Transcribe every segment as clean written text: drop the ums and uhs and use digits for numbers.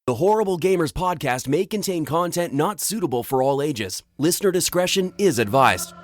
The Horrible Gamers podcast may contain content not suitable for all ages. Listener discretion is advised.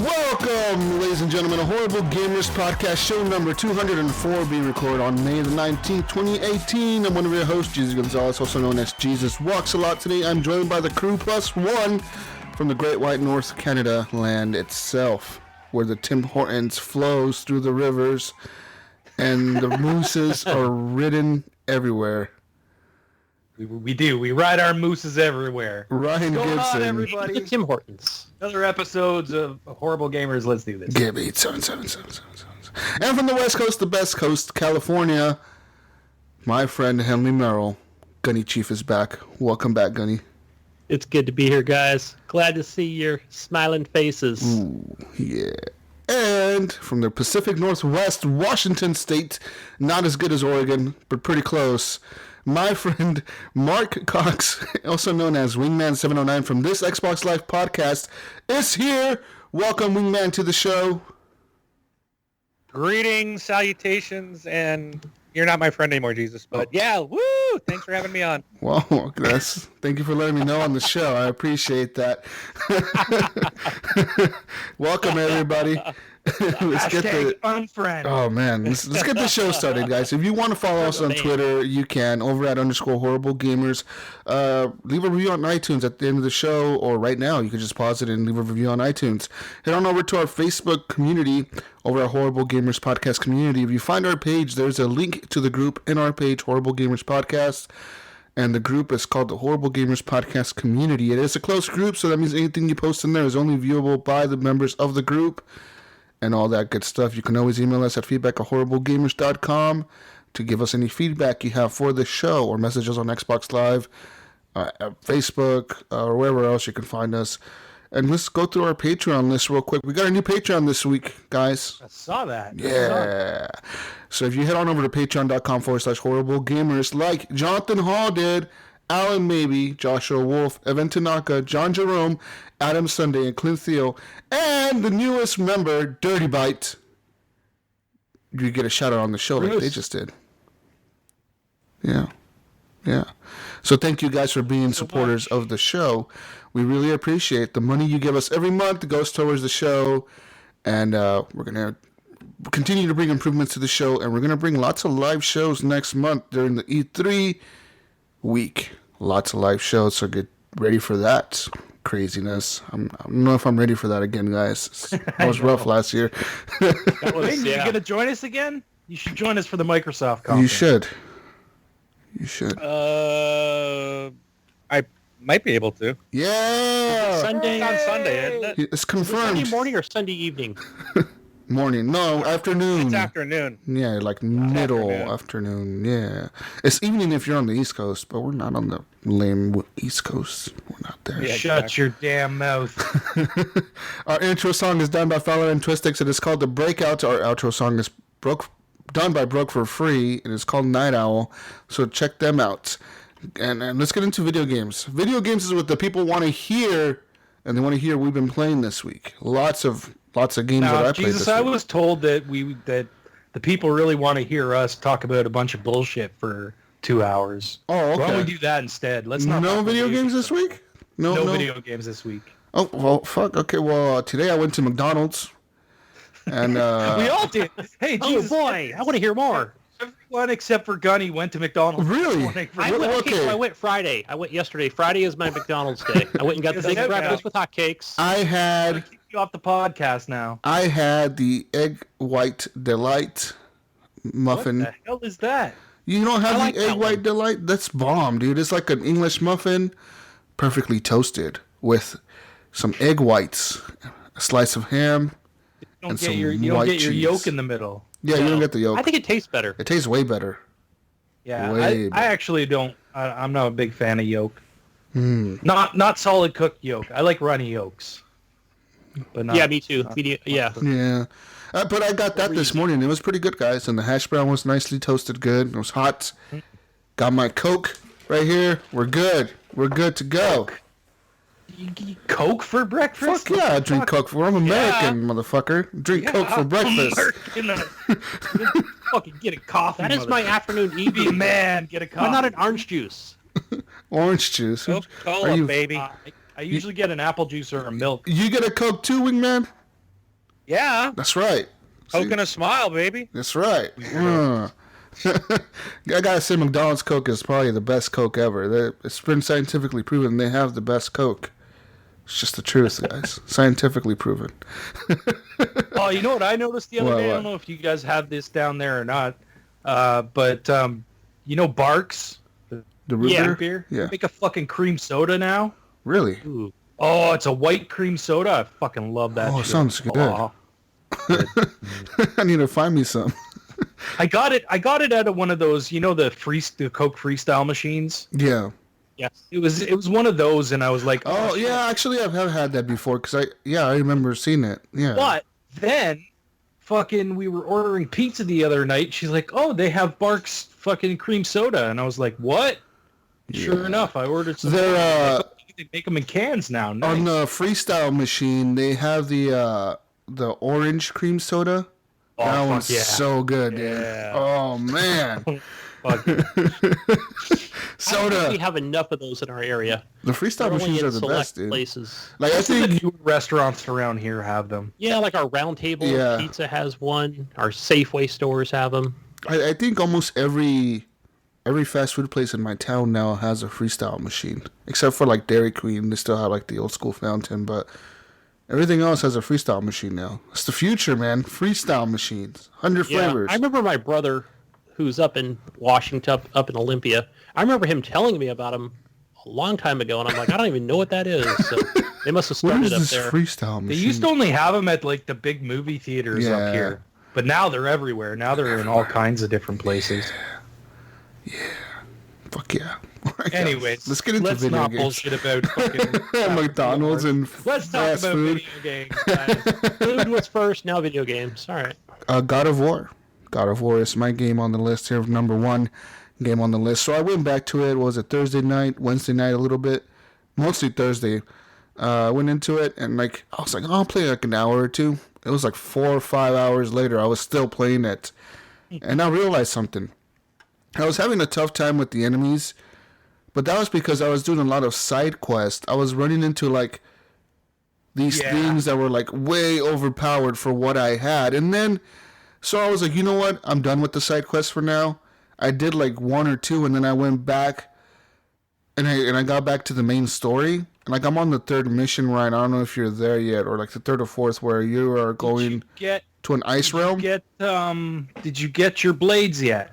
Welcome, ladies and gentlemen, a Horrible Gamers podcast, show number 204, being recorded on May the 19th, 2018. I'm one of your hosts, Jesus Gonzalez, also known as Jesus Walks a Lot. Today, I'm joined by the crew plus one from the Great White North Canada land itself, where the Tim Hortons flows through the rivers and the mooses are ridden everywhere. We do. We ride our mooses everywhere. Ryan What's going Gibson. on, everybody? The Tim Hortons. Another episodes of Horrible Gamers. Let's do this. Gibby 77777. And from the West Coast, the best coast, California, my friend Henley Merrill, Gunny Chief is back. Welcome back, Gunny. It's good to be here, guys. Glad to see your smiling faces. Ooh, yeah. And from the Pacific Northwest, Washington State, not as good as Oregon, but pretty close, my friend Mark Cox, also known as Wingman709 from this Xbox Live podcast, is here. Welcome, Wingman, to the show. Greetings, salutations, and you're not my friend anymore, Jesus. But yeah, woo! Thanks for having me on. Well, thank you for letting me know on the show. I appreciate that. Welcome, everybody. Let's get the unfriend. Oh man, let's get the show started, guys. If you want to follow us on Twitter, you can over at _Horrible Gamers. Leave a review on iTunes at the end of the show, or right now. You can just pause it and leave a review on iTunes. Head on over to our Facebook community, over at Horrible Gamers Podcast Community. If you find our page, there's a link to the group in our page, Horrible Gamers Podcast. And the group is called the Horrible Gamers Podcast Community. It is a closed group, so that means anything you post in there is only viewable by the members of the group. And all that good stuff. You can always email us at feedback@horriblegamers.com to give us any feedback you have for the show, or message us on Xbox Live, Facebook, or wherever else you can find us. And let's go through our Patreon list real quick. We got a new Patreon this week, guys. I saw that. Yeah. So if you head on over to patreon.com/horriblegamers, like Jonathan Hall did, Alan Maybe, Joshua Wolf, Evan Tanaka, John Jerome, Adam Sunday, and Clint Theo, and the newest member, Dirty Bite. You get a shout out on the show like they just did. Yeah. So thank you guys for being supporters of the show. We really appreciate the money you give us every month. It goes towards the show, and we're going to continue to bring improvements to the show, and we're going to bring lots of live shows next month during the E3 week. Lots of live shows, so get ready for that craziness. I don't know if I'm ready for that again, guys. That was rough last year. You're going to join us again? You should join us for the Microsoft conference. You should. I might be able to. Yeah! Sunday. It's on Sunday, isn't it? It's confirmed. Sunday morning or Sunday evening? Morning. No, afternoon. It's afternoon. Yeah, like middle afternoon. Yeah. It's evening if you're on the East Coast, but we're not on the lame East Coast. We're not there. Yeah, shut your damn mouth. Our intro song is done by Fowler and Twistix. It is called The Breakout. Our outro song is done by Broke for free, and it's called Night Owl. So check them out. And let's get into video games. Video games is what the people want to hear, and they want to hear what we've been playing this week. Lots of games that I played this week. I was told that the people really want to hear us talk about a bunch of bullshit for 2 hours. Oh, okay. Why don't we do that instead? Let's not. No video games this week? No video games this week. Oh, well, fuck. Okay, well, today I went to McDonald's. And we all did. Hey, Jesus. Oh boy, I want to hear more. Everyone except for Gunny went to McDonald's. Really? I went Friday. I went yesterday. Friday is my McDonald's day. I went and got the big breakfast with hotcakes. I had... kick you off the podcast now. I had the Egg White Delight muffin. What the hell is that? You don't have the Egg White Delight? That's bomb, dude. It's like an English muffin, perfectly toasted, with some egg whites, a slice of ham, and some you white don't get your cheese. yolk in the middle. Yeah, you don't get the yolk. I think it tastes better. It tastes way better. Yeah, Way I actually don't. I'm not a big fan of yolk. Mm. Not solid cooked yolk. I like runny yolks. But not, Yeah, me too. Yeah. Yeah. But I got that this morning. It was pretty good, guys. And the hash brown was nicely toasted good. It was hot. Got my Coke right here. We're good. We're good to go. You eat Coke for breakfast? Fuck yeah, I drink Coke. I'm American, motherfucker. Drink Coke for breakfast. Fucking get a coffee. That is my afternoon evening. Man, get a coffee. Why not an orange juice? Orange juice. Coca-Cola, baby. I usually get an apple juice or a milk. You get a Coke too, Wingman? Yeah. That's right. Coke and a smile, baby. That's right. I gotta say, McDonald's Coke is probably the best Coke ever. It's been scientifically proven they have the best Coke. It's just the truth, guys. Scientifically proven. Oh, you know what I noticed the other day? I What? don't know if you guys have this down there or not. But you know Barks? The root Yeah. beer? Beer? Yeah. Make a fucking cream soda now. Really? Ooh. Oh, it's a white cream soda. I fucking love that Oh, shit. sounds good. Aw. I need to find me some. I got it out of one of those, the Coke freestyle machines. Yeah. Yes. It was one of those, and I was like, Oh, shit. yeah. Actually, I've had that before because I remember seeing it. Yeah. But then, fucking, we were ordering pizza the other night. She's like, "Oh, they have Barks fucking cream soda," and I was like, "What?" Sure enough, I ordered some. They're They make them in cans now. Nice. on the freestyle machine. They have the orange cream soda. Oh, That fuck one's yeah. so good, dude. Yeah. Oh man. Fuck. I don't think Soda. we have enough of those in our area. The freestyle They're only machines in are the select best, dude. places. Like I Most of the think newer restaurants around here have them. Yeah, like our Round Table Yeah. Pizza has one. Our Safeway stores have them. I think almost every fast food place in my town now has a freestyle machine, except for like Dairy Queen. They still have like the old school fountain, but everything else has a freestyle machine now. It's the future, man. Freestyle machines, 100 flavors. I remember my brother, who's up in Washington, up in Olympia. I remember him telling me about them a long time ago, and I'm like, I don't even know what that is. So they must have What started is up this there. freestyle machine? They used to only have them at like the big movie theaters Yeah. up here, but now they're everywhere. Now they're in all kinds of different places. Fuck yeah. Anyways, let's get into let's video not games. bullshit about fucking McDonald's and Let's talk fast about food. video games. guys. Food was first, now video games. All right. God of War. God of War is my game on the list here, number one game on the list. So I went back to it. What was it, Thursday night, Wednesday night a little bit? Mostly Thursday. I went into it, and I was like, I'll play like an hour or two. It was like 4 or 5 hours later, I was still playing it. And I realized something. I was having a tough time with the enemies, but that was because I was doing a lot of side quests. I was running into like these things that were like way overpowered for what I had. And then, so I was like, you know what? I'm done with the side quests for now. I did like 1 or 2, and then I went back and I got back to the main story. And like I'm on the 3rd mission, Ryan. I don't know if you're there yet, or like the 3rd or 4th, where you are going to an ice realm. Did you get your blades yet?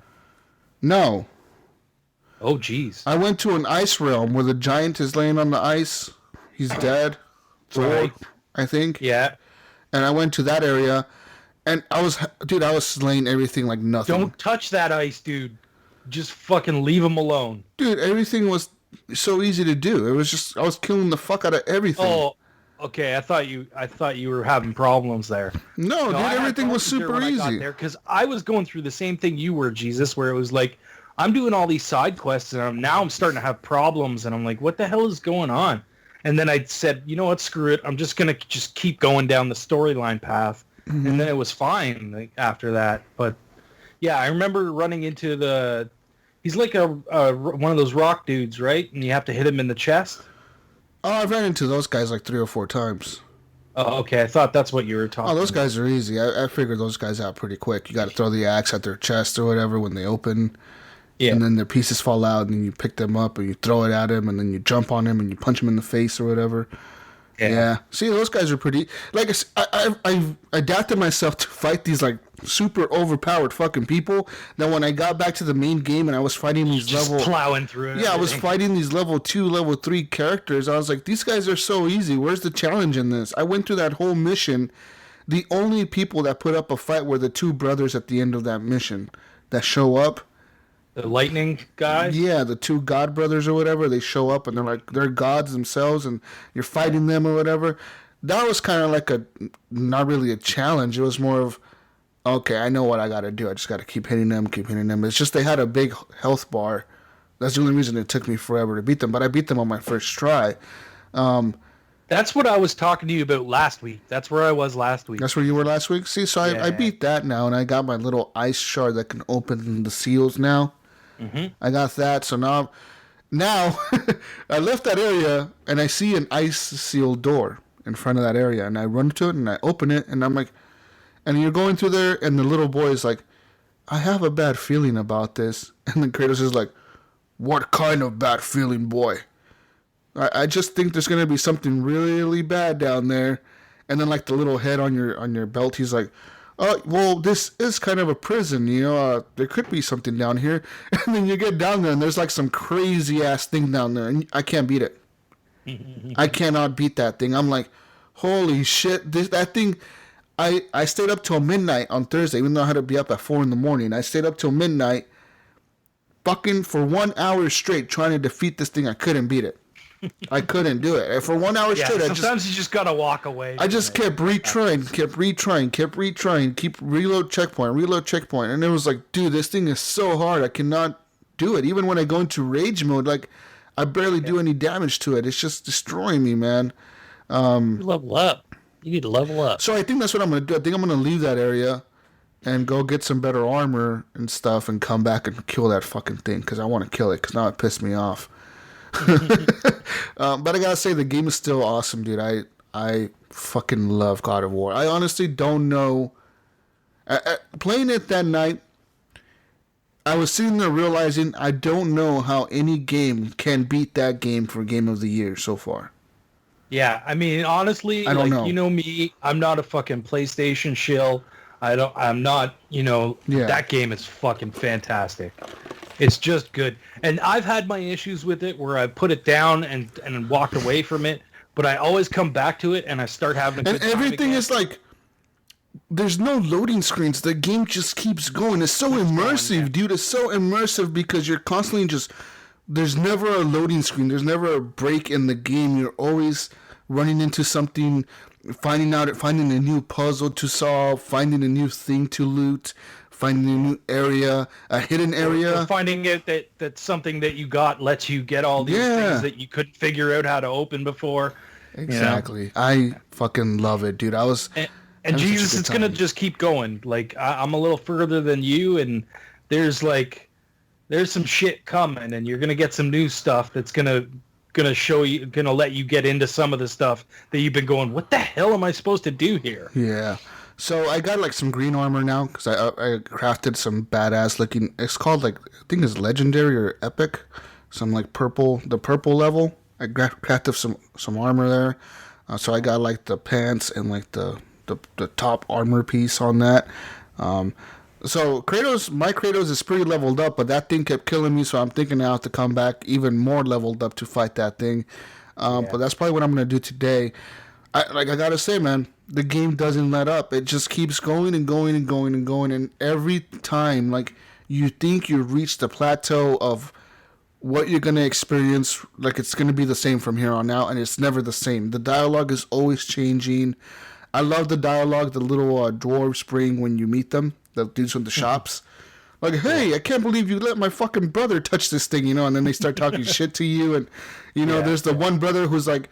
No. Oh, jeez. I went to an ice realm where the giant is laying on the ice. He's dead. Thor, Right. I think. Yeah. And I went to that area, and I was slaying everything like nothing. Don't touch that ice, dude. Just fucking leave him alone. Dude, everything was so easy to do. It was just, I was killing the fuck out of everything. Oh, okay. I thought you were having problems there. No, dude, I had everything was problems there super when I got easy. there because I was going through the same thing you were, Jesus, where it was like, I'm doing all these side quests, and I'm starting to have problems, and I'm like, what the hell is going on? And then I said, you know what, screw it. I'm just going to just keep going down the storyline path. Mm-hmm. And then it was fine after that. But, yeah, I remember running into he's like a one of those rock dudes, right? And you have to hit him in the chest. Oh, I've ran into those guys like 3 or 4 times. Oh, okay. I thought that's what you were talking Oh, those about. guys are easy. I figured those guys out pretty quick. You got to throw the axe at their chest or whatever when they open. Yeah. And then their pieces fall out, and then you pick them up, and you throw it at him, and then you jump on him, and you punch him in the face or whatever. Yeah. See, those guys are pretty... Like, I've adapted myself to fight these, like, super overpowered fucking people. That when I got back to the main game and I was fighting these Just plowing through it. Yeah, I was fighting these level 2, level 3 characters. I was like, these guys are so easy. Where's the challenge in this? I went through that whole mission the only people that put up a fight were the two brothers at the end of that mission that show up. The lightning guys? Yeah, the two god brothers or whatever, they show up and they're gods themselves and you're fighting them or whatever. That was kind of like not really a challenge. It was more of, okay, I know what I got to do. I just got to keep hitting them. It's just they had a big health bar. That's the only reason it took me forever to beat them. But I beat them on my first try. That's what I was talking to you about last week. That's where I was last week. That's where you were last week? See, so I beat that now, and I got my little ice shard that can open the seals now. Mm-hmm. I got that, so now I left that area, and I see an ice seal door in front of that area, and I run to it, and I open it, and I'm like, and you're going through there, and the little boy is like, I have a bad feeling about this. And then Kratos is like, what kind of bad feeling, boy? I just think there's going to be something really bad down there. And then like the little head on your belt, he's like, oh, well, this is kind of a prison, there could be something down here. And then you get down there and there's like some crazy ass thing down there and I can't beat it. I cannot beat that thing. I'm like, holy shit, that thing. I stayed up till midnight on Thursday, even though I had to be up at 4 a.m. I stayed up till midnight fucking for 1 hour straight trying to defeat this thing. I couldn't beat it. I couldn't do it. For 1 hour straight, sometimes you just gotta walk away. I just kept retrying, keep reload checkpoint. And it was like, dude, this thing is so hard. I cannot do it. Even when I go into rage mode, like, I barely do any damage to it. It's just destroying me, man. Level up. You need to level up. So I think that's what I'm going to do. I think I'm going to leave that area and go get some better armor and stuff and come back and kill that fucking thing because I want to kill it because now it pissed me off. But I gotta say, the game is still awesome, dude. I fucking love God of War. I honestly don't know. Playing it that night, I was sitting there realizing I don't know how any game can beat that game for Game of the Year so far. Yeah, I mean, honestly, I don't know. You know me, I'm not a fucking PlayStation shill. I'm not, that game is fucking fantastic. It's just good. And I've had my issues with it where I put it down and walked away from it, but I always come back to it and I start having a good time everything again. is like, there's no loading screens. The game just keeps going. It's so immersive, dude. It's so immersive because you're constantly there's never a loading screen. There's never a break in the game. You're always running into something, finding a new puzzle to solve, finding a new thing to loot, finding a new area, a hidden area. Or finding out that something that you got lets you get all these things that you couldn't figure out how to open before. Exactly. I fucking love it, dude. And Jesus, it's going to just keep going. Like, I'm a little further than you, and there's some shit coming, and you're going to get some new stuff that's going to show you, going to let you get into some of the stuff that you've been going, what the hell am I supposed to do here? Yeah. So I got like some green armor now because I crafted some badass looking. It's called I think it's legendary or epic. Some like the purple level. I crafted some armor there. So I got like the pants and like the top armor piece on that. So my Kratos is pretty leveled up, but that thing kept killing me. So I'm thinking I have to come back even more leveled up to fight that thing. But that's probably what I'm gonna do today. I gotta say, man, the game doesn't let up. It just keeps going and going and going and going. And every time, like, you think you've reached the plateau of what you're going to experience, like, it's going to be the same from here on out, and it's never the same. The dialogue is always changing. I love the dialogue, the little dwarves bring when you meet them, the dudes from the shops. Like, hey, I can't believe you let my fucking brother touch this thing, and then they start talking shit to you. And, there's the one brother who's like,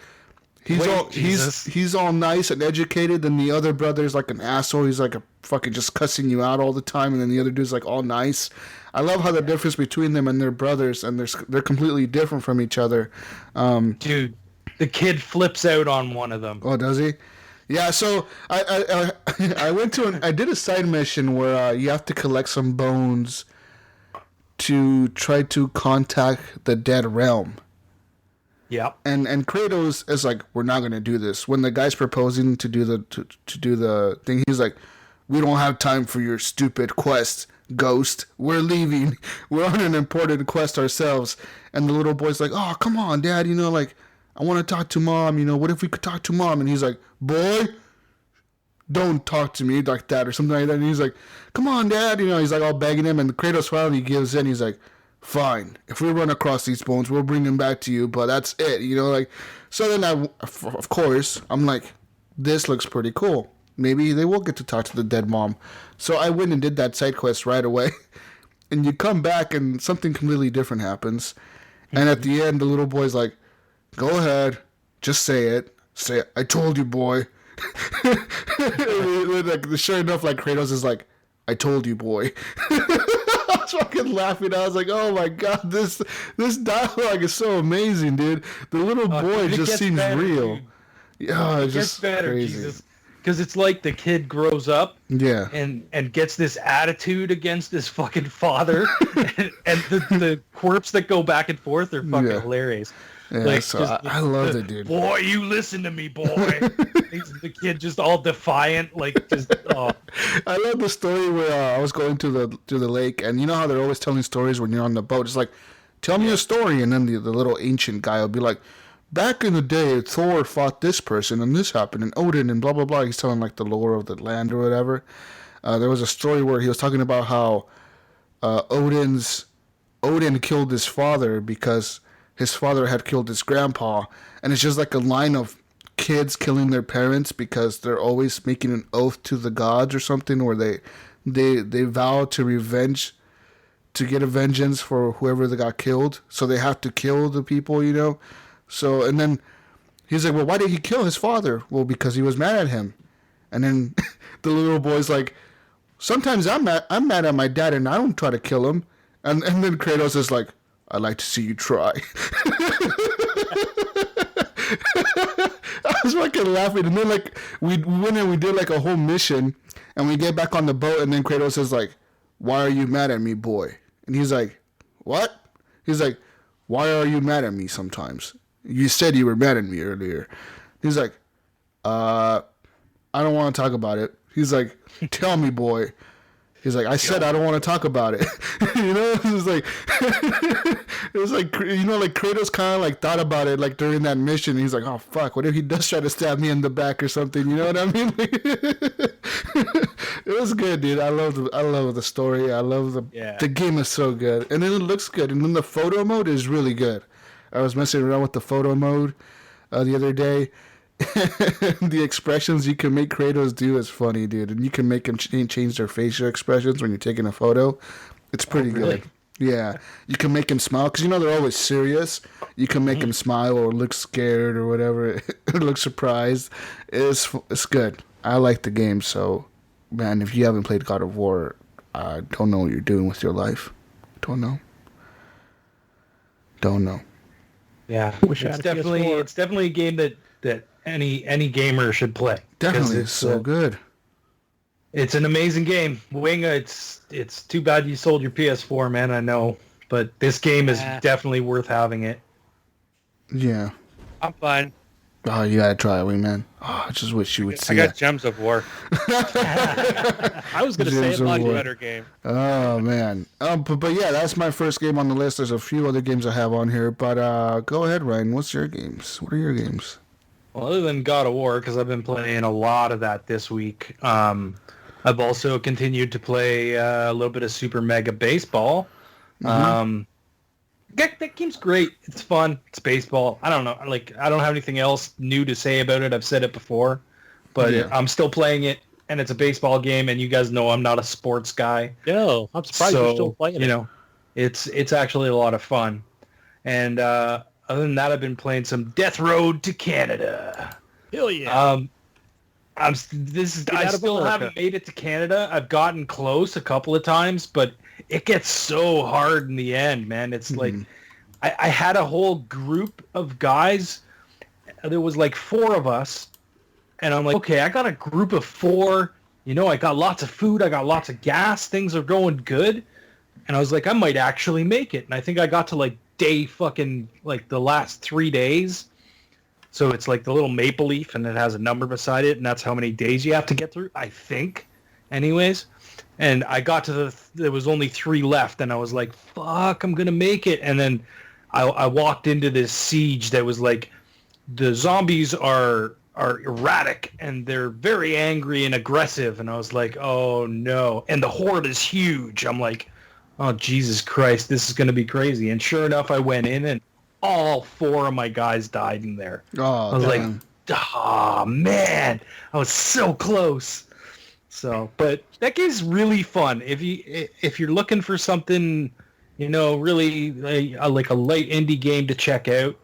He's all nice and educated, and the other brother's like an asshole. He's like a fucking just cussing you out all the time, and then the other dude's like all nice. I love how the difference between them and their brothers, and they're completely different from each other. Dude, the kid flips out on one of them. Oh, does he? Yeah. So I went to I did a side mission where you have to collect some bones to try to contact the dead realm. Yeah, and Kratos is like, we're not gonna do this. When the guy's proposing to do the thing, he's like, we don't have time for your stupid quest, Ghost. We're leaving. We're on an important quest ourselves. And the little boy's like, oh, come on, Dad. I want to talk to Mom. What if we could talk to Mom? And he's like, boy, don't talk to me like that or something like that. And he's like, come on, Dad. He's like all begging him. And Kratos finally gives in. He's like, fine. If we run across these bones, we'll bring them back to you. But that's it, like. So then of course, I'm like, this looks pretty cool. Maybe they will get to talk to the dead mom. So I went and did that side quest right away. And you come back and something completely different happens. And at the end, the little boy's like, go ahead. Just say it. Say it. I told you, boy. Like, sure enough, like Kratos is like, I told you, boy. I was fucking laughing. I was like, oh my god, this dialogue is so amazing, dude. The little boy just seems better, real. Dude. Yeah, it it's gets just better, crazy. Jesus. Because it's like the kid grows up, and gets this attitude against his fucking father, and the quirps that go back and forth are fucking hilarious. Yeah, like, so I love it, dude. Boy, you listen to me, boy. The kid just all defiant, like just. Oh. I love the story where I was going to the lake, and you know how they're always telling stories when you're on the boat. It's like, tell me a story, and then the little ancient guy will be like, back in the day, Thor fought this person, and this happened, and Odin, and blah blah blah. He's telling like the lore of the land or whatever. There was a story where he was talking about how Odin killed his father because his father had killed his grandpa, and it's just like a line of kids killing their parents because they're always making an oath to the gods or something, where they vow to get a vengeance for whoever they got killed, so they have to kill the people, So, and then he's like, well, why did he kill his father? Well, because he was mad at him. And then the little boy's like, sometimes I'm mad at my dad and I don't try to kill him. And then Kratos is like, I'd like to see you try. I was fucking laughing. And then like we went and we did like a whole mission, and we get back on the boat, and then Kratos is like, why are you mad at me, boy? And he's like, what? He's like, why are you mad at me sometimes? You said you were mad at me earlier. He's like, I don't want to talk about it. He's like, tell me, boy. He's like, I said I don't want to talk about it. It was like, like Kratos kind of like thought about it like during that mission. He's like, oh fuck, what if he does try to stab me in the back or something? You know what I mean? It was good, dude. I love the story. I love the game is so good, and then it looks good, and then the photo mode is really good. I was messing around with the photo mode the other day. The expressions you can make Kratos do is funny, dude. And you can make him change their facial expressions when you're taking a photo. It's pretty good. Yeah. You can make him smile, because they're always serious. You can make him smile or look scared or whatever, or look surprised. It's good. I like the game, so, man, if you haven't played God of War, I don't know what you're doing with your life. Don't know. Yeah, it's definitely a game that any gamer should play. Definitely, it's so good. It's an amazing game. Wing, it's too bad you sold your PS4, man. I know, but this game is definitely worth having it. Yeah, I'm fine. Oh, you gotta try it, Wingman. Oh, I just wish you would see I got it. Gems of War. I was going to say Gems a of much War. better. Better game. Oh man, but yeah, that's my first game on the list. There's a few other games I have on here, but go ahead, Ryan. What's your games? What are your games? Well, other than God of War, because I've been playing a lot of that this week. I've also continued to play a little bit of Super Mega Baseball. Mm-hmm. That game's great. It's fun. It's baseball. I don't know. I don't have anything else new to say about it. I've said it before, but I'm still playing it, and it's a baseball game. And you guys know I'm not a sports guy. No, I'm surprised you're still playing it. It's actually a lot of fun. And other than that, I've been playing some Death Road to Canada. Hell yeah. I still haven't made it to Canada. I've gotten close a couple of times, but it gets so hard in the end, man. It's like I had a whole group of guys. There was like 4 of us, and I'm like, okay, I got a group of 4. I got lots of food. I got lots of gas. Things are going good. And I was like, I might actually make it. And I think I got to like day fucking like the last 3 days. So it's like the little maple leaf, and it has a number beside it, and that's how many days you have to get through, I think. Anyways, and I got to there was only 3 left, and I was like, fuck, I'm going to make it. And then I walked into this siege that was like, the zombies are are erratic and they're very angry and aggressive. And I was like, oh no. And the horde is huge. I'm like, oh, Jesus Christ, this is going to be crazy. And sure enough, I went in and all 4 of my guys died in there. Oh, I was damn. like, oh, man, I was so close. So, but that game's really fun. If you're looking for something, really like a light indie game to check out,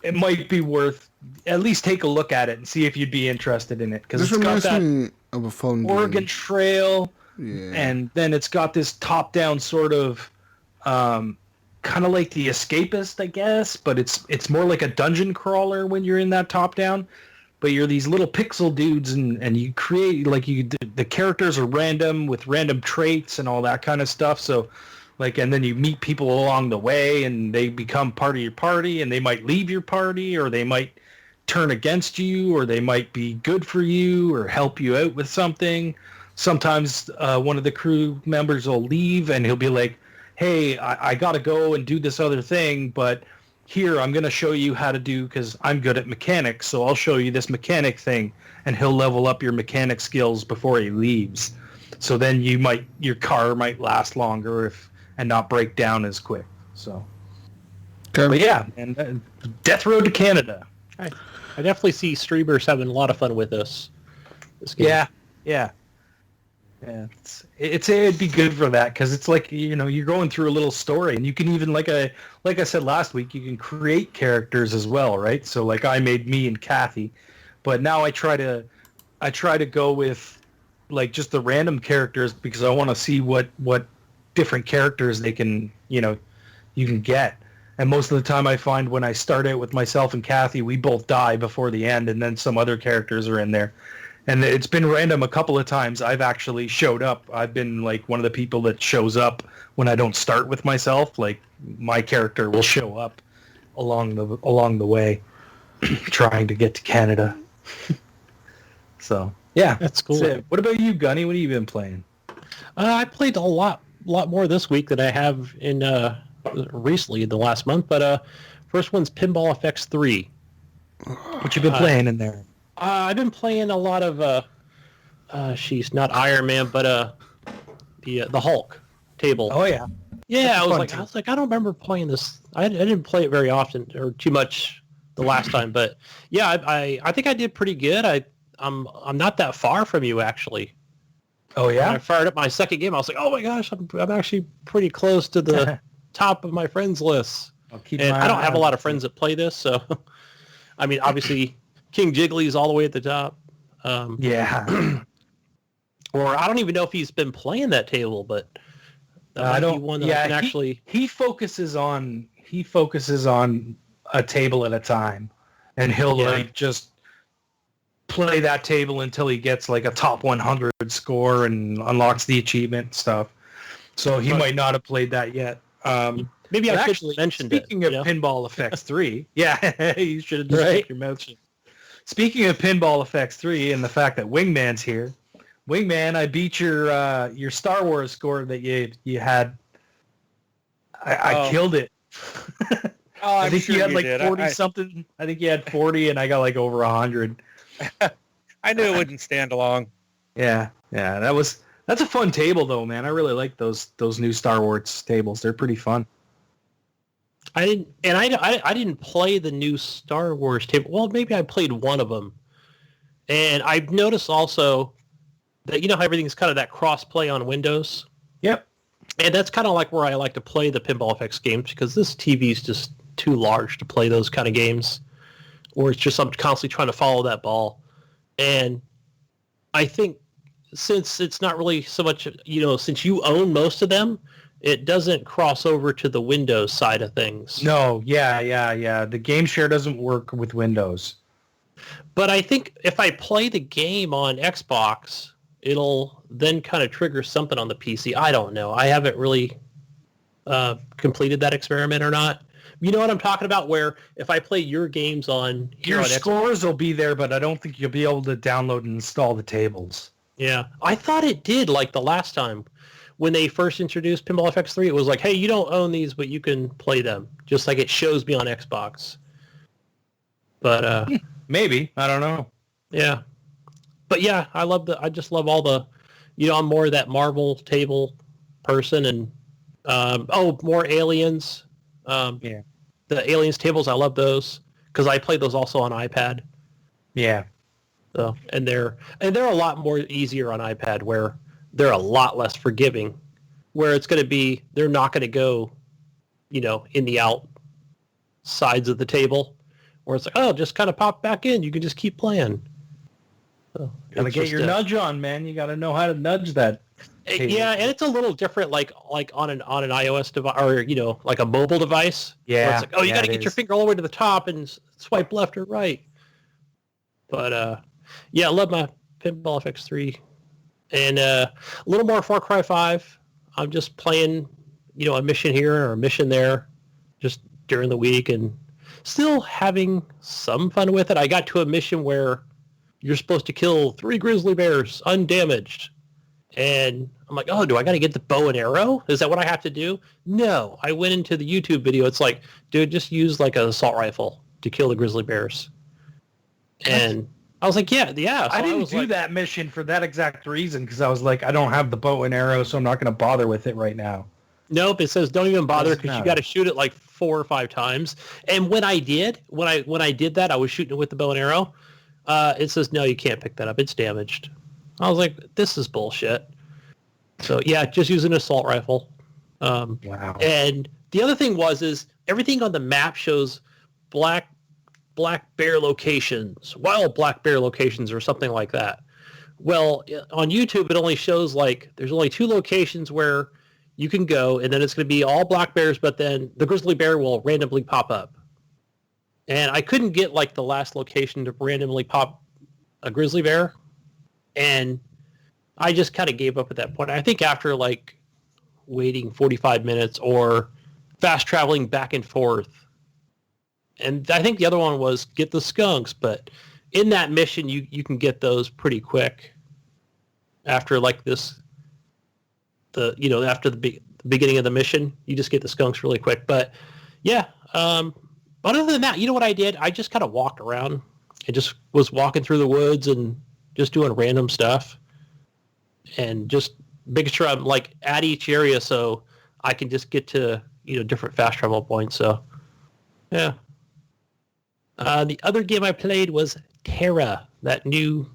it might be worth at least take a look at it and see if you'd be interested in it, because This it's got reminds that me of a phone Oregon game. Trail, Yeah. and then it's got this top-down sort of kind of like The Escapist, I guess, but it's more like a dungeon crawler when you're in that top-down. But you're these little pixel dudes, and you create, like, the characters are random with random traits and all that kind of stuff. So, like, and then you meet people along the way, and they become part of your party, and they might leave your party, or they might turn against you, or they might be good for you, or help you out with something. Sometimes one of the crew members will leave, and he'll be like, hey, I got to go and do this other thing, but here, I'm going to show you how to do, because I'm good at mechanics, so I'll show you this mechanic thing, and he'll level up your mechanic skills before he leaves. So then your car might last longer and not break down as quick. So, Okay. but yeah, and Death Road to Canada. I definitely see streamers having a lot of fun with this game. Yeah. It'd be good for that, because it's like, you're going through a little story, and you can even, like I said last week, you can create characters as well, right? So like I made me and Kathy, but now I try to go with like just the random characters, because I want to see what different characters they can, you can get. And most of the time I find when I start out with myself and Kathy, we both die before the end, and then some other characters are in there. And it's been random a couple of times. I've actually showed up. I've been like one of the people that shows up when I don't start with myself. Like my character will show up along the way, trying to get to Canada. So yeah, That's cool. it. What about you, Gunny? What have you been playing? I played a lot more this week than I have in recently in the last month. But first one's Pinball FX 3. What you been playing in there? I've been playing a lot of not Iron Man, but the Hulk table. Oh yeah. Yeah, That's I fun, was like, I don't remember playing this. I didn't play it very often or too much the last time, but yeah, I think I did pretty good. I'm not that far from you actually. Oh When yeah. I fired up my second game, I was like, oh my gosh, I'm actually pretty close to the top of my friends list. I'll keep And my I don't eye have a out. lot of friends that play this, so I mean, obviously King Jiggly's all the way at the top. Yeah. Or I don't even know if he's been playing that table, but that might I be don't. one that Yeah, I can actually. he focuses on a table at a time, and he'll Yeah. like just play that table until he gets like a top 100 score and unlocks the achievement and stuff. So he But- might not have played that yet. Maybe I But should actually, have mentioned it. speaking of you know? Pinball FX 3, yeah, you should have just Right. kept your mouth shut. Speaking of Pinball FX 3 and the fact that Wingman's here, Wingman, I beat your Star Wars score that you had. I Oh. killed it. Oh, I I'm think sure you had you like did. 40 something. I think you had 40, and I got like over 100. I knew it wouldn't stand long. Yeah. That's a fun table though, man. I really like those new Star Wars tables. They're pretty fun. I didn't play the new Star Wars table. Well, maybe I played one of them, and I've noticed also that how everything's kind of that cross play on Windows, Yep. and that's kind of like where I like to play the Pinball FX games, because this TV is just too large to play those kind of games, or it's just I'm constantly trying to follow that ball, and I think since it's not really so much since you own most of them, it doesn't cross over to the Windows side of things. No. Yeah. The game share doesn't work with Windows. But I think if I play the game on Xbox, it'll then kind of trigger something on the PC. I don't know. I haven't really completed that experiment or not. You know what I'm talking about? Where if I play your games on here Your on Xbox, scores will be there, but I don't think you'll be able to download and install the tables. yeah, I thought it did like the last time when they first introduced Pinball FX 3. It was like, hey, you don't own these, but you can play them, just like it shows me on Xbox. But Maybe. I don't know. Yeah. But yeah, I just love all the, I'm more of that Marvel table person, and more Aliens. Yeah. The Aliens tables, I love those because I play those also on iPad. Yeah. So, and they're a lot more easier on iPad, where they're a lot less forgiving, where it's going to be, they're not going to go, in the out sides of the table, where it's like, oh, just kind of pop back in. You can just keep playing. So Gotta get your nudge on, man. You gotta know how to nudge that. table. Yeah, and it's a little different, like on an iOS device, or like a mobile device. Where Yeah. it's like, oh, you got to it get your is. finger all the way to the top and swipe left or right. But yeah, I love my Pinball FX 3, and a little more Far Cry 5. I'm just playing, a mission here or a mission there, just during the week, and still having some fun with it. I got to a mission where you're supposed to kill 3 grizzly bears undamaged. And I'm like, oh, do I got to get the bow and arrow? Is that what I have to do? No. I went into the YouTube video. It's like, dude, just use like an assault rifle to kill the grizzly bears. And I was like, yeah. So I didn't do that mission for that exact reason, because I was like, I don't have the bow and arrow, so I'm not going to bother with it right now. Nope, it says don't even bother because you matter. got to shoot it like 4 or 5 times. And when I did that, I was shooting it with the bow and arrow. It says, no, you can't pick that up. It's damaged. I was like, this is bullshit. So yeah, just use an assault rifle. Wow. And the other thing is everything on the map shows black bear locations, wild black bear locations, or something like that. Well, on YouTube, it only shows like there's only 2 locations where you can go, and then it's going to be all black bears, but then the grizzly bear will randomly pop up. And I couldn't get like the last location to randomly pop a grizzly bear. And I just kind of gave up at that point. I think after like waiting 45 minutes or fast traveling back and forth. And I think the other one was get the skunks, but in that mission, you can get those pretty quick after like after the beginning of the mission, you just get the skunks really quick. But yeah, other than that, you know what I did? I just kind of walked around and just was walking through the woods and just doing random stuff and just making sure I'm like at each area so I can just get to, different fast travel points. So yeah. The other game I played was Tera, that new,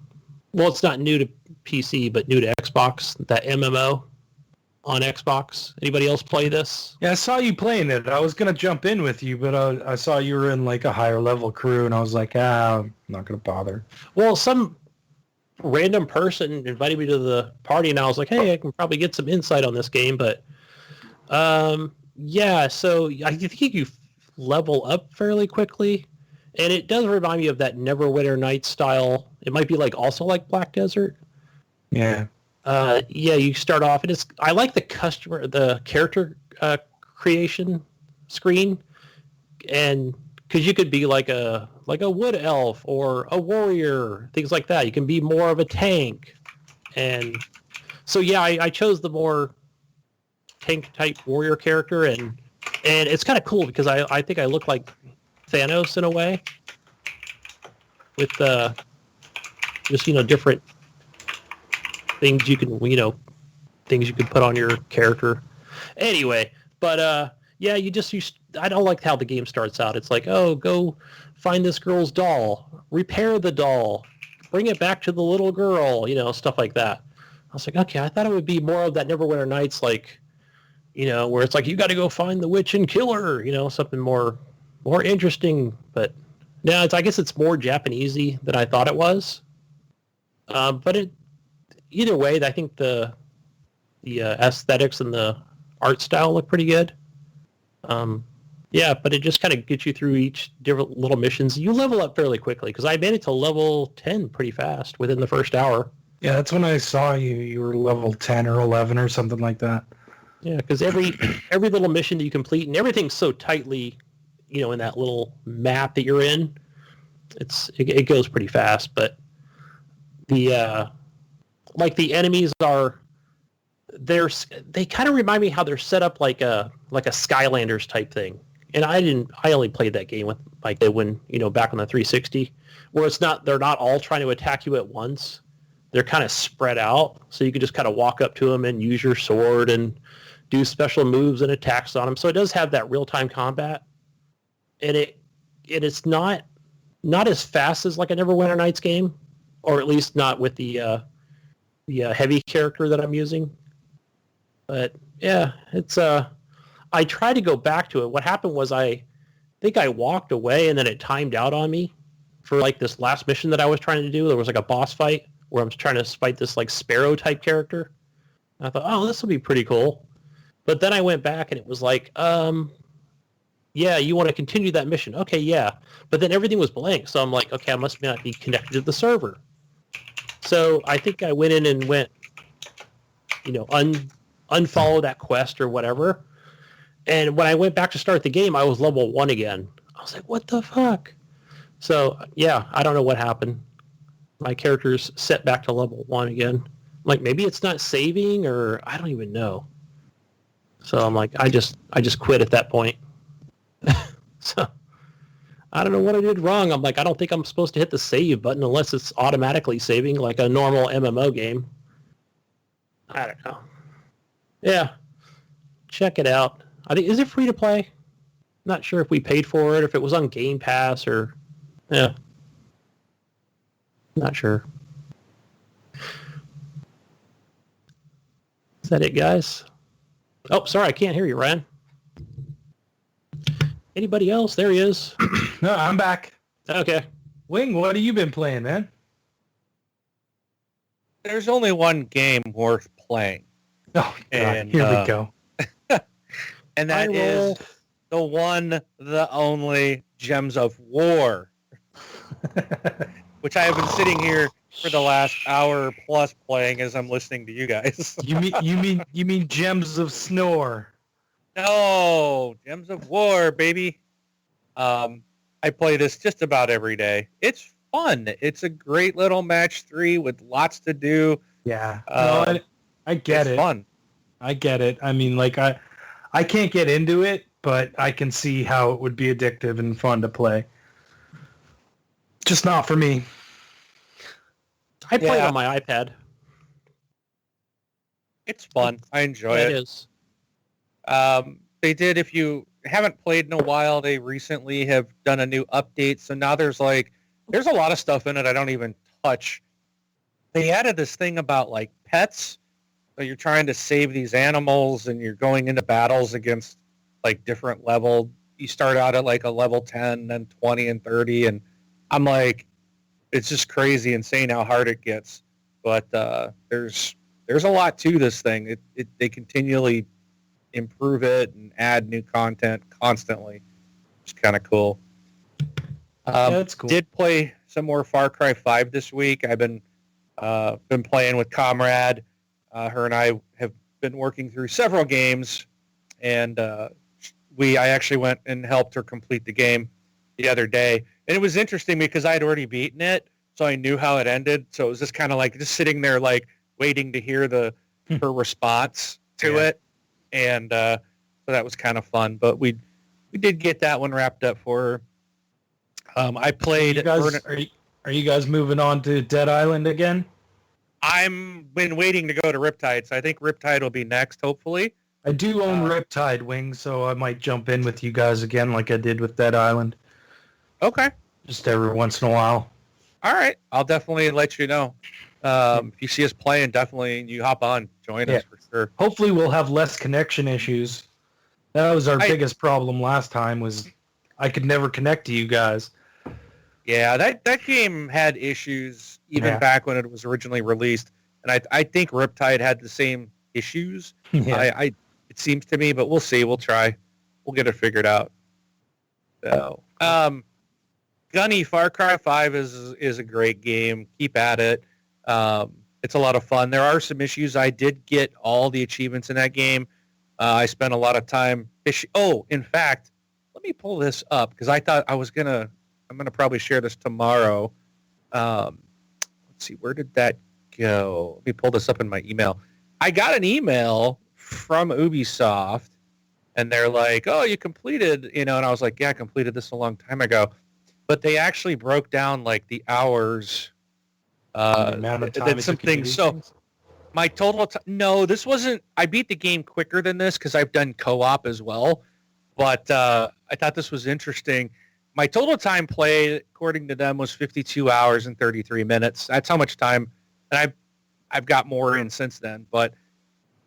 well, it's not new to PC, but new to Xbox, that MMO on Xbox. Anybody else play this? Yeah, I saw you playing it. I was going to jump in with you, but I saw you were in like a higher level crew, and I was like, I'm not going to bother. Well, some random person invited me to the party, and I was like, hey, I can probably get some insight on this game. But yeah, so I think you level up fairly quickly. And it does remind me of that Neverwinter Nights style. It might be like also like Black Desert. Yeah. Yeah, you start off, and I like the character creation screen, and because you could be like a wood elf or a warrior, things like that. You can be more of a tank, and so yeah, I chose the more tank type warrior character, and it's kind of cool because I think I look like Thanos in a way, with just different things you can put on your character. Anyway, but yeah, I don't like how the game starts out. It's like, oh, go find this girl's doll, repair the doll, bring it back to the little girl, stuff like that. I was like, okay, I thought it would be more of that Neverwinter Nights, like, where it's like you got to go find the witch and kill her, something more interesting. But no, I guess it's more Japanesey than I thought it was. But either way, I think the aesthetics and the art style look pretty good. Yeah, but it just kind of gets you through each different little missions. You level up fairly quickly because I made it to level 10 pretty fast within the first hour. Yeah, that's when I saw you. You were level 10 or 11 or something like that. Yeah, because every little mission that you complete, and everything's so tightly, in that little map that you're in, it goes pretty fast. But the enemies they kind of remind me how they're set up like a Skylanders type thing, And I only played that game with like they when, back on the 360, where they're not all trying to attack you at once. They're kind of spread out, so you can just kind of walk up to them and use your sword and do special moves and attacks on them. So it does have that real-time combat, and it's not as fast as like a Neverwinter Nights game, or at least not with the heavy character that I'm using. But yeah, it's I tried to go back to it. What happened was I think I walked away and then it timed out on me for like this last mission that I was trying to do. There was like a boss fight where I'm trying to fight this like Sparrow type character. And I thought, oh, this will be pretty cool. But then I went back and it was like, yeah, you want to continue that mission. Okay, yeah. But then everything was blank. So I'm like, okay, I must not be connected to the server. So I think I went in and went, unfollow that quest or whatever. And when I went back to start the game, I was level 1 again. I was like, what the fuck? So, yeah, I don't know what happened. My character's set back to level 1 again. Like, maybe it's not saving, or I don't even know. So I'm like, I just quit at that point. So I don't know what I did wrong. I'm like, I don't think I'm supposed to hit the save button unless it's automatically saving like a normal MMO game. I don't know. Yeah. Check it out. I think, is it free to play? Not sure if we paid for it, if it was on Game Pass or, yeah. Not sure. Is that it, guys? Oh, sorry, I can't hear you, Ryan. Anybody else? There he is. No, I'm back. Okay. Wing, what have you been playing, man? There's only one game worth playing. Oh, God. And, Here we go. And that is the one, the only Gems of War, which I have been sitting here for the last hour plus playing as I'm listening to you guys. You mean Gems of Snore? No, Gems of War, baby. I play this just about every day. It's fun. It's a great little match 3 with lots to do. Yeah. No, I get it. It's fun. I get it. I mean, like, I can't get into it, but I can see how it would be addictive and fun to play. Just not for me. I play it on my iPad. It's fun. I enjoy It it. is. They did, if you haven't played in a while, they recently have done a new update. So now there's a lot of stuff in it I don't even touch. They added this thing about like pets. So you're trying to save these animals and you're going into battles against like different level. You start out at like a level 10, then 20 and 30. And I'm like, it's just crazy, insane how hard it gets. But there's a lot to this thing. They continually improve it and add new content constantly. It's kind of cool. That's cool. Did play some more Far Cry 5 this week. I've been playing with Comrade. Her and I have been working through several games, and I actually went and helped her complete the game the other day. And it was interesting because I had already beaten it, so I knew how it ended. So it was just kind of like just sitting there, like waiting to hear her response to it, and so that was kind of fun. But we did get that one wrapped up for her. I played. Are you guys moving on to Dead Island again? I'm been waiting to go to Riptide, so I think Riptide will be next, hopefully. I do own Riptide Wings, so I might jump in with you guys again like I did with Dead Island. Okay. Just every once in a while. All right. I'll definitely let you know. If you see us playing, definitely you hop on, join us for sure. Hopefully we'll have less connection issues. That was our biggest problem last time, was I could never connect to you guys. Yeah, that game had issues even back when it was originally released. And I think Riptide had the same issues. Yeah. It seems to me, but we'll see. We'll try. We'll get it figured out. So, Gunny, Far Cry 5 is a great game. Keep at it. It's a lot of fun. There are some issues. I did get all the achievements in that game. I spent a lot of time fishing. Oh, in fact, let me pull this up because I thought I'm going to probably share this tomorrow. Let's see, where did that go? Let me pull this up in my email. I got an email from Ubisoft and they're like, "Oh, you completed," and I was like, "Yeah, I completed this a long time ago." But they actually broke down like the hours, The amount of time that it some took you to things. do So things? my total no, this wasn't. I beat the game quicker than this because I've done co-op as well. But I thought this was interesting. My total time played, according to them, was 52 hours and 33 minutes. That's how much time, and I've got more in since then. But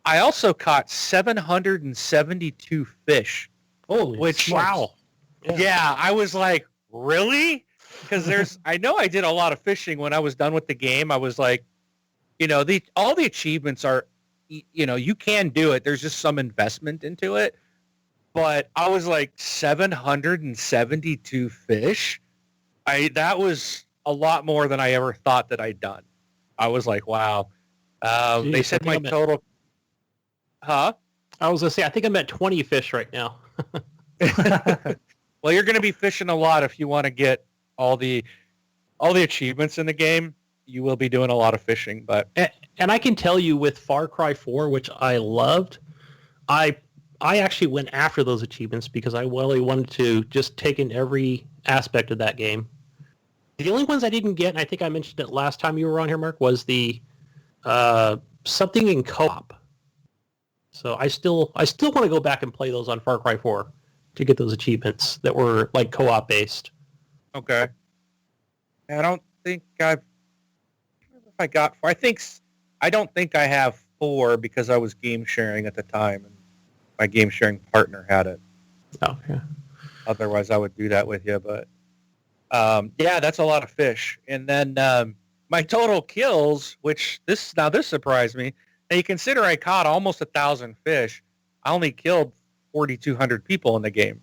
I also caught 772 fish. Holy Which smokes. Wow. Yeah, I was like, really? Because I know I did a lot of fishing when I was done with the game. I was like, all the achievements are, you can do it. There's just some investment into it. But I was like 772 fish. That was a lot more than I ever thought that I'd done. I was like, wow. Jeez, They said I my think I'm total. Huh? I was gonna say I think I'm at 20 fish right now. Well, you're going to be fishing a lot if you want to get all the achievements in the game. You will be doing a lot of fishing, but And I can tell you with Far Cry 4, which I loved, I actually went after those achievements because I really wanted to just take in every aspect of that game. The only ones I didn't get, and I think I mentioned it last time you were on here, Mark, was the something in co-op. So I still want to go back and play those on Far Cry 4 to get those achievements that were like co-op based. okay. I don't think I don't think I have 4 because I was game sharing at the time, and my game sharing partner had it. Oh, yeah. Otherwise, I would do that with you. But yeah, that's a lot of fish. And then my total kills, which this surprised me. Now you consider I caught almost 1,000 fish. I only killed 4,200 people in the game.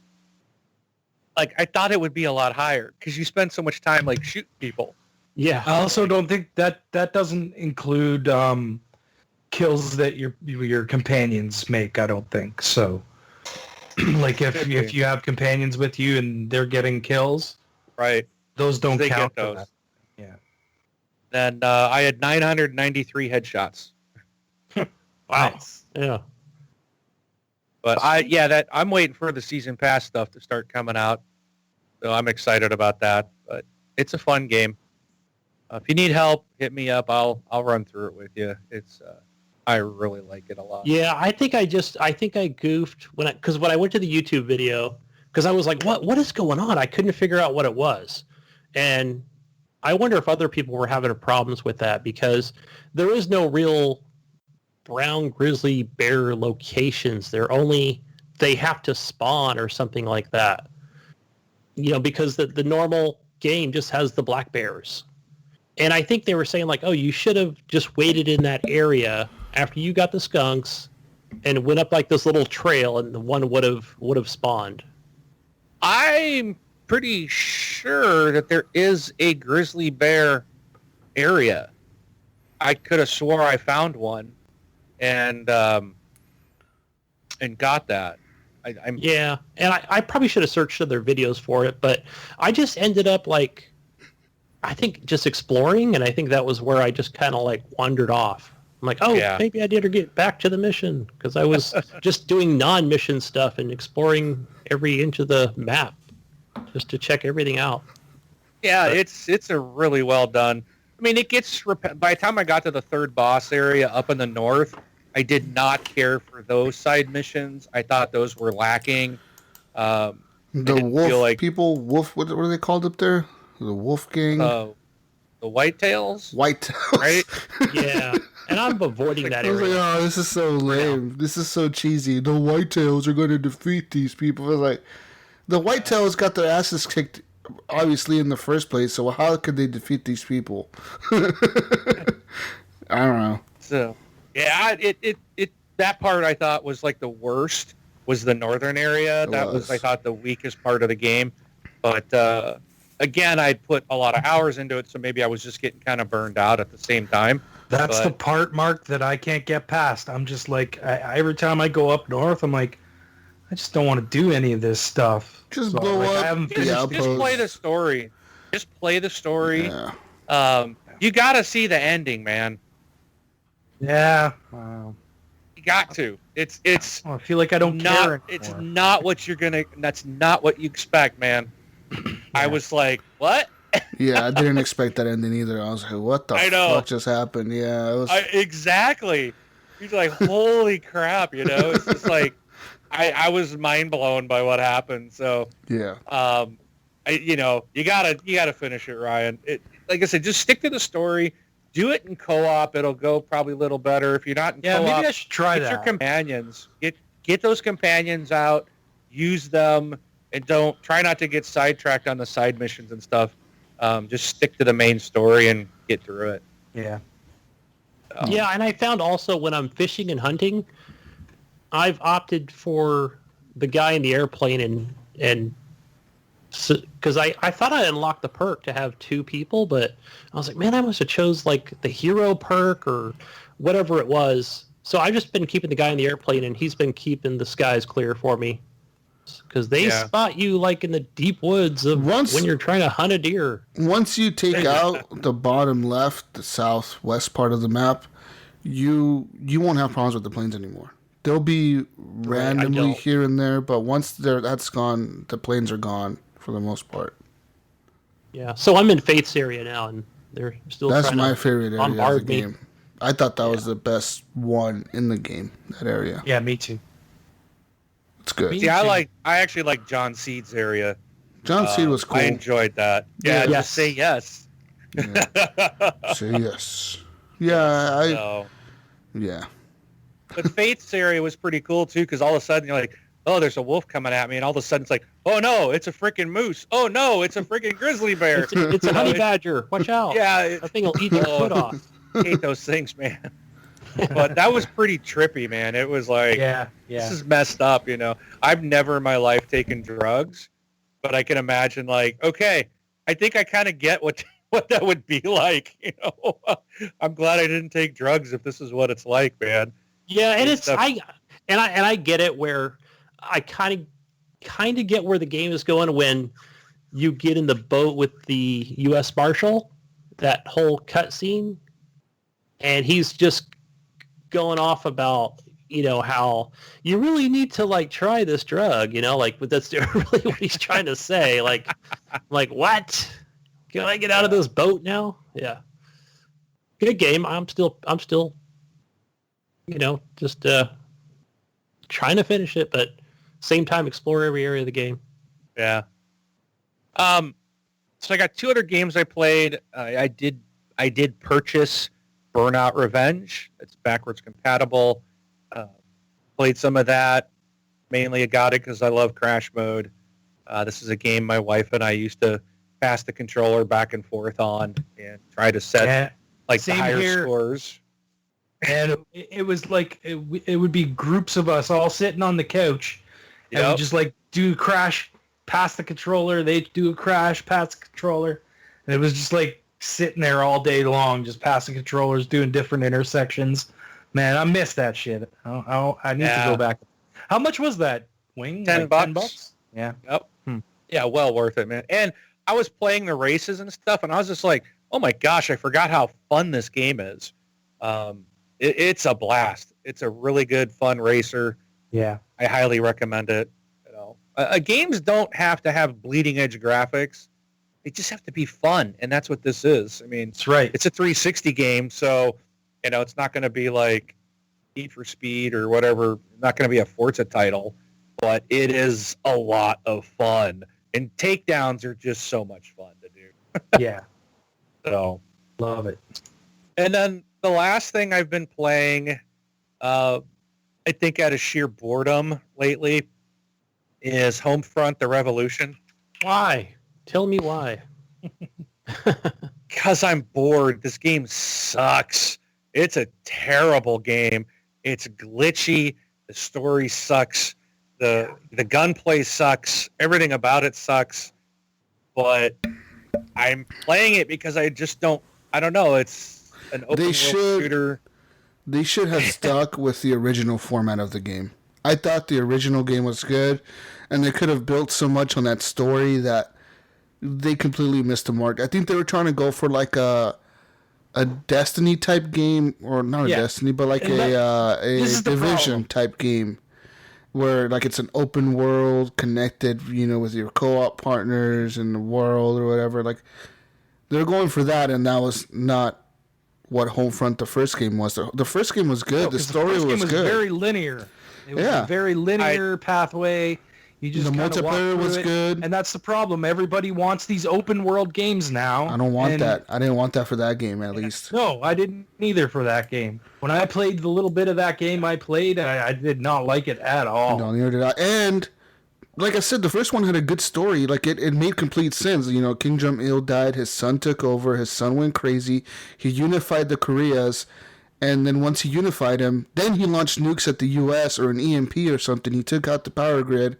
Like, I thought it would be a lot higher because you spend so much time like shooting people. Yeah. I also don't think that doesn't include kills that your companions make. I don't think so. Like if you have companions with you and they're getting kills, Right. those don't They count get for those. that. Yeah. Then I had 993 headshots. Wow. Nice. Yeah. But I'm waiting for the season pass stuff to start coming out. So I'm excited about that. But it's a fun game. If you need help, hit me up. I'll run through it with you. It's I really like it a lot. Yeah, I think I goofed when I went to the YouTube video because I was like, what is going on? I couldn't figure out what it was. And I wonder if other people were having problems with that because there is no real brown grizzly bear locations. They have to spawn or something like that. Because the normal game just has the black bears. And I think they were saying like, oh, you should have just waited in that area after you got the skunks and went up like this little trail and the one would have spawned. I'm pretty sure that there is a grizzly bear area. I could have swore I found one and got that. Yeah, and I probably should have searched other videos for it, but I just ended up like, I think just exploring, and I think that was where I just kind of like wandered off. I'm like, maybe I did get back to the mission because I was just doing non-mission stuff and exploring every inch of the map just to check everything out. Yeah, it's a really well done. I mean, it gets by the time I got to the third boss area up in the north, I did not care for those side missions. I thought those were lacking. The wolf people, what are they called up there? The Wolf Gang? The Whitetails? Whitetails. Right? Yeah, and I'm avoiding that I was area. like, oh, this is so lame. This is so cheesy. The Whitetails are going to defeat these people. I was like, the Whitetails got their asses kicked, obviously, in the first place, so how could they defeat these people? I don't know. So, yeah, that part I thought was like the worst was the northern area. That was I thought, the weakest part of the game. But, again, I put a lot of hours into it, so maybe I was just getting kind of burned out at the same time. That's the part, Mark, that I can't get past. I'm just like, every time I go up north, I'm like, I just don't want to do any of this stuff. Just blow up. I haven't Just play the story. Just play the story. Yeah. You got to see the ending, man. Yeah. Wow. You got to. It's Oh, I feel like I don't care not. anymore. It's not what you're gonna. That's not what you expect, man. I was like, what? Yeah, I didn't expect that ending either. I was like, what the I know. fuck just happened? Yeah, it was. Exactly. He's like, holy crap, you know? It's just like, I was mind blown by what happened. So, Yeah. you gotta finish it, Ryan. Like I said, just stick to the story. Do it in co-op. It'll go probably a little better. If you're not in co-op, maybe I should try get that. your companions. Get those companions out. Use them, and try not to get sidetracked on the side missions and stuff. Just stick to the main story and get through it. Yeah. Yeah, and I found also when I'm fishing and hunting, I've opted for the guy in the airplane and because I thought I unlocked the perk to have 2 people, but I was like, man, I must have chose like the hero perk or whatever it was. So I've just been keeping the guy in the airplane, and he's been keeping the skies clear for me. Because they spot you like in the deep woods of when you're trying to hunt a deer. Once you take out the bottom left, the southwest part of the map, you won't have problems with the planes anymore. They'll be randomly here and there, but once that's gone, the planes are gone for the most part. Yeah, so I'm in Faith's area now, and they're still That's trying my to favorite area of the bombard me. game. I thought that was the best one in the game, that area. Yeah, me too. It's good. See, I actually like John Seed's area. John Seed was cool. I enjoyed that. Yeah, just say yes. Yeah. Say yes. Yeah, yeah. But Faith's area was pretty cool too, because all of a sudden you're like, oh, there's a wolf coming at me, and all of a sudden it's like, oh no, it's a freaking moose. Oh no, it's a freaking grizzly bear. It's a honey badger. Watch out. Yeah, that thing will eat your foot off. I hate those things, man. But that was pretty trippy, man. It was like, this is messed up, you know. I've never in my life taken drugs, but I can imagine, like, okay, I think I kind of get what that would be like, you know. I'm glad I didn't take drugs if this is what it's like, man. Yeah, and I get it where I kind of get where the game is going when you get in the boat with the U.S. Marshal, that whole cutscene, and he's just going off about, you know, how you really need to like try this drug, you know, like, but that's really what he's trying to say. Like what? Can I get out of this boat now? Yeah. Good game. I'm still, you know, just trying to finish it, but same time explore every area of the game. Yeah. So I got 2 other games I played. I did purchase Burnout Revenge. It's backwards compatible. Played some of that. Mainly I got it because I love Crash Mode. This is a game my wife and I used to pass the controller back and forth on and try to set the higher scores. And it was like, it would be groups of us all sitting on the couch. And we just like do Crash, pass the controller. They do a Crash, pass the controller. And it was just like sitting there all day long, just passing controllers, doing different intersections. Man, I miss that shit. I need to go back. How much was that, Wing? $10. $10? Yeah. Yep. Yeah, well worth it, man. And I was playing the races and stuff, and I was just like, oh my gosh, I forgot how fun this game is. It's a blast. It's a really good, fun racer. Yeah. I highly recommend it. You know, games don't have to have bleeding edge graphics. They just have to be fun, and that's what this is. I mean, that's right. It's a 360 game, so you know it's not going to be like Need for Speed or whatever. Not going to be a Forza title, but it is a lot of fun. And takedowns are just so much fun to do. Yeah. So love it. And then the last thing I've been playing, I think out of sheer boredom lately, is Homefront: The Revolution. Why? Tell me why. Because I'm bored. This game sucks. It's a terrible game. It's glitchy. The story sucks. The gunplay sucks. Everything about it sucks. But I'm playing it because I just don't. I don't know. It's an open world shooter. They should have stuck with the original format of the game. I thought the original game was good, and they could have built so much on that story that they completely missed the mark. I think they were trying to go for like a a Destiny type game, or not a Destiny, but like a Division type game, where like it's an open world connected, with your co-op partners in the world or whatever. Like they're going for that, and that was not what Homefront the first game was. The first game was good. The story the first game was good. very linear. It was a very linear pathway. You just the multiplayer was good, and that's the problem. Everybody wants these open world games now. I don't want that. I didn't want that for that game, at least. No, I didn't either for that game. When I played the little bit of that game I played, I did not like it at all. No, neither did I. And like I said, the first one had a good story. Like it made complete sense. King Jong-il died. His son took over. His son went crazy. He unified the Koreas. And then once he unified them, then he launched nukes at the U.S. or an EMP or something. He took out the power grid.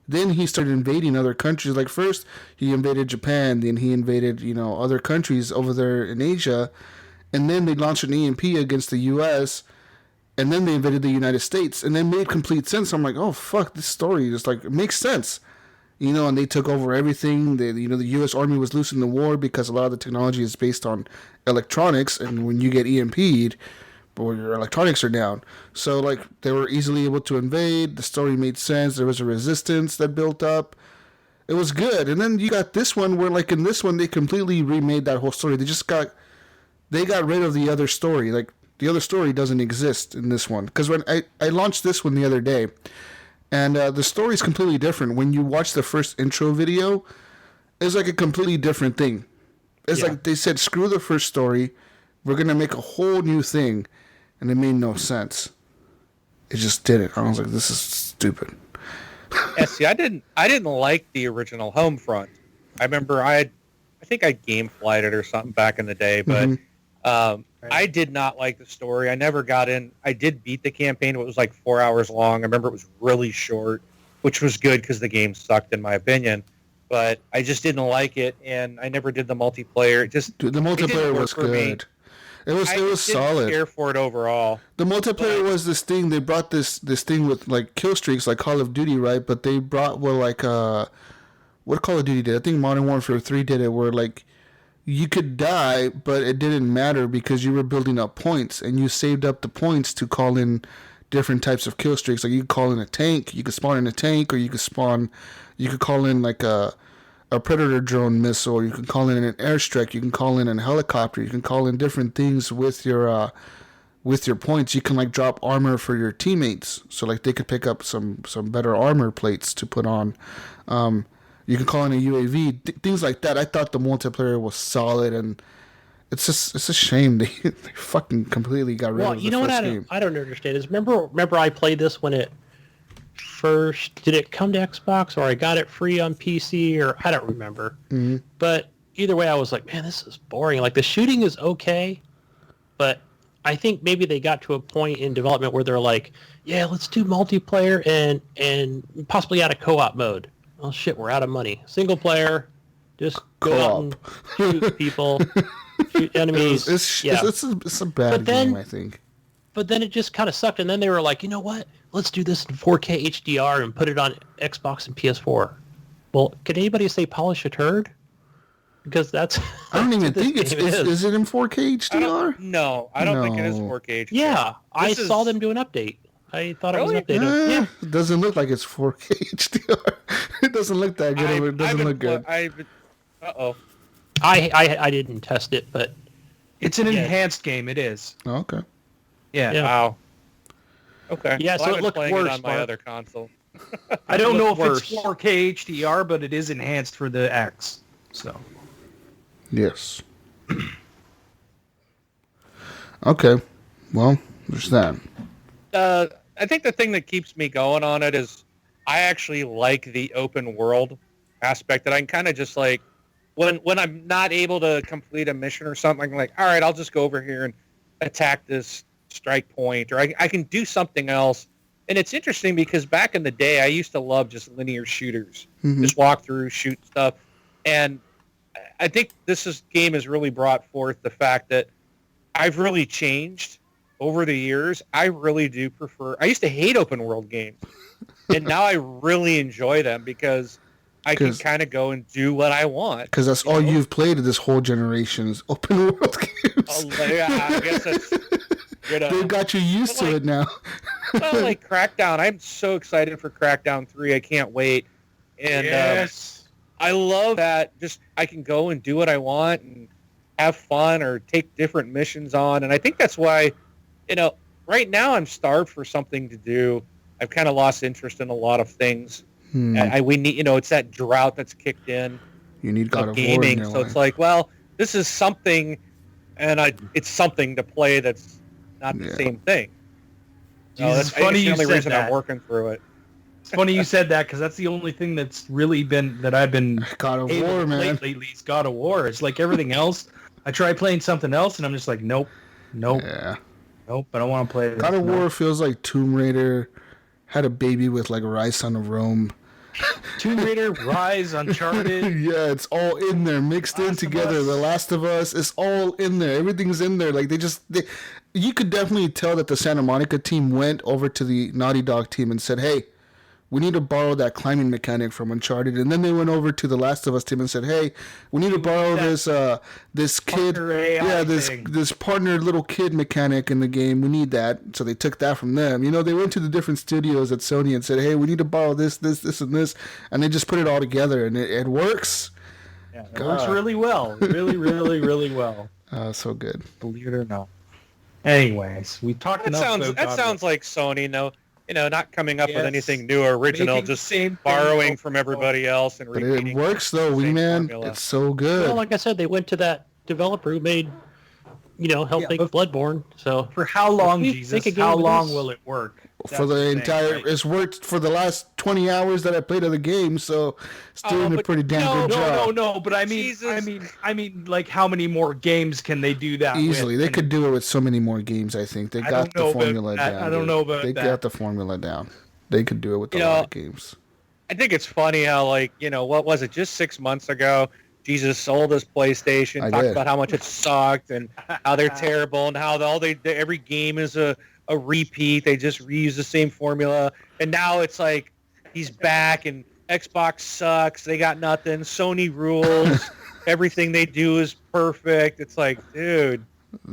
Then he started invading other countries. Like first, he invaded Japan. Then he invaded, other countries over there in Asia. And then they launched an EMP against the U.S. And then they invaded the United States. And it made complete sense. I'm like, oh, fuck, this story just like, it makes sense. And they took over everything. The U.S. Army was losing the war because a lot of the technology is based on electronics. And when you get EMP'd, or your electronics are down. So, like, they were easily able to invade. The story made sense. There was a resistance that built up. It was good. And then you got this one where, like, in this one, they completely remade that whole story. They got rid of the other story. Like, the other story doesn't exist in this one. Because when I launched this one the other day, and the story is completely different. When you watch the first intro video, it's like a completely different thing. It's like they said, screw the first story. We're going to make a whole new thing. And it made no sense. It just didn't. I was like, this is stupid. Yeah, see, I didn't like the original Homefront. I remember I think I gameflied it or something back in the day, but I did not like the story. I never got in. I did beat the campaign. It was like 4 hours long. I remember it was really short, which was good because the game sucked in my opinion. But I just didn't like it, and I never did the multiplayer. The multiplayer was good. It was solid. I didn't care for it overall. The multiplayer was this thing. They brought this thing with like kill streaks, like Call of Duty, right? But they brought what Call of Duty did. I think Modern Warfare 3 did it, where like you could die, but it didn't matter because you were building up points, and you saved up the points to call in different types of kill streaks. Like you could call in a tank, you could spawn in a tank, or you could call in like a Predator drone missile, you can call in an airstrike, you can call in a helicopter, you can call in different things with your points. You can like drop armor for your teammates, so like they could pick up some better armor plates to put on. You can call in a UAV, things like that. I thought the multiplayer was solid, and it's a shame they fucking completely got rid of the first game. I don't understand is remember I played this when it first, did it come to Xbox, or I got it free on PC, or I don't remember. Mm-hmm. But either way, I was like, man, this is boring. Like the shooting is okay, but I think maybe they got to a point in development where they're like, yeah, let's do multiplayer and possibly add a co-op mode. Oh shit, we're out of money. Single player, just go out and shoot people, shoot enemies. It's a bad game, I think. But then it just kind of sucked, and then they were like, you know what? Let's do this in 4K HDR and put it on Xbox and PS4. Well, can anybody say polish a turd? Because that's... I don't even think it's... Is it in 4K HDR? No, I don't think it is 4K HDR. Yeah, I saw them do an update. I thought it was an update. Yeah. It doesn't look like it's 4K HDR. It doesn't look that good. It doesn't look good. Uh-oh. I didn't test it, but... It's an enhanced game. It is. Oh, okay. Yeah. Wow. Okay. Yeah, so it looked worse on my other console. I don't know if it's 4K HDR, but it is enhanced for the X. So. Yes. Okay. Well, there's that. I think the thing that keeps me going on it is I actually like the open world aspect that I can kind of just like when I'm not able to complete a mission or something, I'm like, all right, I'll just go over here and attack this strike point, or I can do something else. And it's interesting because back in the day, I used to love just linear shooters, just walk through, shoot stuff. And I think game has really brought forth the fact that I've really changed over the years. I really do prefer, I used to hate open world games, and now I really enjoy them because I can kind of go and do what I want. Because that's all you've played this whole generation is open world games. Oh, yeah, I guess that's... They've got you used to it now. Well, like Crackdown, I'm so excited for Crackdown 3. I can't wait. And Yes. I love that just I can go and do what I want and have fun or take different missions on. And I think that's why, right now I'm starved for something to do. I've kind of lost interest in a lot of things. We need, it's that drought that's kicked in. You need God of War gaming. in your So life. it's like, well, this is something, and it's something to play that's not the same thing. So Jesus, that's funny the you only said reason that. I'm working through it. It's funny you said that because that's the only thing that's really been that I've been God of able War, to play man. lately. Is God of War. It's like everything else. I try playing something else, and I'm just like, nope. Yeah. I don't want to play this. God of Nope. War feels like Tomb Raider had a baby with like Rise Son of Rome. Tomb Raider, Rise, Uncharted. Yeah, it's all in there, mixed in Last of together. Us. The Last of Us, it's all in there. Everything's in there. Like you could definitely tell that the Santa Monica team went over to the Naughty Dog team and said, "Hey, we need to borrow that climbing mechanic from Uncharted." And then they went over to the Last of Us team and said, "Hey, we need to borrow this kid, Partner AI this thing." this partner little kid mechanic in the game. We need that." So they took that from them. They went to the different studios at Sony and said, "Hey, we need to borrow this, and this," and they just put it all together, and it works. Yeah, it works really well. Really, really, really well. So good. Believe it or not. Anyways, we talked enough about That God sounds like Sony, not coming up with Yes. anything new or original, Making just the same thing borrowing over from and over. everybody else and But repeating. it works though, the Wee same Man. formula. It's so good. Well, like I said, they went to that developer who made, helped make but- Bloodborne. So For how long, If you Jesus? make a game How with long this- will it work? For That's the thing, entire, right? it's worked for the last 20 hours that I played of the game, so it's doing a but pretty damn good job. No. But I Jesus. mean, like, how many more games can they do that? Easily, with? they And could do it with so many more games. I think they I got don't know the about formula that. down. I don't dude. know about they that. got the formula down. They could do it with a lot of games. I think it's funny how, what was it, just 6 months ago, Jesus sold his PlayStation, I talked did. about how much it sucked and how they're terrible and how every game is a repeat. They just reuse the same formula. And now it's like he's back and Xbox sucks. They got nothing. Sony rules. Everything they do is perfect. It's like, dude.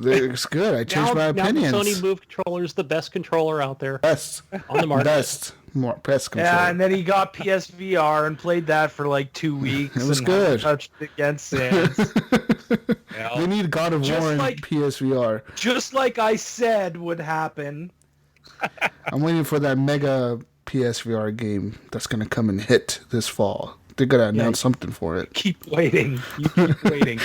It's good. I changed my now opinions. the Sony Move controller is the best controller out there Best. on the market. Best. More press control. Yeah, and then he got PSVR and played that for like 2 weeks. It was and good. touched it against since. They need God of Just War and like- PSVR. Just like I said would happen. I'm waiting for that mega PSVR game that's going to come and hit this fall. They're going to announce something for it. Keep waiting. You keep waiting.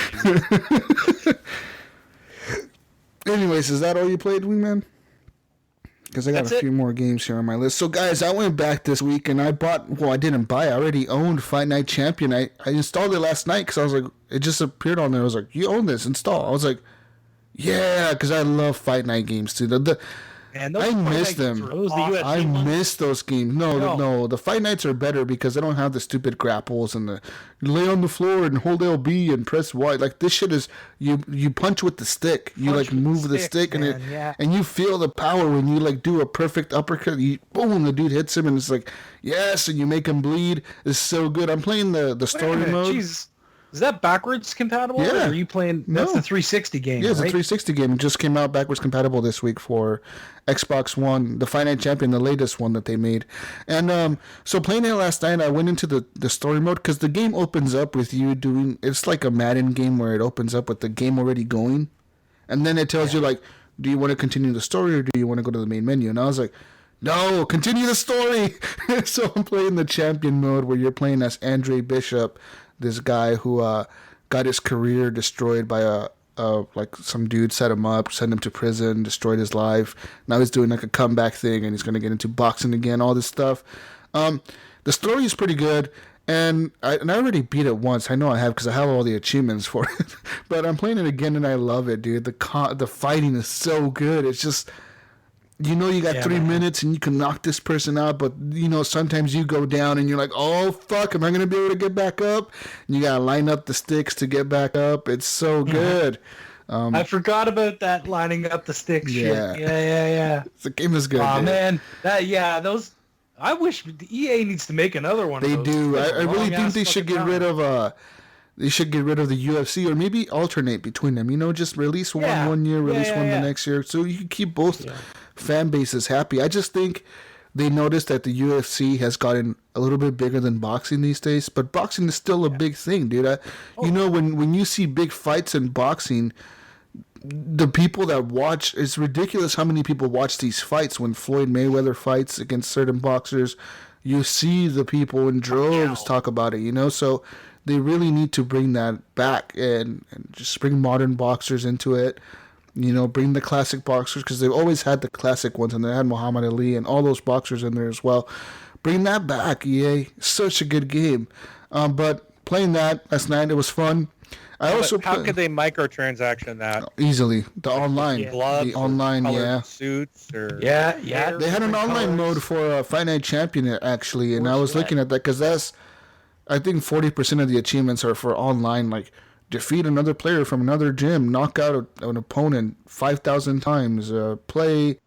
Anyways, is that all you played, Wingman? Because I got That's a it. few more games here on my list. So, guys, I went back this week and I bought... Well, I didn't buy. I already owned Fight Night Champion. I installed it last night because I was like... It just appeared on there. I was like, you own this. Install. I was like, yeah, because I love Fight Night games, too. And those I Fight miss Night them. games were Those the awesome. UFC I ones? miss those games. No. The Fight Nights are better because they don't have the stupid grapples and the lay on the floor and hold LB and press Y. Like this shit is you punch with the stick. You Punch like with the move the stick, stick and man, yeah. and you feel the power when you like do a perfect uppercut. You boom, the dude hits him and it's like yes, and you make him bleed. It's so good. I'm playing the Wait a story minute, mode. jeez. Is that backwards compatible? Yeah. Or are you playing? No. That's the 360 game. Yeah, it's a right? 360 game. It just came out backwards compatible this week for Xbox One, the Fight Night Champion, the latest one that they made. And so playing it last night, I went into the story mode because the game opens up with you doing... It's like a Madden game where it opens up with the game already going. And then it tells you, like, do you want to continue the story or do you want to go to the main menu? And I was like, no, continue the story. So I'm playing the champion mode where you're playing as Andre Bishop, this guy who got his career destroyed by like some dude set him up, sent him to prison, destroyed his life. Now he's doing like a comeback thing and he's going to get into boxing again, all this stuff. The story is pretty good. And I already beat it once. I know I have because I have all the achievements for it. But I'm playing it again and I love it, dude. The fighting is so good. It's just... You know you got 3 minutes and you can knock this person out, but you know sometimes you go down and you're like, oh fuck, am I gonna be able to get back up? And you gotta line up the sticks to get back up. It's so good. I forgot about that lining up the sticks. Yeah. Shit. Yeah. The game is good. Oh dude. man, those. I wish the EA needs to make another one. They of those. do. It's I really think long-ass they should fucking get rid time. of they should get rid of the UFC, or maybe alternate between them. You know, just release Yeah. one year, release Yeah, one yeah. the next year, so you can keep both fan bases happy. I just think they noticed that the UFC has gotten a little bit bigger than boxing these days, but boxing is still a big thing, dude. You know, when you see big fights in boxing, the people that watch, it's ridiculous how many people watch these fights. When Floyd Mayweather fights against certain boxers, you see the people in droves talk about it, you know? So they really need to bring that back and just bring modern boxers into it. You know, bring the classic boxers, because they've always had the classic ones, and they had Muhammad Ali and all those boxers in there as well. Bring that back, EA. Such a good game. But playing that last night, it was fun. I also How could they microtransaction that? easily the online, Gloves, the online, or colored yeah. suits, or Yeah. They had an online mode for Fight Night Champion actually, and I was looking at that because that's, I think 40% of the achievements are for online, like defeat another player from another gym, knock out an opponent 5,000 times, play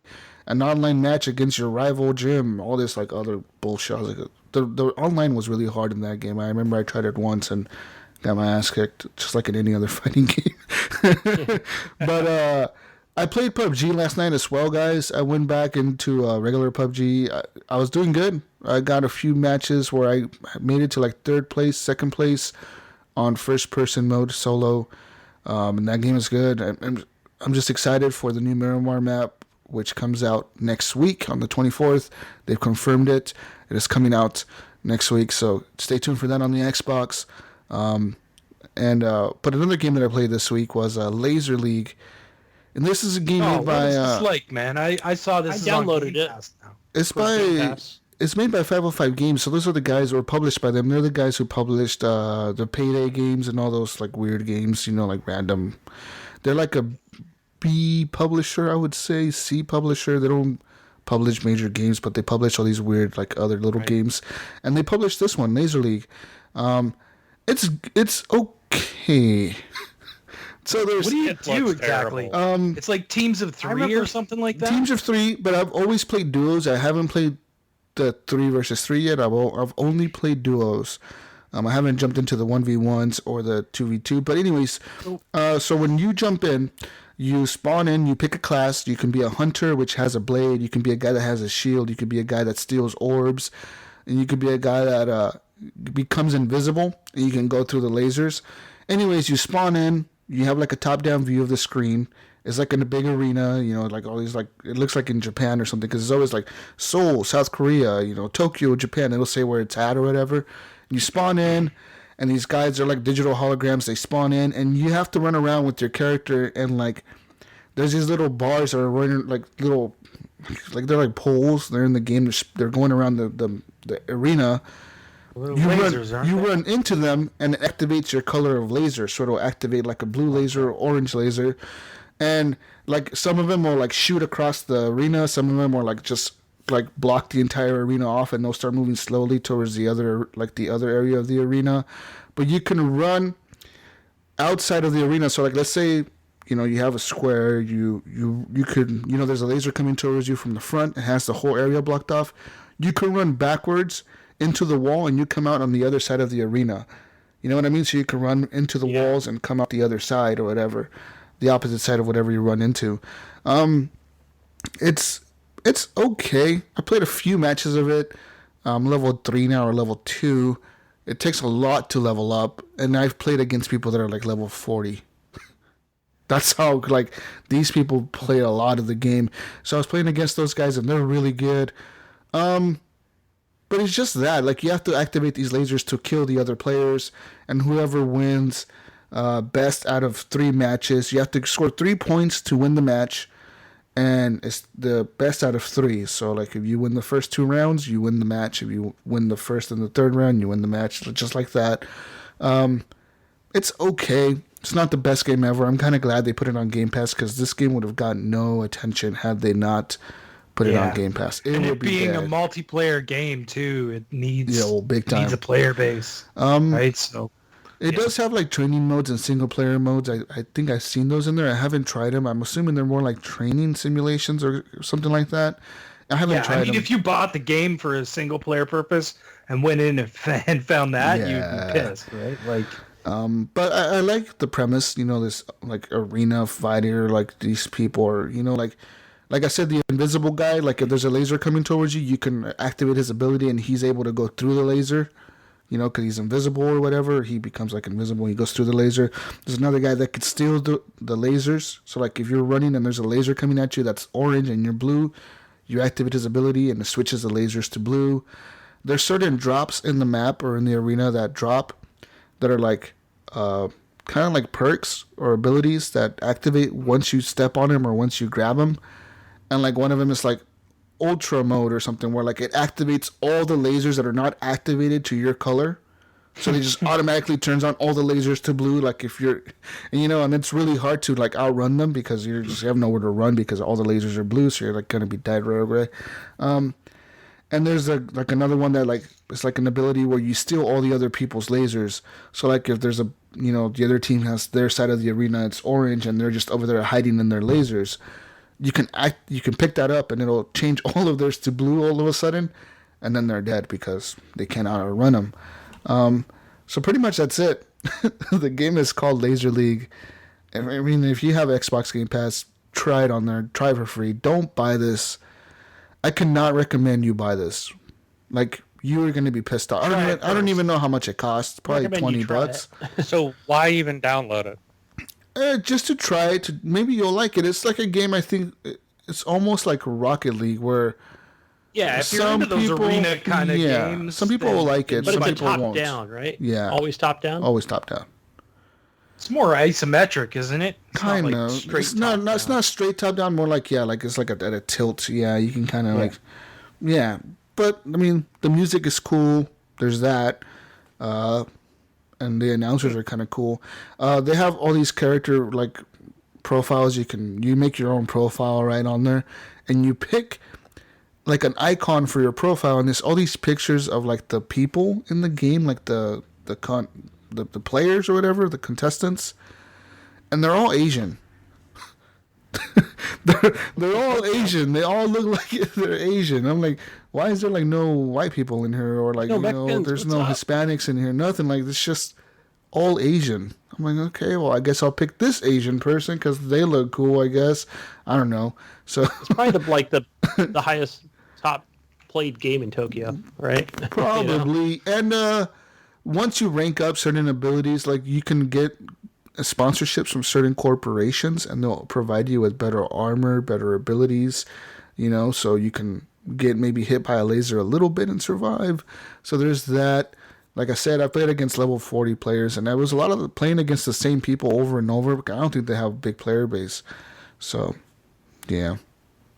an online match against your rival gym, all this like other bullshit. I was like, the online was really hard in that game. I remember I tried it once and got my ass kicked, just like in any other fighting game. But I played PUBG last night as well, guys. I went back into regular PUBG. I was doing good. I got a few matches where I made it to like third place, second place on first person mode solo. And that game is good. I'm just excited for the new Miramar map, which comes out next week on the 24th. They've confirmed it. It is coming out next week, so stay tuned for that on the Xbox. But another game that I played this week was Laser League, and this is a game made by. What is this like, man? I saw this. I downloaded it. It's For Game by. Pass. It's made by 505 Games, so those are the guys, or published by them. They're the guys who published the Payday games and all those like weird games, you know, like random. They're like a B publisher, I would say, C publisher. They don't publish major games, but they publish all these weird like other little games, and they published this one, Laser League. It's okay. So there's What do you It do looks exactly? terrible. It's like teams of three remember or something like that. teams of three, but I've always played duos. I haven't played the 3 versus 3 yet. I've only played duos. I haven't jumped into the 1v1s or the 2v2. But anyways, so when you jump in, you spawn in, you pick a class. You can be a hunter, which has a blade. You can be a guy that has a shield. You could be a guy that steals orbs. And you could be a guy that becomes invisible, and you can go through the lasers. Anyways, you spawn in. You have like a top-down view of the screen. It's like in a big arena, you know, like all these, like, it looks like in Japan or something, because it's always like Seoul, South Korea, you know, Tokyo, Japan. It'll say where it's at or whatever. You spawn in, and these guys are like digital holograms. They spawn in, and you have to run around with your character, and like, there's these little bars that are running, like little, like they're like poles. They're in the game. They're going around the arena. You run into them, and it activates your color of laser. So it'll activate like a blue laser or orange laser. And like some of them will like shoot across the arena. Some of them will like just like block the entire arena off, and they'll start moving slowly towards the other area of the arena. But you can run outside of the arena. So like, let's say, you know, you have a square. You could, you know, there's a laser coming towards you from the front. It has the whole area blocked off. You can run backwards into the wall, and you come out on the other side of the arena. You know what I mean? So you can run into the walls and come out the other side or whatever. The opposite side of whatever you run into. It's okay. I played a few matches of it. I'm level 3 now, or level 2. It takes a lot to level up, and I've played against people that are like level 40. That's how like these people play a lot of the game. So I was playing against those guys, and they're really good. But it's just that, like, you have to activate these lasers to kill the other players, and whoever wins best out of 3 matches, you have to score 3 points to win the match, and it's the best out of 3. So, like, if you win the first 2 rounds, you win the match. If you win the first and the third round, you win the match, just like that. It's okay. It's not the best game ever. I'm kind of glad they put it on Game Pass, because this game would have gotten no attention had they not put it on Game Pass. It would be being dead. a multiplayer game too, it needs big time. needs a player base, right? So it does have like training modes and single player modes. I think I've seen those in there. I haven't tried them. I'm assuming they're more like training simulations or something like that. I haven't Yeah, tried I mean, them. if you bought the game for a single player purpose and went in and found that, you'd Yeah. be pissed, right? Like, But I like the premise, this like arena fighter, like these people are, like I said, the invisible guy, like if there's a laser coming towards you, you can activate his ability and he's able to go through the laser, because he's invisible or whatever. He becomes like invisible. He goes through the laser. There's another guy that could steal the lasers. So like if you're running and there's a laser coming at you that's orange and you're blue, you activate his ability and it switches the lasers to blue. There's certain drops in the map or in the arena that drop that are like kind of like perks or abilities that activate once you step on him or once you grab him. And like one of them is like ultra mode or something where like it activates all the lasers that are not activated to your color. So they just automatically turns on all the lasers to blue. Like if you're, and it's really hard to like outrun them because you have nowhere to run because all the lasers are blue. So you're like going to be dead right away. And there's like another one that like it's like an ability where you steal all the other people's lasers. So like if there's the other team has their side of the arena, it's orange, and they're just over there hiding in their lasers. You can pick that up, and it'll change all of theirs to blue all of a sudden, and then they're dead because they can't outrun them. So pretty much that's it. The game is called Laser League. I mean, if you have Xbox Game Pass, try it on there. Try it for free. Don't buy this. I cannot recommend you buy this. Like, you are going to be pissed off. I don't even know how much it costs. Probably $20. So why even download it? Just to try it. Maybe you'll like it. It's like a game, I think, it's almost like Rocket League where... Yeah, if you're into those arena kind of games... Some people will like it. But Some it's a people won't. top-down, right? Yeah. Always top-down? Always top-down. It's more isometric, isn't it? Kind of. It's not straight top-down. More like, like it's like at a tilt. Yeah, you can kind of like... Yeah. But, I mean, the music is cool. There's that. And the announcers are kind of cool. They have all these character, like, profiles. You make your own profile right on there. And you pick... like an icon for your profile, and there's all these pictures of like the people in the game, like the players or whatever, the contestants, and they're all Asian. they're all Asian. They all look like they're Asian. I'm like, why is there like no white people in here, or like there's no Hispanics in here? Nothing. Like it's just all Asian. I'm like, okay, well, I guess I'll pick this Asian person because they look cool. I guess I don't know. So it's probably the highest top played game in Tokyo, right? Probably. And once you rank up certain abilities, like you can get sponsorships from certain corporations, and they'll provide you with better armor, better abilities. So you can get maybe hit by a laser a little bit and survive. So there's that. Like I said, I played against level 40 players, and there was a lot of playing against the same people over and over. I don't think they have a big player base. So, yeah.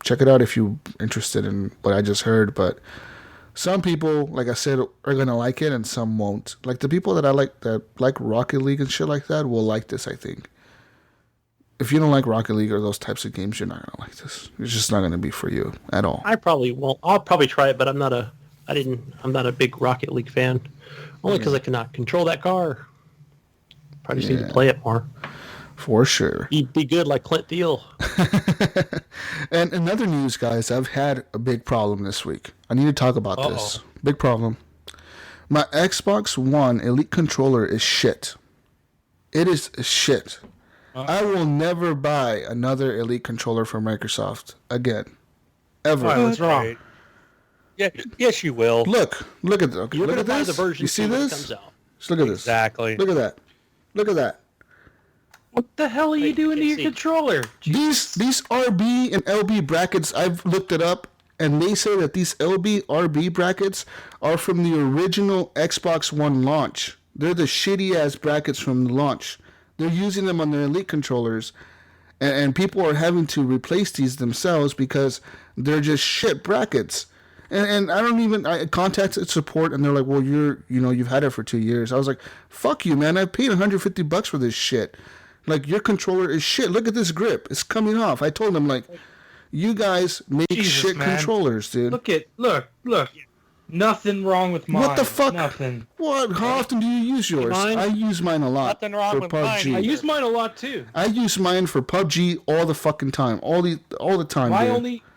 Check it out if you're interested in what I just heard. But some people, like I said, are going to like it, and some won't. Like the people that I like, that like Rocket League and shit like that, will like this, I think. If you don't like Rocket League or those types of games, you're not going to like this. It's just not going to be for you at all. I probably won't. I'll probably try it, but I'm not a big Rocket League fan. Only because I cannot control that car. Probably just need to play it more. For sure. You'd be good like Clint Thiel. And in other news, guys, I've had a big problem this week. I need to talk about this. Big problem. My Xbox One Elite controller is shit. It is shit. I will never buy another Elite controller from Microsoft again. Ever. Why, what's wrong? Yeah, yes, you will. Look at this. You're Look going at to buy this. the version You see when it this? comes out. Just look at this. Exactly. Look at that. Look at that. What the hell are you doing to your controller? These RB and LB brackets, I've looked it up, and they say that these RB brackets are from the original Xbox One launch. They're the shitty-ass brackets from the launch. They're using them on their Elite controllers, and people are having to replace these themselves because they're just shit brackets. And I contacted support, and they're like, well, you've had it for 2 years. I was like, fuck you, man. I paid $150 for this shit. Like, your controller is shit. Look at this grip. It's coming off. I told them, like, you guys make shit man. controllers, dude. Look. Nothing wrong with mine. What the fuck? Nothing. What? How often do you use yours? Mine? I use mine a lot. Nothing wrong for with PUBG. mine. I use mine a lot too. I use mine for PUBG all the fucking time. All the time.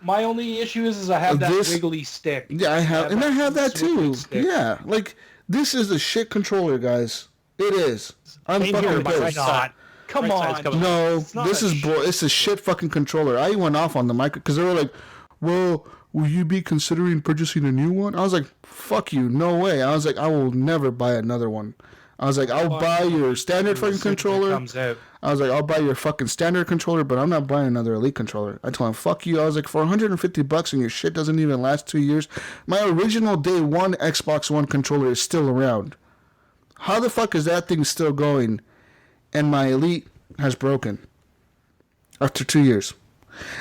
My only issue is I have that wiggly stick. Yeah, I have that too. Stick. Yeah, like this is a shit controller, guys. It is. I'm Same here, fucking my pissed. right side. Come Right side's on. coming. No, It's not this a is it's a shit fucking controller. I went off on the mic because they were like, "Well, will you be considering purchasing a new one?" I was like, "Fuck you, no way." I was like, "I will never buy another one." I was like, "I'll buy your standard fucking controller." Comes out. I was like, "I'll buy your fucking standard controller, but I'm not buying another Elite controller." I told him, "Fuck you." I was like, "For $150 and your shit doesn't even last 2 years." My original day one Xbox One controller is still around. How the fuck is that thing still going? And my Elite has broken after 2 years.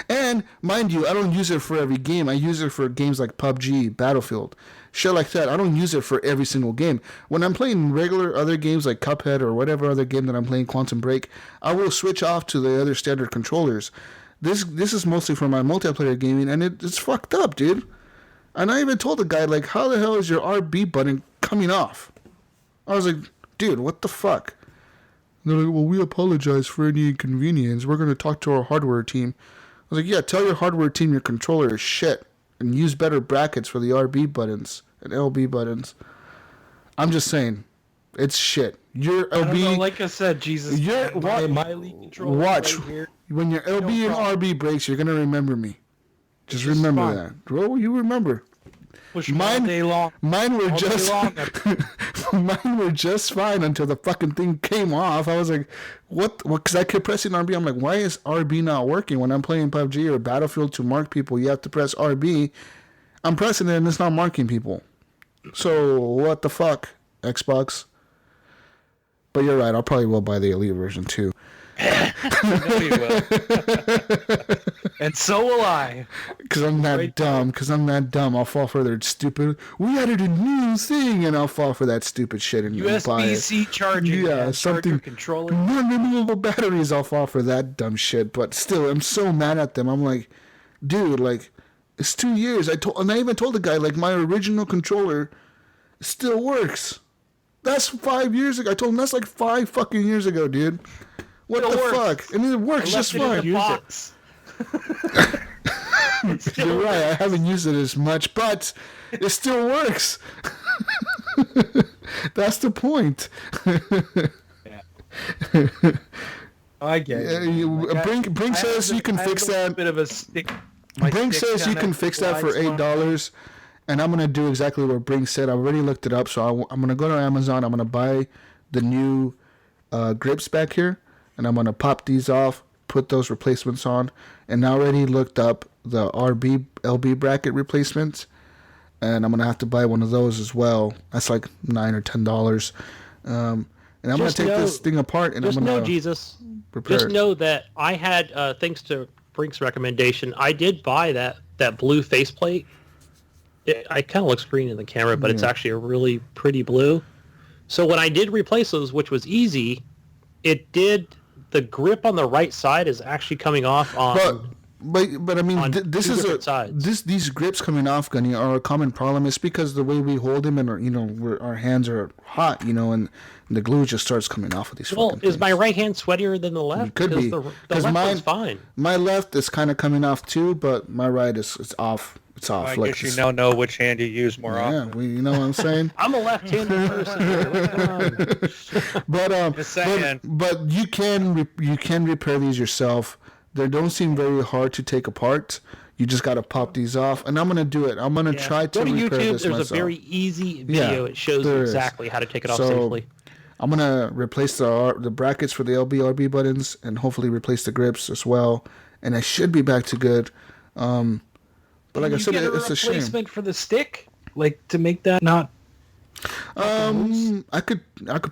And mind you, I don't use it for every game. I use it for games like PUBG, Battlefield, shit like that. I don't use it for every single game. When I'm playing regular other games like Cuphead or whatever other game that I'm playing, Quantum Break, I will switch off to the other standard controllers. This is mostly for my multiplayer gaming, and it's fucked up, dude. And I even told the guy, like, how the hell is your RB button coming off? I was like, dude, what the fuck? And they're like, well, we apologize for any inconvenience. We're going to talk to our hardware team. I was like, yeah, tell your hardware team your controller is shit and use better brackets for the RB buttons and LB buttons. I'm just saying, it's shit. Your LB, I don't know, like I said, Jesus. My Elite controller watch. right here. When your LB and problem. RB breaks, you're going to remember me. Just It's remember fun. that. Bro, you remember. Push Mine- all day long. Mine were All day just long. mine were just fine until the fucking thing came off. I was like, what? Because I kept pressing RB. I'm like, why is RB not working? When I'm playing PUBG or Battlefield to mark people, you have to press RB. I'm pressing it and it's not marking people. So what the fuck, Xbox? But you're right. I'll probably will buy the Elite version too. No, you will. And so will I. Because I'm that dumb. I'll fall for their stupid, we added a new thing, and I'll fall for that stupid shit and buy it. USB-C charging. Yeah, man. something- Charger controller. Non-removable batteries, I'll fall for that dumb shit. But still, I'm so mad at them. I'm like, dude, like, it's 2 years. I even told the guy, like, my original controller still works. That's 5 years ago. I told him that's like 5 fucking years ago, dude. What Still the works. fuck? And it works I just left it in fine. the box. You're right. I haven't used it as much, but it still works. That's the point. I get it. Brink says you can fix that. Bit of a stick. my Brink stick says you kinda can fix that for glides along. $8, and I'm gonna do exactly what Brink said. I already looked it up, so I'm gonna go to Amazon. I'm gonna buy the new grips back here, and I'm gonna pop these off, put those replacements on, and I already looked up the RB LB bracket replacements, and I'm gonna have to buy one of those as well. That's like $9 or $10. And I'm Just gonna take know- this thing apart, and Just I'm gonna know, Jesus. repair Just it. know that I had, thanks to Brink's recommendation, I did buy that blue faceplate. I kind of looks green in the camera, but it's actually a really pretty blue. So when I did replace those, which was easy, the grip on the right side is actually coming off on... But I mean, on this two is different sides. these grips coming off, Gunny, are a common problem. It's because the way we hold them, and our hands are hot, and the glue just starts coming off of these. Well, fucking is my things. right hand sweatier than the left? It could Because be. the 'Cause left mine- one's fine. My left is kind of coming off too, but my right is off. It's off. I Like guess you it's- now know which hand you use more Yeah, often. you know what I'm saying. I'm a left-handed person. But Just saying. but you can repair these yourself. They don't seem very hard to take apart. You just got to pop these off, and I'm gonna do it. I'm gonna try to Go to repair YouTube. this There's myself. a very easy video. It shows there you is. exactly how to take it off So, safely. I'm gonna replace the brackets for the LB/RB buttons, and hopefully replace the grips as well. And I should be back to good. But like I You said, get it's a shame. replacement for the stick, like to make that not. I could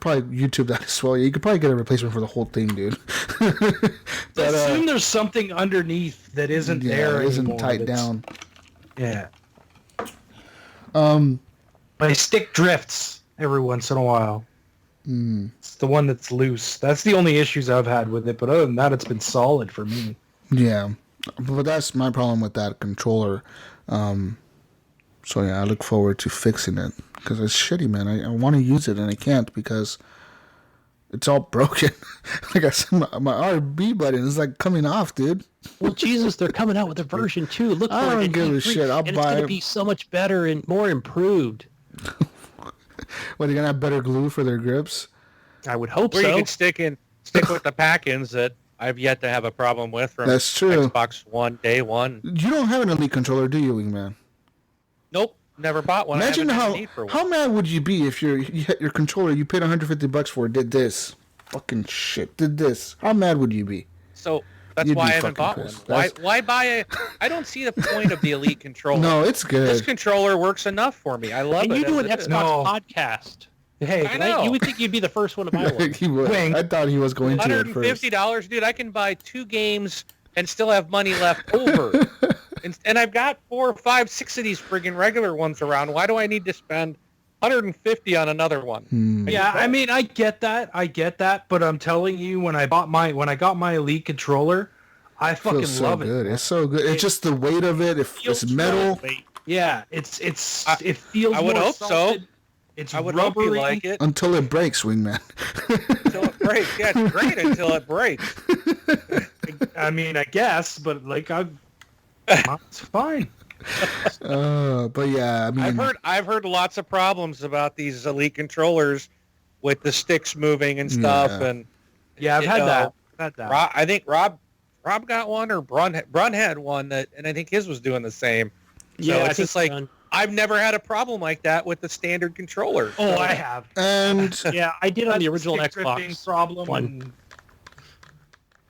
probably YouTube that as well. You could probably get a replacement for the whole thing, dude. But, Assume there's something underneath that isn't there it isn't anymore. tight that's- down. Yeah. My stick drifts every once in a while. It's the one that's loose. That's the only issues I've had with it. But other than that, it's been solid for me. Yeah, but that's my problem with that controller. So yeah, I look forward to fixing it because it's shitty, man. I want to use it and I can't because it's all broken. Like I said, my RB button is like coming off, dude. Well, Jesus, they're coming out with a version 2. Look for I it. don't at give a E3, shit. I'll and buy it's going it. to be so much better and more improved. What, are you gonna have better glue for their grips? I would hope Where so. you could stick with the pack-ins that I've yet to have a problem with from That's true. Xbox One day one. You don't have an Elite controller, do you, Wingman? Nope, never bought one. Imagine I haven't had a need for one. how mad would you be if you had your controller you paid $150 for did this fucking shit did this? How mad would you be? So that's You'd why be I haven't fucking bought pissed. one. Why buy a? I don't see the point of the Elite controller. No, it's good. This controller works enough for me. I love and it. you do as an it is. Xbox No. podcast. Hey, I know. You would think you'd be the first one to buy one. He would. Wing. I thought he was going to at first. $150, dude. I can buy 2 games and still have money left over. and I've got 4, 5, 6 of these friggin' regular ones around. Why do I need to spend $150 on another one? Yeah, I mean, I get that, but I'm telling you, when I got my Elite controller, I fucking Feels so love good. it. It's so good. It's just the weight of it. It's metal. Yeah, it feels. I would more hope so. solid. It's I would rubbery. hope you like it Until it breaks, Wingman. until it breaks. Yeah, it's great until it breaks. I mean, I guess, but like it's fine. But yeah, I mean, I've heard lots of problems about these Elite controllers with the sticks moving and stuff. Yeah. And Yeah, I've you had know, that. Had that. I think Rob got one, or Brun had one and I think his was doing the same. So Yeah, I it's think just like so. I've never had a problem like that with the standard controller. Oh, I have. and Yeah, I did on the original Stick drifting Xbox problem. one.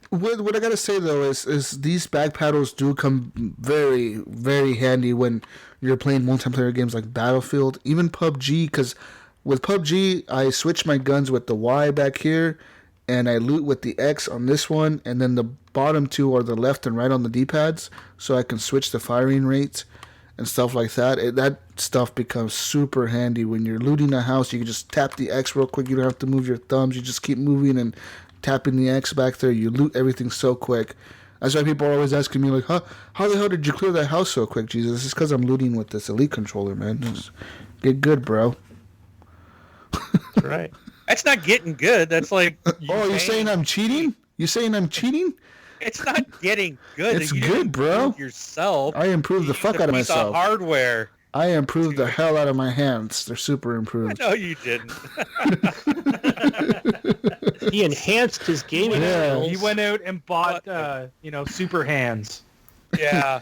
what I gotta say though is these back paddles do come very, very handy when you're playing multiplayer games like Battlefield, even PUBG. Because with PUBG, I switch my guns with the Y back here, and I loot with the X on this one, and then the bottom two are the left and right on the D-pads, so I can switch the firing rates and stuff like that. That stuff becomes super handy when you're looting a house. You can just tap the X real quick. You don't have to move your thumbs. You just keep moving and tapping the X back there. You loot everything so quick. That's why people are always asking me, like, how the hell did you clear that house so quick, Jesus? It's because I'm looting with this Elite controller, man. Just get good, bro. Right. That's not getting good. That's like You're saying I'm cheating? You saying I'm cheating? it's not getting good. It's You good, didn't bro. improve yourself. I improved the fuck out of Piece of myself. hardware. I improved the hell out of my hands. They're super improved. No, you didn't. He enhanced his gaming Yeah. skills. He went out and bought, super hands. Yeah.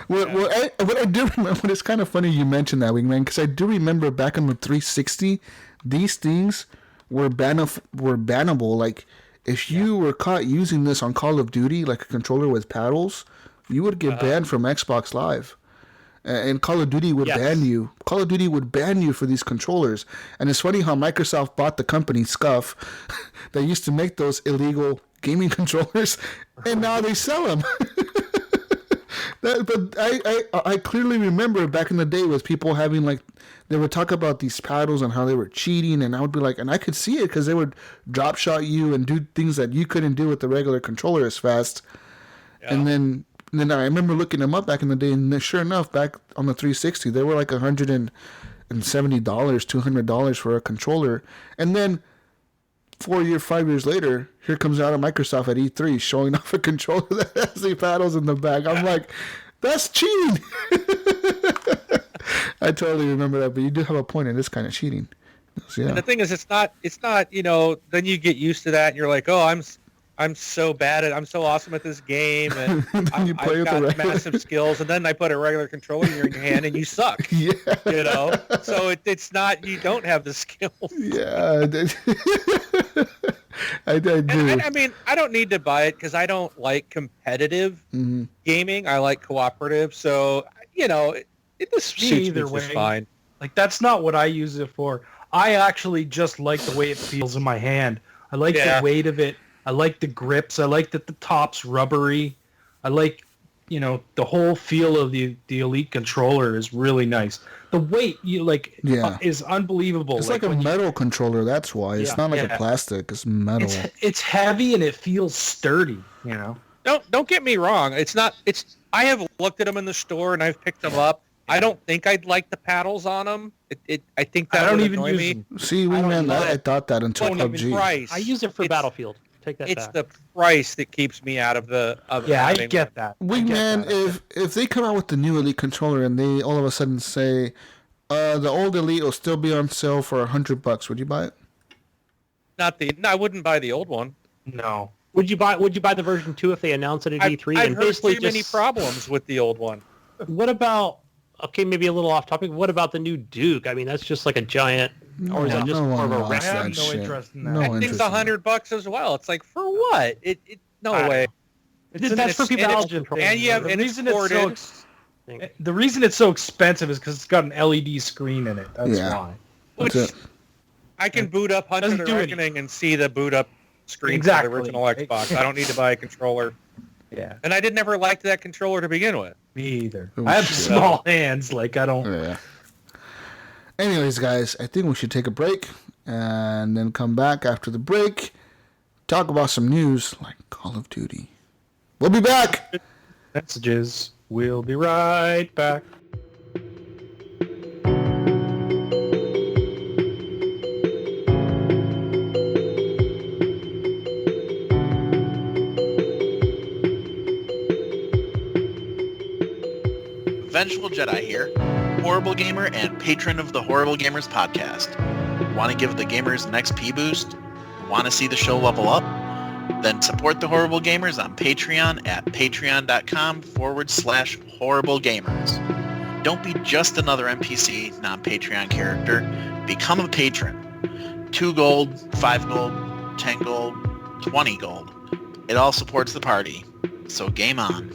What I do remember, it's kind of funny you mentioned that, Wingman, because I do remember back on the 360, these things were bannable. Like, if you were caught using this on Call of Duty, like a controller with paddles, you would get banned from Xbox Live. And Call of Duty would ban you. Call of Duty would ban you for these controllers. And it's funny how Microsoft bought the company Scuff that used to make those illegal gaming controllers, and now they sell them. But I clearly remember back in the day with people having, like, they would talk about these paddles and how they were cheating, and I would be like, and I could see it because they would drop shot you and do things that you couldn't do with the regular controller as fast. Yeah. And then I remember looking them up back in the day, and sure enough, back on the 360, they were like $170, $200 for a controller. And then 5 years later, here comes out of Microsoft at E3 showing off a controller that has the paddles in the back. I'm like, that's cheating. I totally remember that, but you do have a point. It is kind of cheating. Yeah. And the thing is, it's not, then you get used to that and you're like, oh, I'm so bad at, I'm so awesome at this game, and I've got massive skills, and then I put a regular controller in your hand and you suck. Yeah. So it's not, you don't have the skills. Yeah. I do. And I mean, I don't need to buy it because I don't like competitive gaming. I like cooperative. So, it just suits me just fine. Like, that's not what I use it for. I actually just like the way it feels in my hand. I like the weight of it. I like the grips. I like that the top's rubbery. I like, the whole feel of the Elite controller is really nice. The weight, is unbelievable. It's like a metal controller. That's why it's not like a plastic. It's metal. It's heavy and it feels sturdy. Don't get me wrong. I have looked at them in the store and I've picked them up, I don't think I'd like the paddles on them. I think that I don't would even annoy use me. them. See, Wingman, I thought that until Don't even PUBG. price. I use it for Battlefield. Take that It's back. the price that keeps me out of the. Yeah, I having get one. that. Wingman, if they come out with the new Elite controller and they all of a sudden say, the old Elite will still be on sale for $100, would you buy it? No, I wouldn't buy the old one. No. Would you buy the version 2 if they announce it at E3? I've and heard basically too many just, problems with the old one. What about? Okay, maybe a little off topic. What about the new Duke? I mean, that's just like a giant. Or is that just no more one of a wants I have that no shit. interest in that. No That thing's interest in that. $100 as well. It's like, for what? No way. That's for people and eligible. And you have The and it's reason it's so ported. the reason it's so expensive is because it's got an LED screen in it. That's Yeah. why. That's Which it. I can boot up Hunter Doesn't the do Reckoning and see the boot up screen Exactly. for the original Xbox. I don't need to buy a controller. Yeah. And I did never like that controller to begin with. Me either. Oh, I have shit. small hands. Like I don't. Yeah. Anyways, guys, I think we should take a break and then come back after the break, talk about some news like Call of Duty. We'll be back. Messages. We'll be right back. Vengeful Jedi here, Horrible Gamer and patron of the Horrible Gamers podcast. Want to give the gamers an XP boost? Want to see the show level up? Then support the Horrible Gamers on Patreon at patreon.com/Horrible Gamers. Don't be just another NPC, non-Patreon character. Become a patron. 2 gold, 5 gold, 10 gold, 20 gold. It all supports the party. So game on.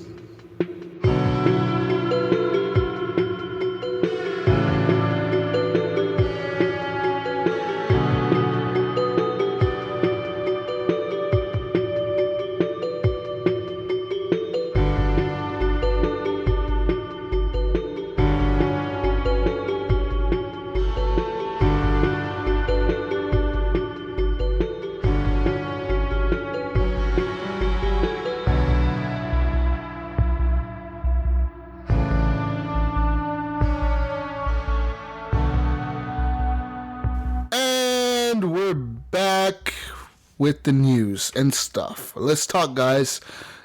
And we're back with the news and stuff. Let's talk, guys.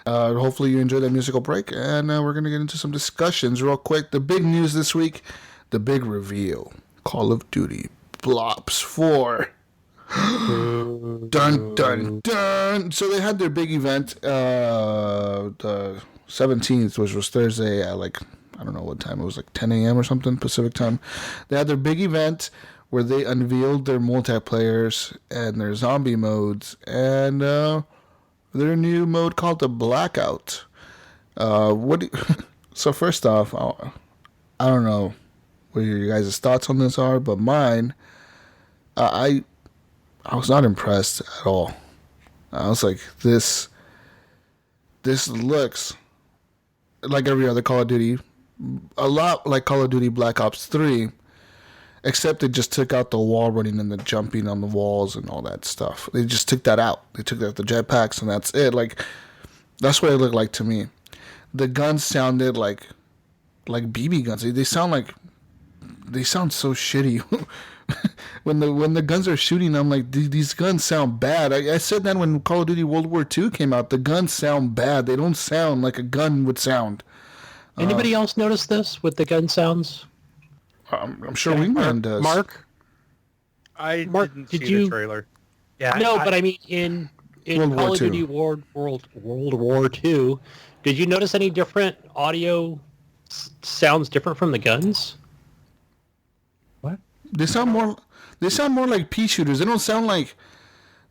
Hopefully you enjoyed that musical break, and we're going to get into some discussions real quick. The big news this week, the big reveal. Call of Duty Blops 4. Dun, dun, dun. So they had their big event, the 17th, which was Thursday at like, I don't know what time. It was like 10 a.m. or something, Pacific time. They had their big event where they unveiled their multiplayers and their zombie modes and their new mode called the Blackout. So first off, I don't know what your guys' thoughts on this are, but mine, I was not impressed at all. I was like, this looks like every other Call of Duty, a lot like Call of Duty Black Ops 3, except they just took out the wall running and the jumping on the walls and all that stuff. They just took that out. They took out the jetpacks and that's it. Like, that's what it looked like to me. The guns sounded like BB guns. They sound so shitty. when the guns are shooting, I'm like, these guns sound bad. I said that when Call of Duty World War II came out. The guns sound bad. They don't sound like a gun would sound. Anybody else notice this with the gun sounds? I'm sure Wingman does. Mark? I Mark, didn't did see you- the trailer. Yeah. No, but I mean in World War Call of II. Duty World War II, did you notice any different audio sounds different from the guns? They sound more like pea shooters. They don't sound like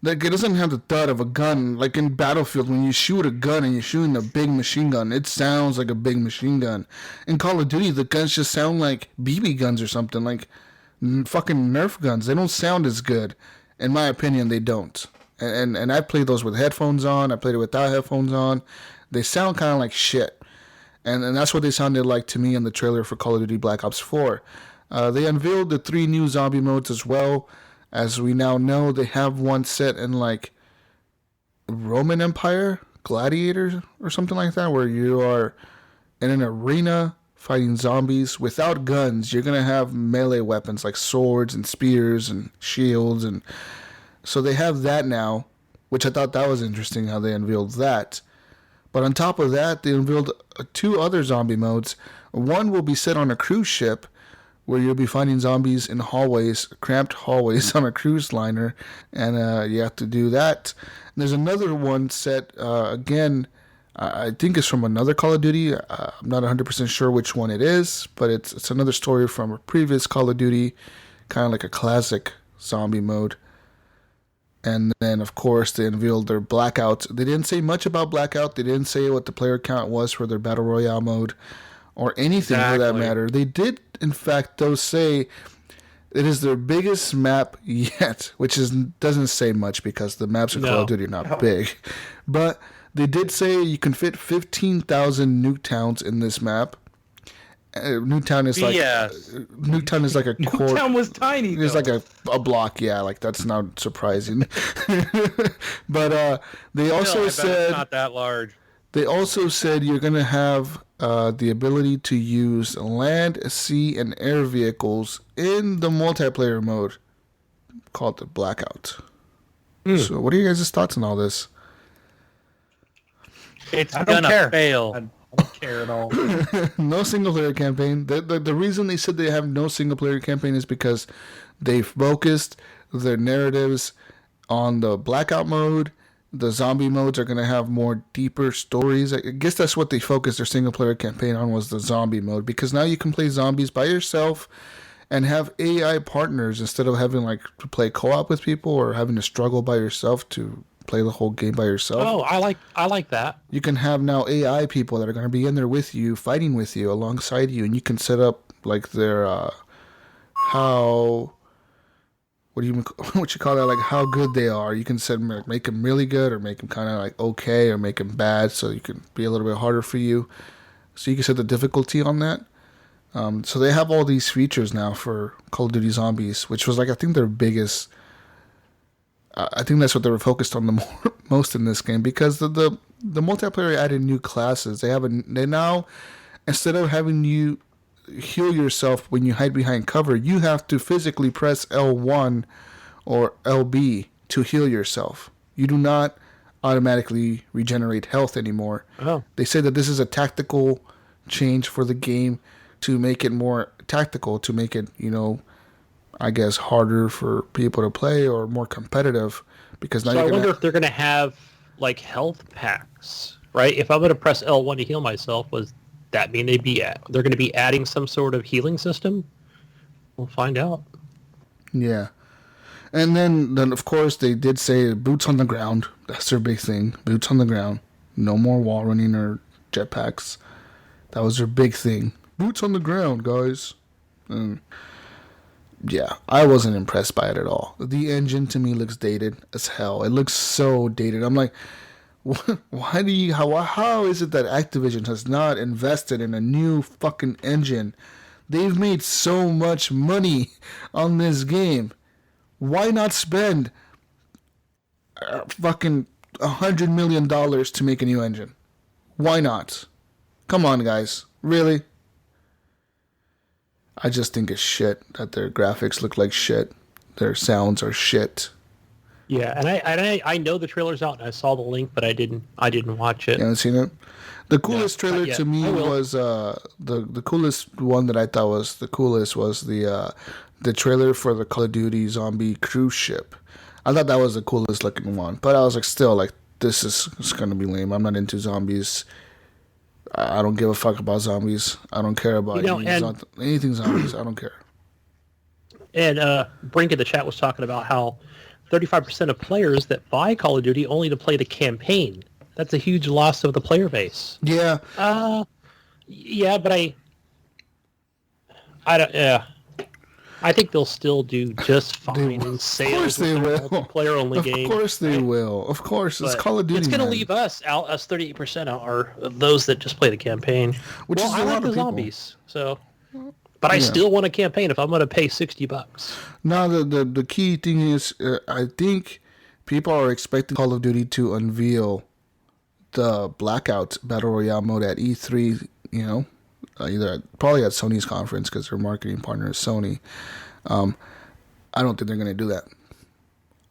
it doesn't have the thud of a gun. Like in Battlefield, when you shoot a gun and you're shooting a big machine gun, it sounds like a big machine gun. In Call of Duty, the guns just sound like BB guns or something, like fucking Nerf guns. They don't sound as good. In my opinion, they don't. And I played those with headphones on. I played it without headphones on. They sound kind of like shit. And that's what they sounded like to me in the trailer for Call of Duty Black Ops 4. They unveiled the 3 new zombie modes as well. As we now know, they have one set in like Roman Empire, Gladiator, or something like that, where you are in an arena fighting zombies without guns. You're going to have melee weapons like swords and spears and shields. And so they have that now, which I thought that was interesting how they unveiled that. But on top of that, they unveiled 2 other zombie modes. One will be set on a cruise ship, where you'll be finding zombies in hallways, cramped hallways on a cruise liner, and you have to do that. And there's another one set, again, I think it's from another Call of Duty. I'm not 100% sure which one it is, but it's another story from a previous Call of Duty, kind of like a classic zombie mode. And then, of course, they unveiled their Blackout. They didn't say much about Blackout. They didn't say what the player count was for their Battle Royale mode or anything for that matter. They did, in fact, though, say it is their biggest map yet, which doesn't say much because the maps of Call of Duty are not big. But they did say you can fit 15,000 Nuketowns in this map. Nuketown is like Nuketown is like a quarter. Nuketown was tiny. It's like a block, yeah. Like that's not surprising. But they also said it's not that large. They also said you're gonna have the ability to use land, sea, and air vehicles in the multiplayer mode called the Blackout. So, what are you guys' thoughts on all this? It's gonna fail. I don't care at all. No single player campaign. The reason they said they have no single player campaign is because they focused their narratives on the Blackout mode. The zombie modes are going to have more deeper stories. I guess that's what they focused their single player campaign on, was the zombie mode, because now you can play zombies by yourself and have AI partners instead of having like to play co-op with people or having to struggle by yourself to play the whole game by yourself. Oh, I like that. You can have now AI people that are going to be in there with you, fighting with you, alongside you, and you can set up like their what you call that, like how good they are. You can set make them really good or make them kind of like okay or make them bad, so you can be a little bit harder for you. So you can set the difficulty on that. So they have all these features now for Call of Duty Zombies, which was like I think their biggest. I think that's what they were focused on the most in this game, because the multiplayer added new classes. They now, instead of having you heal yourself when you hide behind cover, you have to physically press L1 or LB to heal yourself. You do not automatically regenerate health anymore. Oh. They say that this is a tactical change for the game to make it more tactical, to make it, I guess, harder for people to play or more competitive, because now I wonder if they're going to have like health packs, right? If I'm going to press L1 to heal myself, was that mean they're going to be adding some sort of healing system? We'll find out. Yeah. And then of course they did say boots on the ground. That's their big thing. Boots on the ground. No more wall running or jetpacks. That was their big thing. Boots on the ground, guys. And yeah, I wasn't impressed by it at all. The engine to me looks dated as hell. It looks so dated. I'm like, how is it that Activision has not invested in a new fucking engine? They've made so much money on this game. Why not spend fucking $100 million to make a new engine? Why not? Come on, guys. Really? I just think it's shit that their graphics look like shit. Their sounds are shit. Yeah, and I know the trailer's out, and I saw the link, but I didn't watch it. You haven't seen it? The coolest trailer to me was the coolest one that I thought was the coolest was the trailer for the Call of Duty Zombie cruise ship. I thought that was the coolest looking one, but I was like, still like, this is gonna be lame. I'm not into zombies. I don't give a fuck about zombies. I don't care about anything zombies. I don't care. And Brink in the chat was talking about how 35% of players that buy Call of Duty only to play the campaign. That's a huge loss of the player base. Yeah. Yeah, but I don't. Yeah. I think they'll still do just fine in sales. Of course they will. Player only game. Of course they will. Of course, it's Call of Duty. It's going to leave us 38% out, are those that just play the campaign. Which is a I lot like of the people. zombies, so. But I still want a campaign if I'm going to pay $60. Now the key thing is, I think people are expecting Call of Duty to unveil the Blackout Battle Royale mode at E3. probably at Sony's conference because their marketing partner is Sony. I don't think they're going to do that.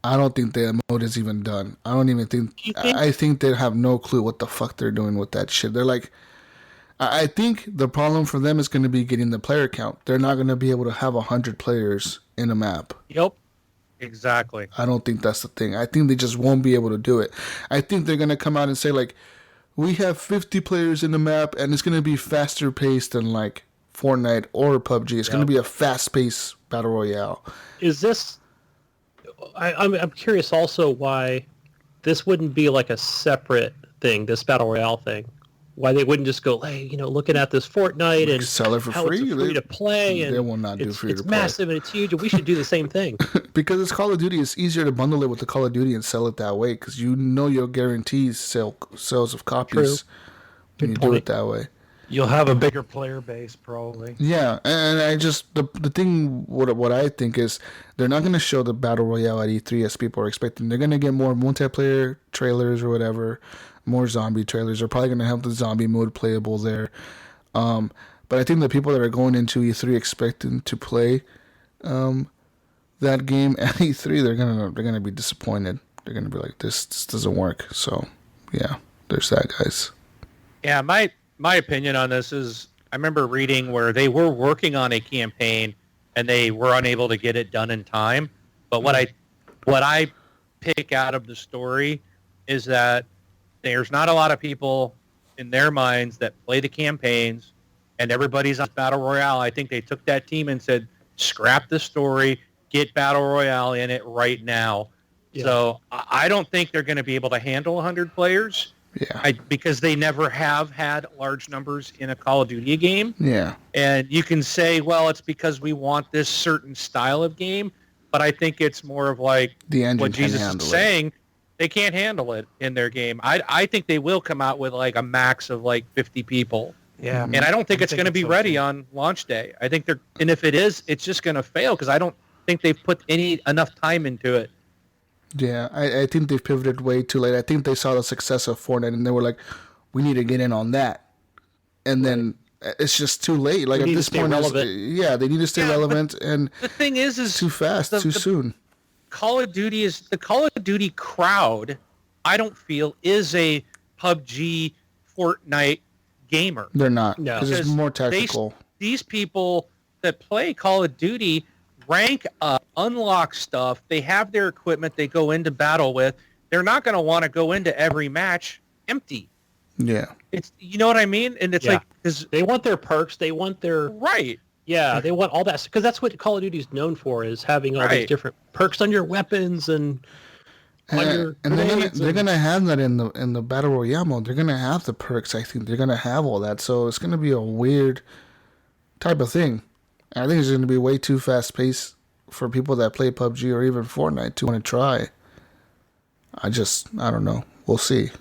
I don't think the mode is even done. I don't even think... I think they have no clue what the fuck they're doing with that shit. They're like... I think the problem for them is going to be getting the player count. They're not going to be able to have 100 players in a map. Yep. Exactly. I don't think that's the thing. I think they just won't be able to do it. I think they're going to come out and say, like, we have 50 players in the map, and it's going to be faster paced than, like, Fortnite or PUBG. It's going to be a fast-paced battle royale. Is this... I'm curious also why this wouldn't be like a separate thing, this battle royale thing. Why they wouldn't just go, hey, looking at this Fortnite and sell it for how free. It's free to play, and they will not do free to play. It's massive and it's huge, and we should do the same thing. Because it's Call of Duty, it's easier to bundle it with the Call of Duty and sell it that way. Because you'll guarantee sales of copies when you do it that way. You'll have a bigger player base, probably. Yeah, and I just the thing what I think is they're not going to show the battle royale at E3 as people are expecting. They're going to get more multiplayer trailers or whatever, more zombie trailers. They're probably going to have the zombie mode playable there. But I think the people that are going into E3 expecting to play that game at E3, they're gonna be disappointed. They're gonna be like, this doesn't work. So yeah, there's that, guys. Yeah, my opinion on this is I remember reading where they were working on a campaign and they were unable to get it done in time. But what I pick out of the story is that there's not a lot of people in their minds that play the campaigns, and everybody's on Battle Royale. I think they took that team and said, scrap the story, get Battle Royale in it right now. Yeah. So I don't think they're going to be able to handle 100 players. Yeah, because they never have had large numbers in a Call of Duty game. Yeah. And you can say, well, it's because we want this certain style of game, but I think it's more of like the engine what Jesus is saying. They can't handle it in their game. I think they will come out with like a max of like 50 people. Yeah. And I don't think it's going to be ready on launch day. I think and if it is, it's just going to fail because I don't think they've put enough time into it. Yeah, I think they've pivoted way too late. I think they saw the success of Fortnite and they were like, we need to get in on that. And then it's just too late. Like at this point, they need to stay relevant. And the thing is too fast, too soon. Call of Duty the Call of Duty crowd, I don't feel, is a PUBG, Fortnite gamer. They're not. No. Because it's more tactical. These people that play Call of Duty rank up, unlock stuff. They have their equipment they go into battle with. They're not going to want to go into every match empty. Yeah. It's, you know what I mean? And it's like, because they want their perks. They want their... Right. Yeah, they want all that. Because that's what Call of Duty is known for, is having all these different perks on your weapons and they're gonna have that in the Battle Royale mode. They're gonna have the perks, I think. They're gonna have all that. So it's gonna be a weird type of thing. I think it's going to be way too fast-paced for people that play PUBG or even Fortnite to want to try. I don't know. We'll see.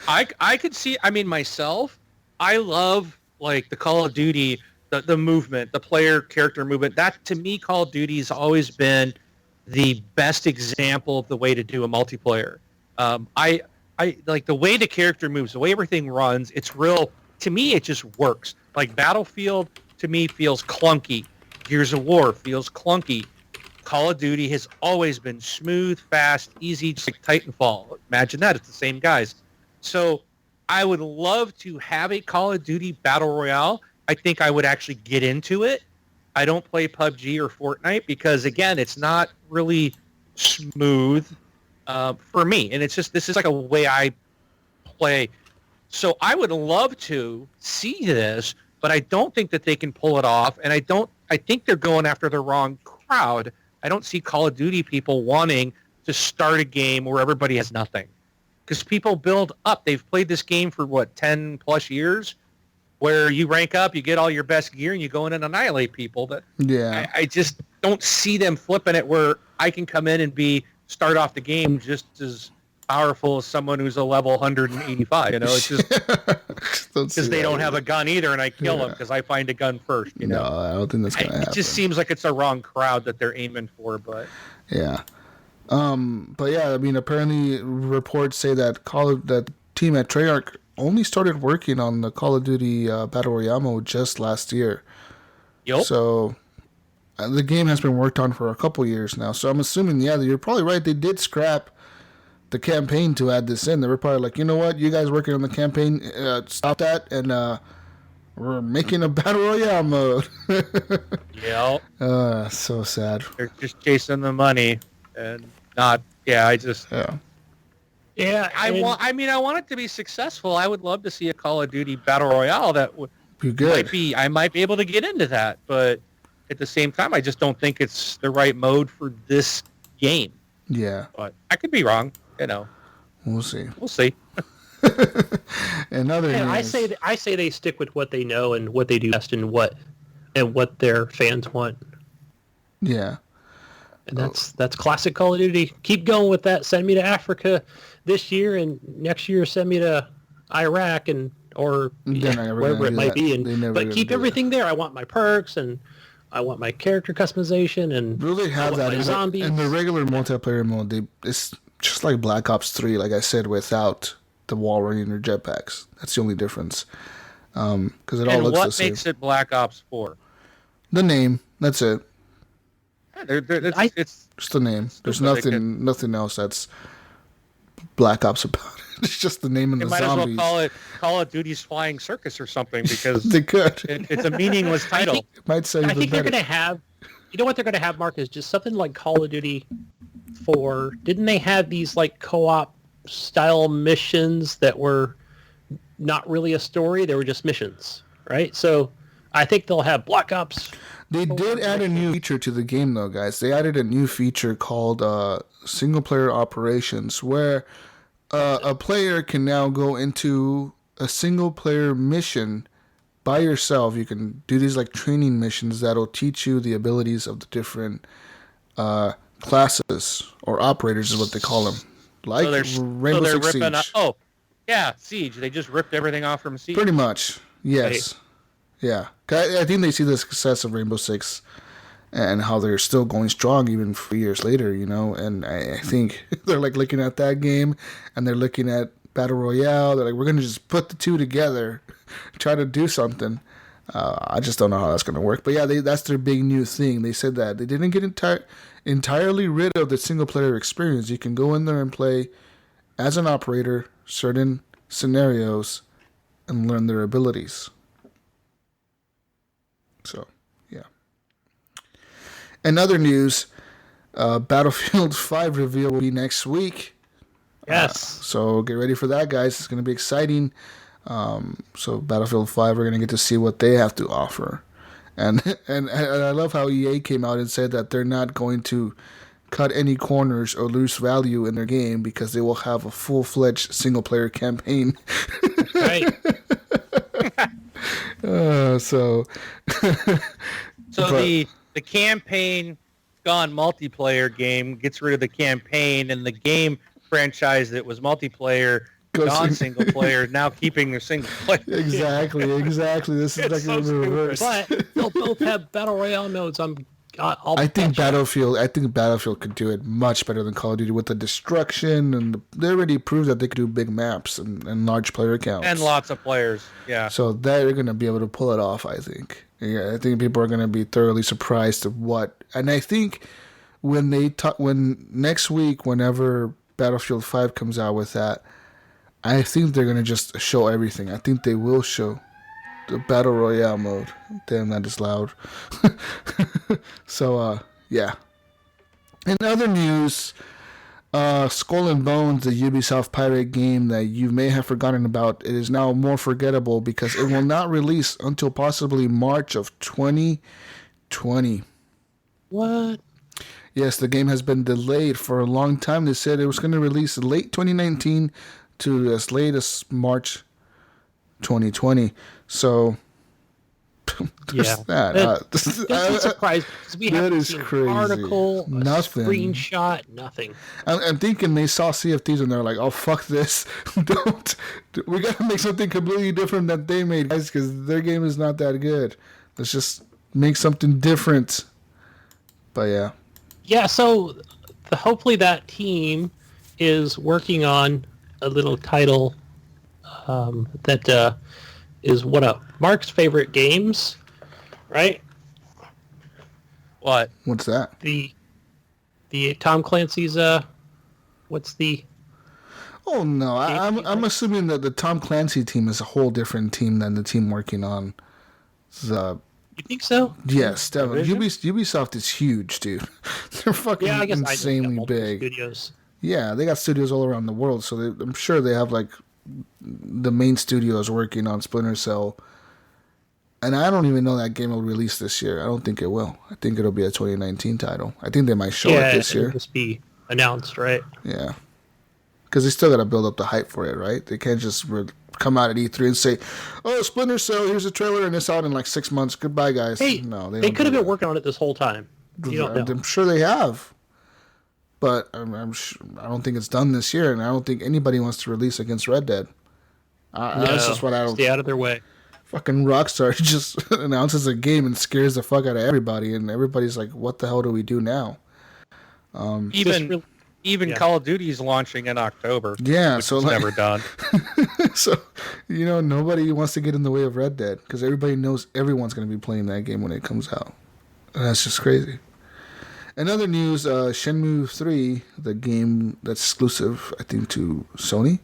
I could see, myself, I love, like, the Call of Duty, the movement, the player character movement. That, to me, Call of Duty has always been the best example of the way to do a multiplayer. I like the way the character moves, the way everything runs, it's real. To me, it just works. Like, Battlefield... to me, feels clunky. Gears of War feels clunky. Call of Duty has always been smooth, fast, easy, just like Titanfall. Imagine that. It's the same guys. So I would love to have a Call of Duty Battle Royale. I think I would actually get into it. I don't play PUBG or Fortnite because, again, it's not really smooth for me. And it's just, this is like a way I play. So I would love to see this, but I don't think that they can pull it off, and I think they're going after the wrong crowd. I don't see Call of Duty people wanting to start a game where everybody has nothing. Because people build up. They've played this game for, 10-plus years, where you rank up, you get all your best gear, and you go in and annihilate people. But I just don't see them flipping it where I can come in and start off the game just as powerful as someone who's a level 185. It's just because they don't have a gun either, and I kill them because I find a gun first. No, I don't think that's gonna happen. It just seems like it's the wrong crowd that they're aiming for, but yeah. But yeah, apparently reports say that that team at Treyarch only started working on the Call of Duty Battle Royale mode just last year. Yup. So the game has been worked on for a couple years now. So I'm assuming, yeah, you're probably right. They did scrap the campaign to add this in. They were probably like, you know what, you guys working on the campaign, stop that, and we're making a Battle Royale mode. Yep. So sad. They're just chasing the money and not. Yeah, Yeah. Yeah, I want it to be successful. I would love to see a Call of Duty Battle Royale that would Be good. I might be able to get into that, but at the same time, I just don't think it's the right mode for this game. Yeah. But I could be wrong. We'll see. We'll see. Another news. I say they stick with what they know and what they do best and what their fans want. Yeah. And that's classic Call of Duty. Keep going with that. Send me to Africa this year, and next year send me to Iraq or wherever it might be. But keep everything there. I want my perks and I want my character customization and really have that in zombies. In the regular multiplayer mode. It's just like Black Ops 3, like I said, without the wall running or jetpacks. That's the only difference. Because it all looks the same. And what makes it Black Ops 4? The name. That's it. It's just the name. There's nothing else that's Black Ops about it. It's just the name and the zombies. Might as well call it Call of Duty's Flying Circus or something because they could. It's a meaningless title. Might say I think they're going to have. You know what they're going to have, Mark, is just something like Call of Duty 4. Didn't they have these like co-op style missions that were not really a story? They were just missions, right? So I think they'll have Black Ops. They did add a new feature to the game, though, guys. They added a new feature called single-player operations, where a player can now go into a single-player mission by yourself. You can do these like training missions that'll teach you the abilities of the different classes or operators, is what they call them. Like Rainbow Six Siege. Siege. They just ripped everything off from Siege. Pretty much, yes. Right. Yeah, I think they see the success of Rainbow Six and how they're still going strong even 4 years later, and I think they're like looking at that game and they're looking at Battle Royale. They're like, we're going to just put the two together, try to do something. I just don't know how that's going to work. But yeah, that's their big new thing. They said that they didn't get entirely rid of the single-player experience. You can go in there and play as an operator, certain scenarios, and learn their abilities. So, yeah. In other news, Battlefield 5 reveal will be next week. Yes. So get ready for that, guys. It's going to be exciting. So Battlefield 5, we're going to get to see what they have to offer. And I love how EA came out and said that they're not going to cut any corners or lose value in their game because they will have a full-fledged single-player campaign. Right. So the campaign gone multiplayer game gets rid of the campaign, and the game franchise that was multiplayer gone single player now keeping their single player. Exactly. This is like the reverse. But they'll both have battle royale modes. I think Battlefield could do it much better than Call of Duty with the destruction, and they already proved that they could do big maps and large player counts and lots of players. Yeah. So they're going to be able to pull it off. I think. Yeah, I think people are going to be thoroughly surprised at what, and I think when next week, whenever Battlefield 5 comes out with that, I think they're going to just show everything. I think they will show the Battle Royale mode. Damn, that is loud. So, yeah. In other news, Skull and Bones, the Ubisoft pirate game that you may have forgotten about, it is now more forgettable because it will not release until possibly March of 2020. What? Yes, the game has been delayed for a long time. They said it was going to release late 2019 to as late as March 2020 So, yeah, that's a surprise because we haven't seen an article, nothing, a screenshot, nothing. I'm thinking they saw Sea of Thieves and they're like, "Oh fuck this! We gotta make something completely different that they made, guys, because their game is not that good. Let's just make something different." But yeah. Yeah, so hopefully that team is working on a little title that is one of Mark's favorite games, right? What? What's that? The Tom Clancy's what's the Oh no, I'm assuming that the Tom Clancy team is a whole different team than the team working on the. You think so? Yes, definitely. Ubisoft is huge, dude. They're fucking Yeah, I guess insanely big. Studios. Yeah, they got studios all around the world, so I'm sure they have like the main studios working on Splinter Cell. And I don't even know that game will release this year. I don't think it will. I think it'll be a 2019 title. I think they might show it this year. It'll just be announced, right? Yeah. Because they still got to build up the hype for it, right? They can't just come out at E3 and say, "Oh, Splinter Cell, here's a trailer, and it's out in like 6 months. Goodbye, guys." Hey, no, they could have been working on it this whole time. You don't know. I'm sure they have, but I'm sure, I don't think it's done this year, and I don't think anybody wants to release against Red Dead. That's just what I don't. Stay out of their way. Fucking Rockstar just announces a game and scares the fuck out of everybody, and everybody's like, "What the hell do we do now?" Even Call of Duty's launching in October. Yeah, which so is like, never done. So, nobody wants to get in the way of Red Dead because everybody knows everyone's going to be playing that game when it comes out. And that's just crazy. In other news, Shenmue 3, the game that's exclusive, I think, to Sony,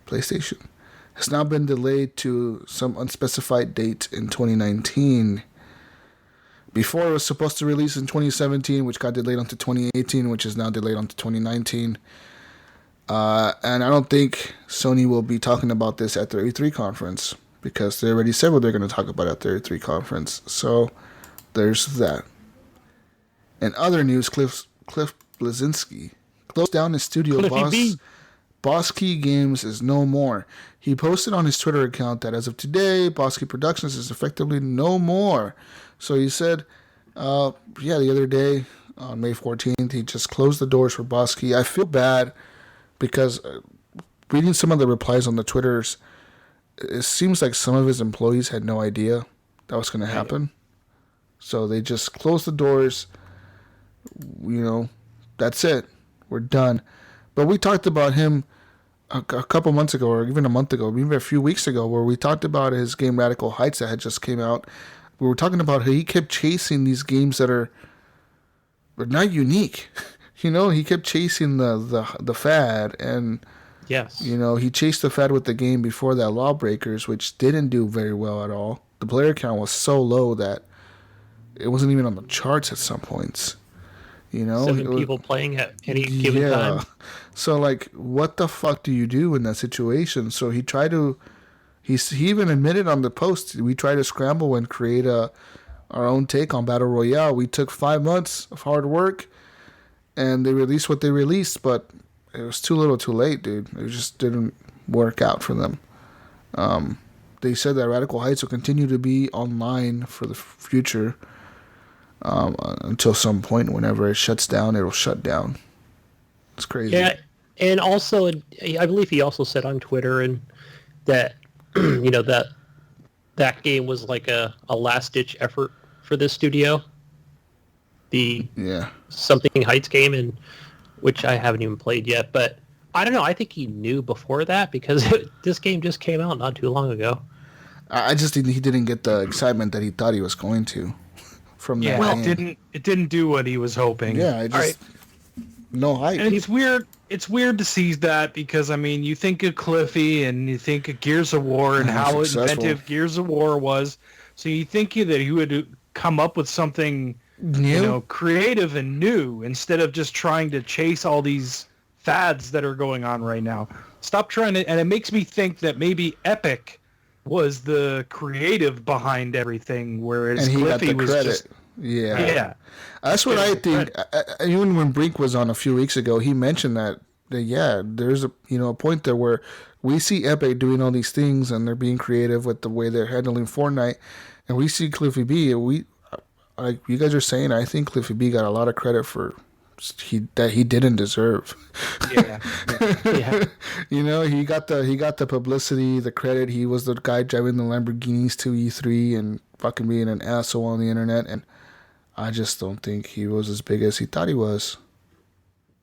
PlayStation, has now been delayed to some unspecified date in 2019. Before it was supposed to release in 2017, which got delayed onto 2018, which is now delayed onto 2019. And I don't think Sony will be talking about this at their E3 conference because they already said what they're going to talk about at their E3 conference. So there's that. In other news, Cliff Bleszinski closed down his studio. Boss Key Games is no more. He posted on his Twitter account that as of today, Boss Key Productions is effectively no more. So he said, the other day, on May 14th, he just closed the doors for Boss Key. I feel bad because reading some of the replies on the Twitters, it seems like some of his employees had no idea that was going to happen. So they just closed the doors. That's it. We're done. But we talked about him a couple months ago, or even a month ago, even a few weeks ago, where we talked about his game Radical Heights that had just came out. We were talking about how he kept chasing these games that are not unique. He kept chasing the fad, and yes, he chased the fad with the game before that, Lawbreakers, which didn't do very well at all. The player count was so low that it wasn't even on the charts at some points. 7 people playing at any given time. So like, what the fuck do you do in that situation? So he tried to. He even admitted on the post, we tried to scramble and create our own take on Battle Royale. We took 5 months of hard work, and they released what they released, but it was too little too late, dude. It just didn't work out for them. They said that Radical Heights will continue to be online for the future until some point. Whenever it shuts down, it'll shut down. It's crazy. Yeah, and also, I believe he also said on Twitter and that that game was like a last-ditch effort for this studio. The Something Heights game, and which I haven't even played yet. But I don't know. I think he knew before that because this game just came out not too long ago. I just think he didn't get the excitement that he thought he was going to from that game. It didn't do what he was hoping. Yeah, no hype. And it's weird. It's weird to see that because, you think of Cliffy and you think of Gears of War and how inventive Gears of War was. So you think that he would come up with something new, creative and new instead of just trying to chase all these fads that are going on right now. Stop trying to, and it makes me think that maybe Epic was the creative behind everything, whereas Cliffy was just... Yeah. That's what I think. Even when Brink was on a few weeks ago, he mentioned that there's a point there where we see Epic doing all these things and they're being creative with the way they're handling Fortnite, and we see Cliffy B. Like you guys are saying, I think Cliffy B got a lot of credit for that he didn't deserve. Yeah. He got the publicity, the credit. He was the guy driving the Lamborghinis to E3 and fucking being an asshole on the internet, and I just don't think he was as big as he thought he was.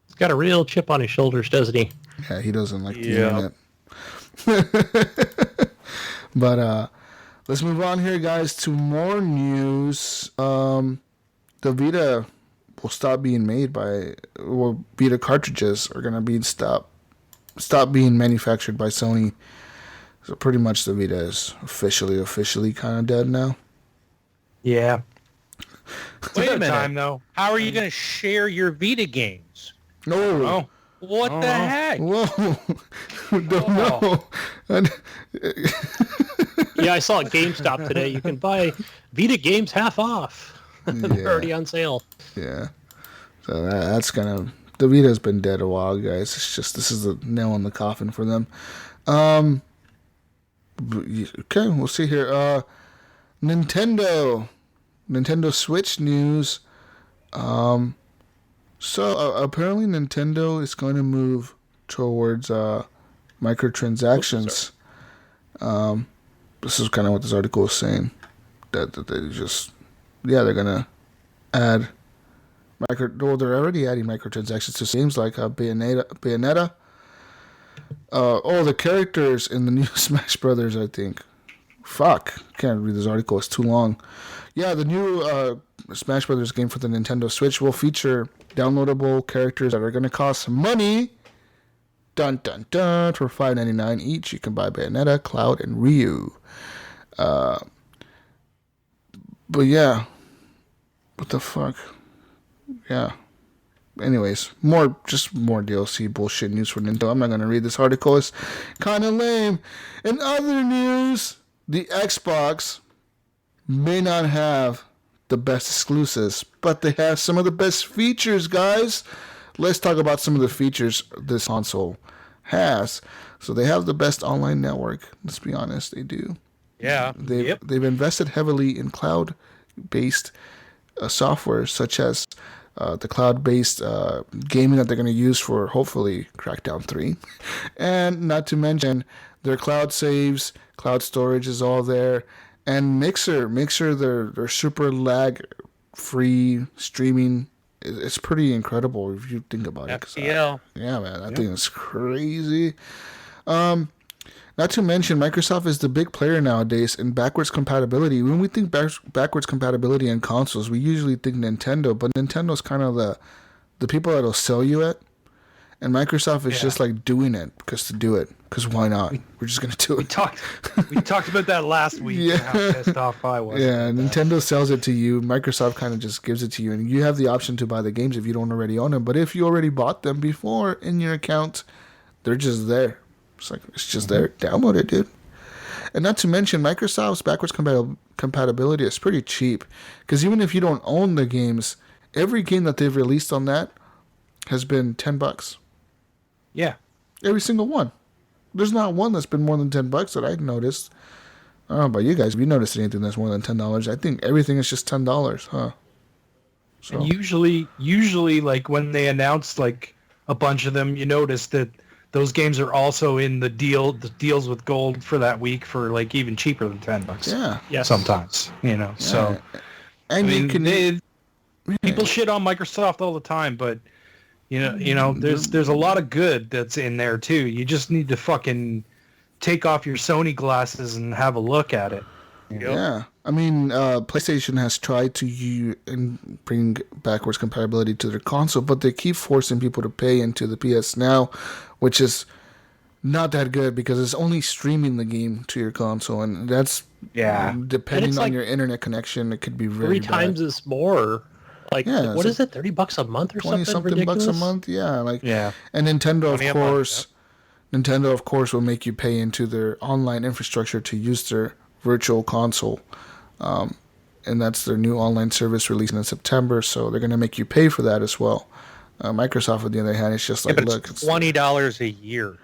He's got a real chip on his shoulders, doesn't he? Yeah, he doesn't like the internet. But let's move on here, guys, to more news. The Vita will stop being made Vita cartridges are going to be stop being manufactured by Sony. So pretty much the Vita is officially kind of dead now. Yeah. Wait a minute. Time, though. How are you going to share your Vita games? No. What the heck? Whoa. Don't know. Yeah, I saw at GameStop today. You can buy Vita games half off. They're already on sale. Yeah. So that's the Vita's been dead a while, guys. It's just, this is a nail in the coffin for them. Okay, we'll see here. Nintendo Switch news. So apparently Nintendo is going to move towards microtransactions. This is kind of what this article is saying. That they just, they're going to add they're already adding microtransactions to games like Bayonetta. The characters in the new Smash Brothers, I think. Fuck, can't read this article, it's too long. Yeah, the new Smash Brothers game for the Nintendo Switch will feature downloadable characters that are going to cost money. Dun dun dun. For $5.99 each, you can buy Bayonetta, Cloud, and Ryu. But yeah, what the fuck? Yeah. Anyways, more DLC bullshit news for Nintendo. I'm not going to read this article. It's kind of lame. In other news, the Xbox may not have the best exclusives, but they have some of the best features, guys. Let's talk about some of the features this console has. So they have the best online network. Let's be honest, they do. Yeah. They've invested heavily in cloud-based software, such as the cloud-based gaming that they're going to use for, hopefully, Crackdown 3. And not to mention, their cloud saves, cloud storage is all there. And Mixer, their super lag-free streaming, it's pretty incredible if you think about it. FTL. Yeah, man, that thing is crazy. Not to mention, Microsoft is the big player nowadays in backwards compatibility. When we think backwards compatibility in consoles, we usually think Nintendo, but Nintendo's kind of the people that'll sell you it. And Microsoft is just like doing it because why not? We're just gonna do it. We talked about that last week. Yeah. How pissed off I was. Yeah, Nintendo sells it to you. Microsoft kind of just gives it to you, and you have the option to buy the games if you don't already own them. But if you already bought them before in your account, they're just there. It's just there. Download it, dude. And not to mention, Microsoft's backwards compatibility is pretty cheap, because even if you don't own the games, every game that they've released on that has been $10. Yeah. Every single one. There's not one that's been more than $10 that I've noticed. I don't know about you guys. If you noticed anything that's more than $10, I think everything is just $10, huh? So. And usually, like when they announce like a bunch of them, you notice that those games are also in the deals with gold for that week for like even cheaper than $10. Yeah. Yes. Sometimes, Yeah. So. And People shit on Microsoft all the time, but there's a lot of good that's in there too. You just need to fucking take off your Sony glasses and have a look at it. Yeah. I mean, PlayStation has tried to bring backwards compatibility to their console, but they keep forcing people to pay into the PS Now, which is not that good because it's only streaming the game to your console, and that's depending on your internet connection, it could be very 3 times as more. Like, what is it? $30 a month or something? 20-something ridiculous? bucks a month. Yeah. And Nintendo, of course, will make you pay into their online infrastructure to use their virtual console. And that's their new online service releasing in September, so they're going to make you pay for that as well. Microsoft, on the other hand, it's just like, look, it's $20 a year.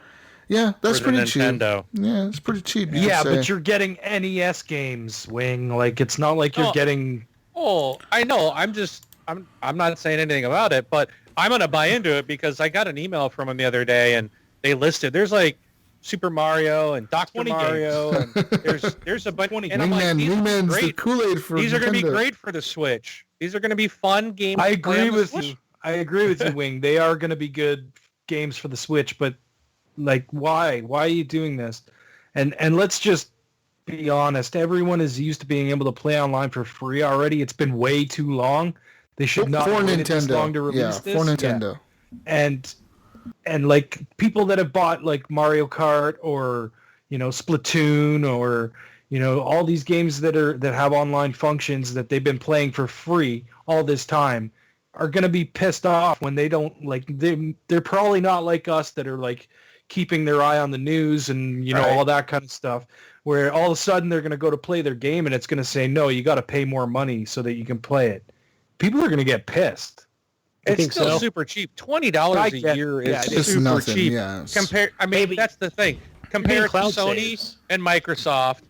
Yeah, that's pretty cheap. Nintendo. Yeah, it's pretty cheap. Yeah, but you're getting NES games, Wing. Like, it's not like you're getting... Oh, I know. I'm not saying anything about it, but I'm going to buy into it because I got an email from them the other day, and they listed, there's like Super Mario and Dr. Mario, and there's a bunch. And I'm like, Wingman's the Kool-Aid for these are going to be Nintendo. great for the Switch. These are going to be fun games. I agree with you, Wing. They are going to be good games for the Switch, but Like, why are you doing this? And let's just be honest. Everyone is used to being able to play online for free already. It's been way too long. They should not for have waited this Nintendo. long to release this. For Nintendo. Yeah. And like people that have bought like Mario Kart or, you know, Splatoon or, you know, all these games that have online functions that they've been playing for free all this time are going to be pissed off when they don't, like, they're probably not like us that are like keeping their eye on the news and, you know, all that kind of stuff, where all of a sudden they're going to go to play their game and it's going to say, no, you got to pay more money so that you can play it. People are going to get pissed. It's still super cheap. $20 a year is super nothing, cheap. yeah. That's the thing. Compared to Sony and Microsoft,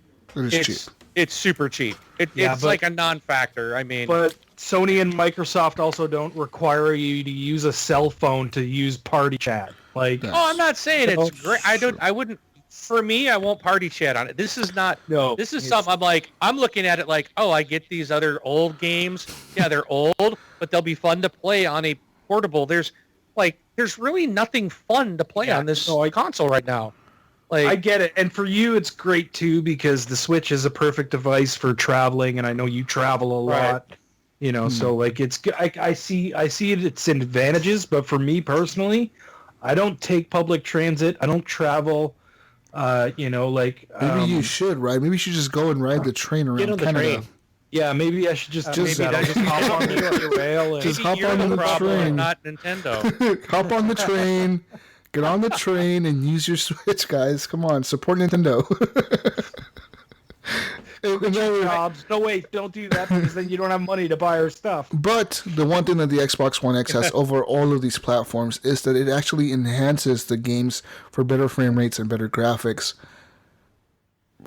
it's super cheap. It's like a non-factor. I mean, but Sony and Microsoft also don't require you to use a cell phone to use party chat. Like, I'm not saying it's great. I wouldn't. For me, I won't party chat on it. This is not. No. This is something I'm looking at it like, oh, I get these other old games. Yeah, they're old, but they'll be fun to play on a portable. There's really nothing fun to play on this console right now. Like, I get it, and for you, it's great too because the Switch is a perfect device for traveling, and I know you travel a lot. You know, so like I see its advantages, but for me personally, I don't take public transit. I don't travel. You know, like maybe you should, right? Maybe you should just go and ride the train around Canada. Train. Yeah, maybe I should just hop on the rail. And just hop on the train. Not Nintendo. Hop on the train. Get on the train and use your Switch, guys. Come on, support Nintendo. Jobs. No, wait, don't do that because then you don't have money to buy our stuff. But the one thing that the Xbox One X has over all of these platforms is that it actually enhances the games for better frame rates and better graphics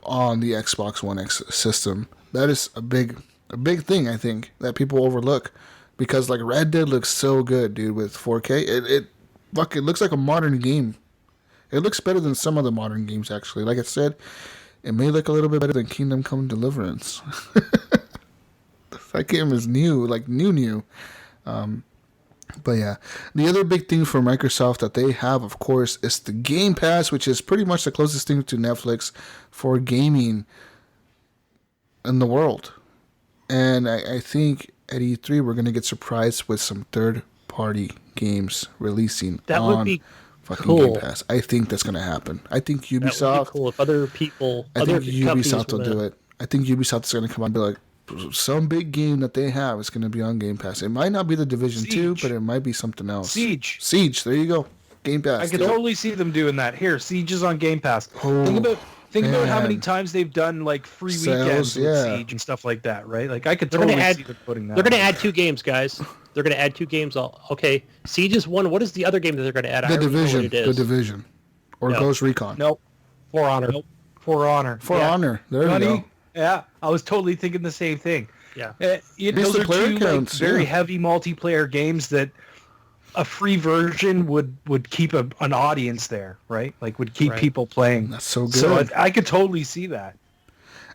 on the Xbox One X system. That is a big thing, I think, that people overlook. Because like Red Dead looks so good, dude, with 4K. It looks like a modern game. It looks better than some of the modern games, actually. Like I said, it may look a little bit better than Kingdom Come Deliverance. That game is new, like new. But yeah, the other big thing for Microsoft that they have, of course, is the Game Pass, which is pretty much the closest thing to Netflix for gaming in the world. And I think at E3 we're going to get surprised with some third-party games releasing on fucking Game Pass. I think that's going to happen. I think Ubisoft... That would be cool if other people... I think Ubisoft will do it. I think Ubisoft is going to come out and be like, some big game that they have is going to be on Game Pass. It might not be the Division 2, but it might be something else. Siege, there you go. Game Pass. I could totally see them doing that. Here, Siege is on Game Pass. Think about how many times they've done like free weekends with Siege and stuff like that, right? Like I could totally see them putting that. They're going to add 2 games, guys. They're going to add 2 games. Okay, Siege is one. What is the other game that they're going to add? The Division. Or Ghost Recon. Nope. For Honor. For Honor. There you go. Yeah, I was totally thinking the same thing. Yeah. Those are 2 very heavy multiplayer games that a free version would keep an audience there, right? Like would keep people playing. That's so good. So I could totally see that.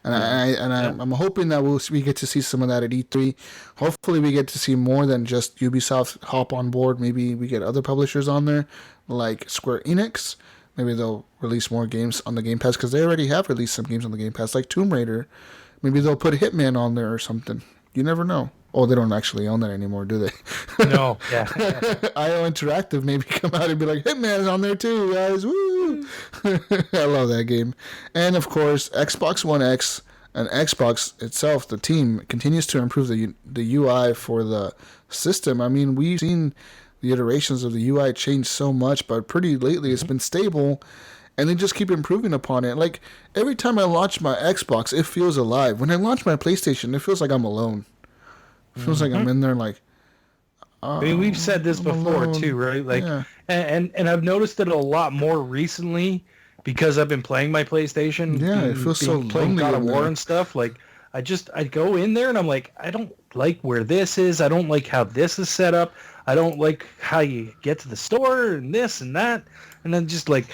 And I'm hoping that we get to see some of that at E3. Hopefully we get to see more than just Ubisoft hop on board. Maybe we get other publishers on there, like Square Enix. Maybe they'll release more games on the Game Pass because they already have released some games on the Game Pass, like Tomb Raider. Maybe they'll put Hitman on there or something. You never know. Oh, they don't actually own that anymore, do they? No. Yeah. IO Interactive maybe come out and be like, Hitman's on there too, guys. Woo! I love that game. And, of course, Xbox One X and Xbox itself, the team, continues to improve the UI for the system. I mean, we've seen the iterations of the UI change so much, but pretty lately it's been stable, and they just keep improving upon it. Like, every time I launch my Xbox, it feels alive. When I launch my PlayStation, it feels like I'm alone. It feels like I'm in there like... I mean, we've said this before too, right? Like, and I've noticed it a lot more recently because I've been playing my PlayStation. Yeah, it feels so playing God of War and stuff. Like, I go in there and I'm like, I don't like where this is. I don't like how this is set up. I don't like how you get to the store and this and that. And then just like,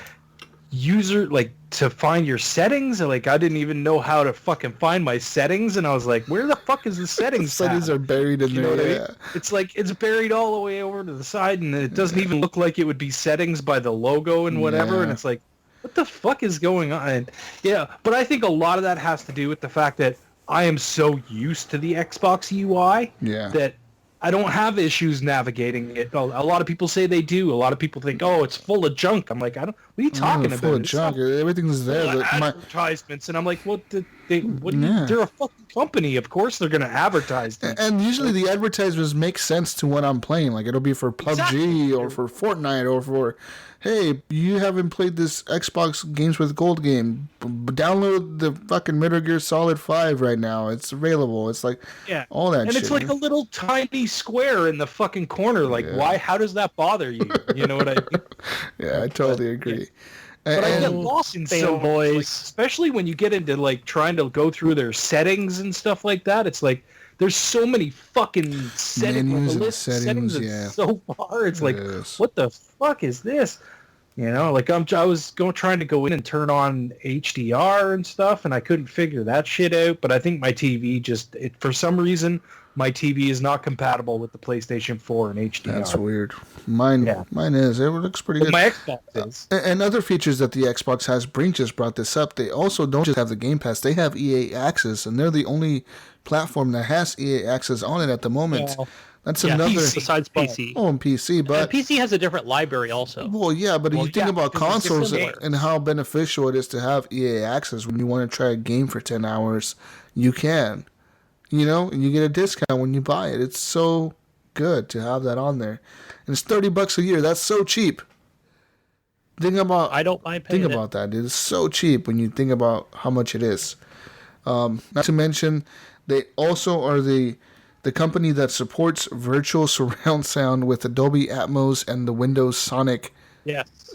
user, like, to find your settings. Like, I didn't even know how to fucking find my settings, and I was like, where the fuck is the settings Settings tab? are buried in You know there. what I mean? It's like, it's buried all the way over to the side, and it doesn't even look like it would be settings by the logo and whatever, and it's like, what the fuck is going on? And, yeah, but I think a lot of that has to do with the fact that I am so used to the Xbox UI that I don't have issues navigating it. A lot of people say they do. A lot of people think, oh, it's full of junk. I'm like, what are you talking about? Full of junk. Everything's there. Advertisements, and I'm like, they're a fucking company. Of course they're going to advertise them. And usually the advertisements make sense to what I'm playing. Like, it'll be for PUBG or for Fortnite or for, hey, you haven't played this Xbox Games with Gold game. Download the fucking Metal Gear Solid 5 right now. It's available. It's like all that shit. And it's like a little tiny square in the fucking corner. Like, why? How does that bother you? You know what I mean? Yeah, I totally agree. But I get lost in so much, like, especially when you get into, like, trying to go through their settings and stuff like that. It's like, there's so many fucking settings. The settings is so far. It's like, what the fuck is this? You know, like, I was trying to go in and turn on HDR and stuff, and I couldn't figure that shit out. But I think my TV for some reason, my TV is not compatible with the PlayStation 4 and HDR. That's weird. Mine is. It looks pretty good. My Xbox is. And other features that the Xbox has, Brink just brought this up, they also don't just have the Game Pass, they have EA Access, and they're the only platform that has EA Access on it at the moment. Well, that's another... besides PC. Oh, and PC, but... And PC has a different library also. Well, yeah, but if you think about consoles and how beneficial it is to have EA Access, when you want to try a game for 10 hours, you can. You know, and you get a discount when you buy it. It's so good to have that on there. And it's $30 a year. That's so cheap. I don't mind paying Think about that, dude. It's so cheap when you think about how much it is. Not to mention, they also are the company that supports virtual surround sound with Dolby Atmos and the Windows Sonic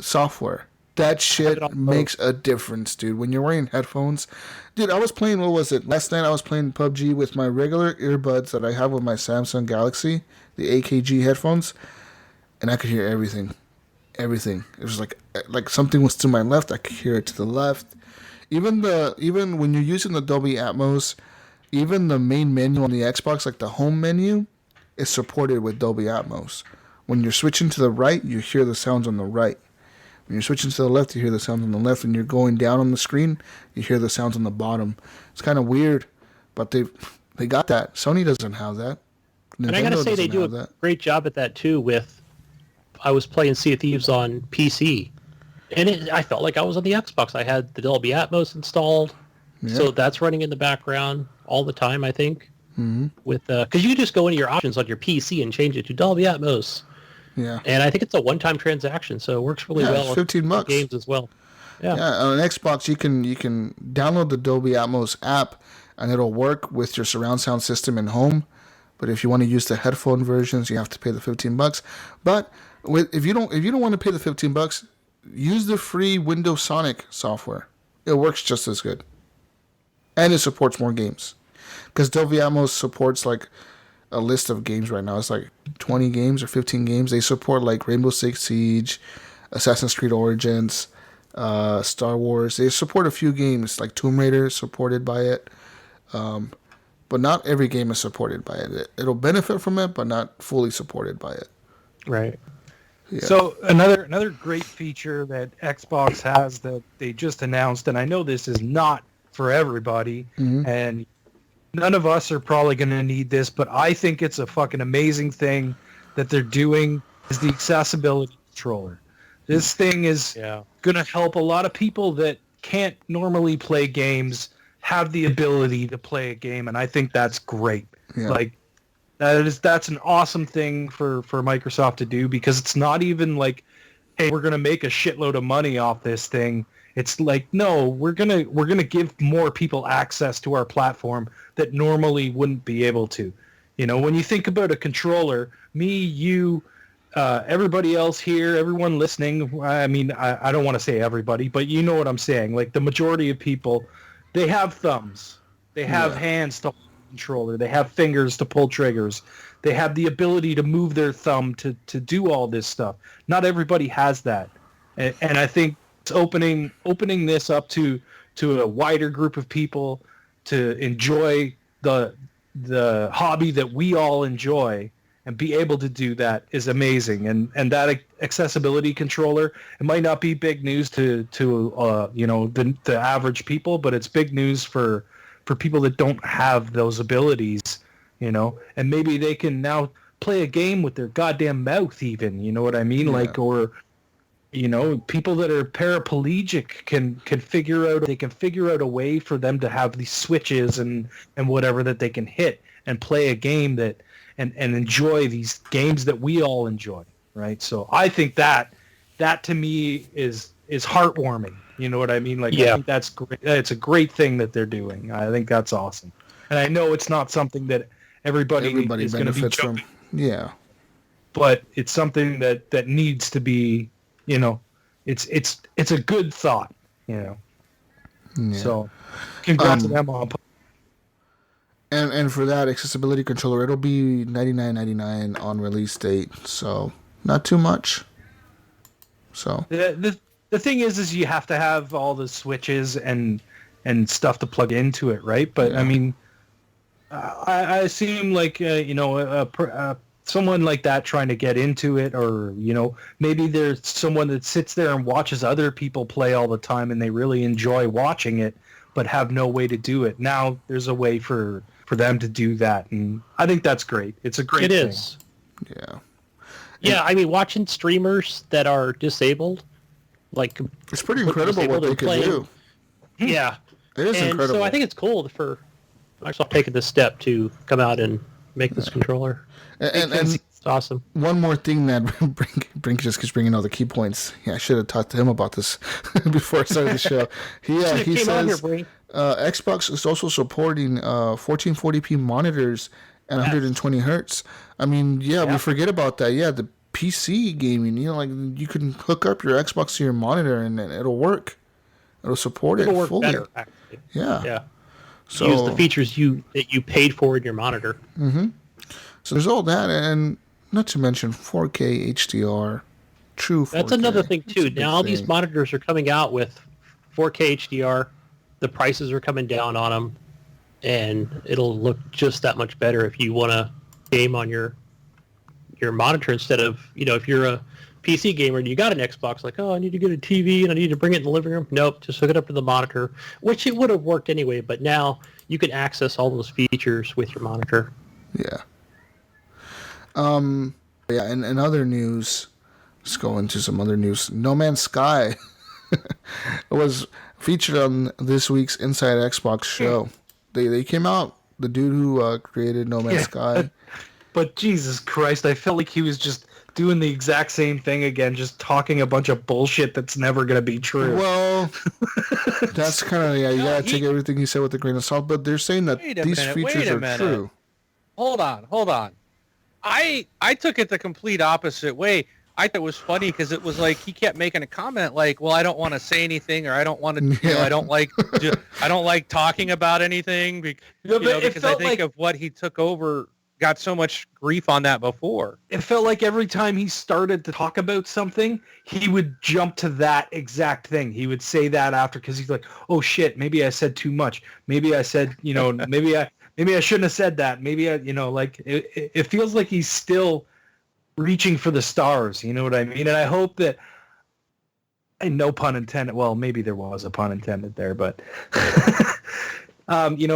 software. That shit makes a difference, dude. When you're wearing headphones. Dude, I was playing, what was it? Last night I was playing PUBG with my regular earbuds that I have with my Samsung Galaxy, the AKG headphones, and I could hear everything. Everything. It was like something was to my left, I could hear it to the left. Even when you're using the Dolby Atmos, even the main menu on the Xbox, like the home menu, is supported with Dolby Atmos. When you're switching to the right, you hear the sounds on the right. When you're switching to the left, you hear the sounds on the left. When you're going down on the screen, you hear the sounds on the bottom. It's kind of weird, but they got that. Sony doesn't have that. Nintendo and I gotta say, they do a great job at that too. I was playing Sea of Thieves on PC, and I felt like I was on the Xbox. I had the Dolby Atmos installed, so that's running in the background all the time, I think. Mm-hmm. Because you just go into your options on your PC and change it to Dolby Atmos. Yeah, and I think it's a one-time transaction, so it works really well. It's $15 games as well. Yeah, on Xbox you can download the Dolby Atmos app, and it'll work with your surround sound system in home. But if you want to use the headphone versions, you have to pay the $15. But if you don't want to pay the $15, use the free Windows Sonic software. It works just as good, and it supports more games. Because Dolby Atmos supports like a list of games right now. It's like 20 games or 15 games. They support like Rainbow Six Siege, Assassin's Creed Origins, Star Wars. They support a few games, like Tomb Raider is supported by it. But not every game is supported by it. It'll benefit from it, but not fully supported by it. Right. Yeah. So another great feature that Xbox has that they just announced, and I know this is not for everybody, and none of us are probably going to need this, but I think it's a fucking amazing thing that they're doing, is the accessibility controller. This thing is going to help a lot of people that can't normally play games have the ability to play a game, and I think that's great. Yeah. Like, that's an awesome thing for Microsoft to do, because it's not even like, hey, we're going to make a shitload of money off this thing. It's like, no, we're gonna give more people access to our platform that normally wouldn't be able to. You know, when you think about a controller, me, you, everybody else here, everyone listening, I mean, I don't want to say everybody, but you know what I'm saying. Like, the majority of people, they have thumbs. They have hands to hold the controller. They have fingers to pull triggers. They have the ability to move their thumb to do all this stuff. Not everybody has that. And I think opening this up to a wider group of people to enjoy the hobby that we all enjoy, and be able to do that is amazing. And that accessibility controller, it might not be big news to the average people, but it's big news for people that don't have those abilities, and maybe they can now play a game with their goddamn mouth even, you know what I mean? Yeah. Like, or people that are paraplegic can figure out a way for them to have these switches and whatever that they can hit and play a game that and enjoy these games that we all enjoy, right? So I think that to me is heartwarming. You know what I mean? Like, I think that's great. It's a great thing that they're doing. I think that's awesome. And I know it's not something that everybody is going to be benefits from. Yeah. But it's something that needs to be, it's a good thought, Yeah. So congrats to them on. And for that accessibility controller, it'll be $99.99 on release date. So not too much. So The thing is you have to have all the switches and stuff to plug into it, right? But I mean, I assume like someone like that trying to get into it, or maybe there's someone that sits there and watches other people play all the time and they really enjoy watching it, but have no way to do it. Now there's a way for them to do that, and I think that's great. It's a great thing. It is. Yeah. Yeah, I mean, watching streamers that are disabled, like, it's pretty incredible what they can do. Yeah. It is incredible. So I think it's cool for Microsoft taking this step to come out and make this controller. And it's awesome. One more thing that Brink just keeps bringing all the key points. Yeah, I should have talked to him about this before I started the show. He says Xbox is also supporting 1440p monitors and 120 hertz. I mean, we forget about that. Yeah, the PC gaming, you can hook up your Xbox to your monitor and it'll work. It'll support It'll it work fully. better, actually. Yeah. So use the features that you paid for in your monitor. Mm-hmm. So there's all that, and not to mention 4K HDR, true 4K. That's another thing too. Now these monitors are coming out with 4K HDR. The prices are coming down on them, and it'll look just that much better if you want to game on your monitor instead of, if you're a PC gamer and you got an Xbox, like, I need to get a TV and I need to bring it in the living room. Nope, just hook it up to the monitor, which it would have worked anyway, but now you can access all those features with your monitor. Yeah. And other news, let's go into some other news. No Man's Sky was featured on this week's Inside Xbox show. They came out, the dude who created No Man's Sky. But Jesus Christ, I felt like he was just doing the exact same thing again, just talking a bunch of bullshit that's never going to be true. Well, that's kind of, you got to take everything he said with a grain of salt, but they're saying that these features are true. Hold on. I took it the complete opposite way. I thought it was funny because it was like he kept making a comment like, well, I don't want to say anything, or I don't want to, I don't like talking about anything because I think of what he took over. Got so much grief on that before. It felt like every time he started to talk about something, he would jump to that exact thing. He would say that after, because he's like, oh shit, maybe I said too much. Maybe I said, maybe I shouldn't have said that. Maybe it feels like he's still reaching for the stars. You know what I mean? And I hope that, and no pun intended. Well, maybe there was a pun intended there, but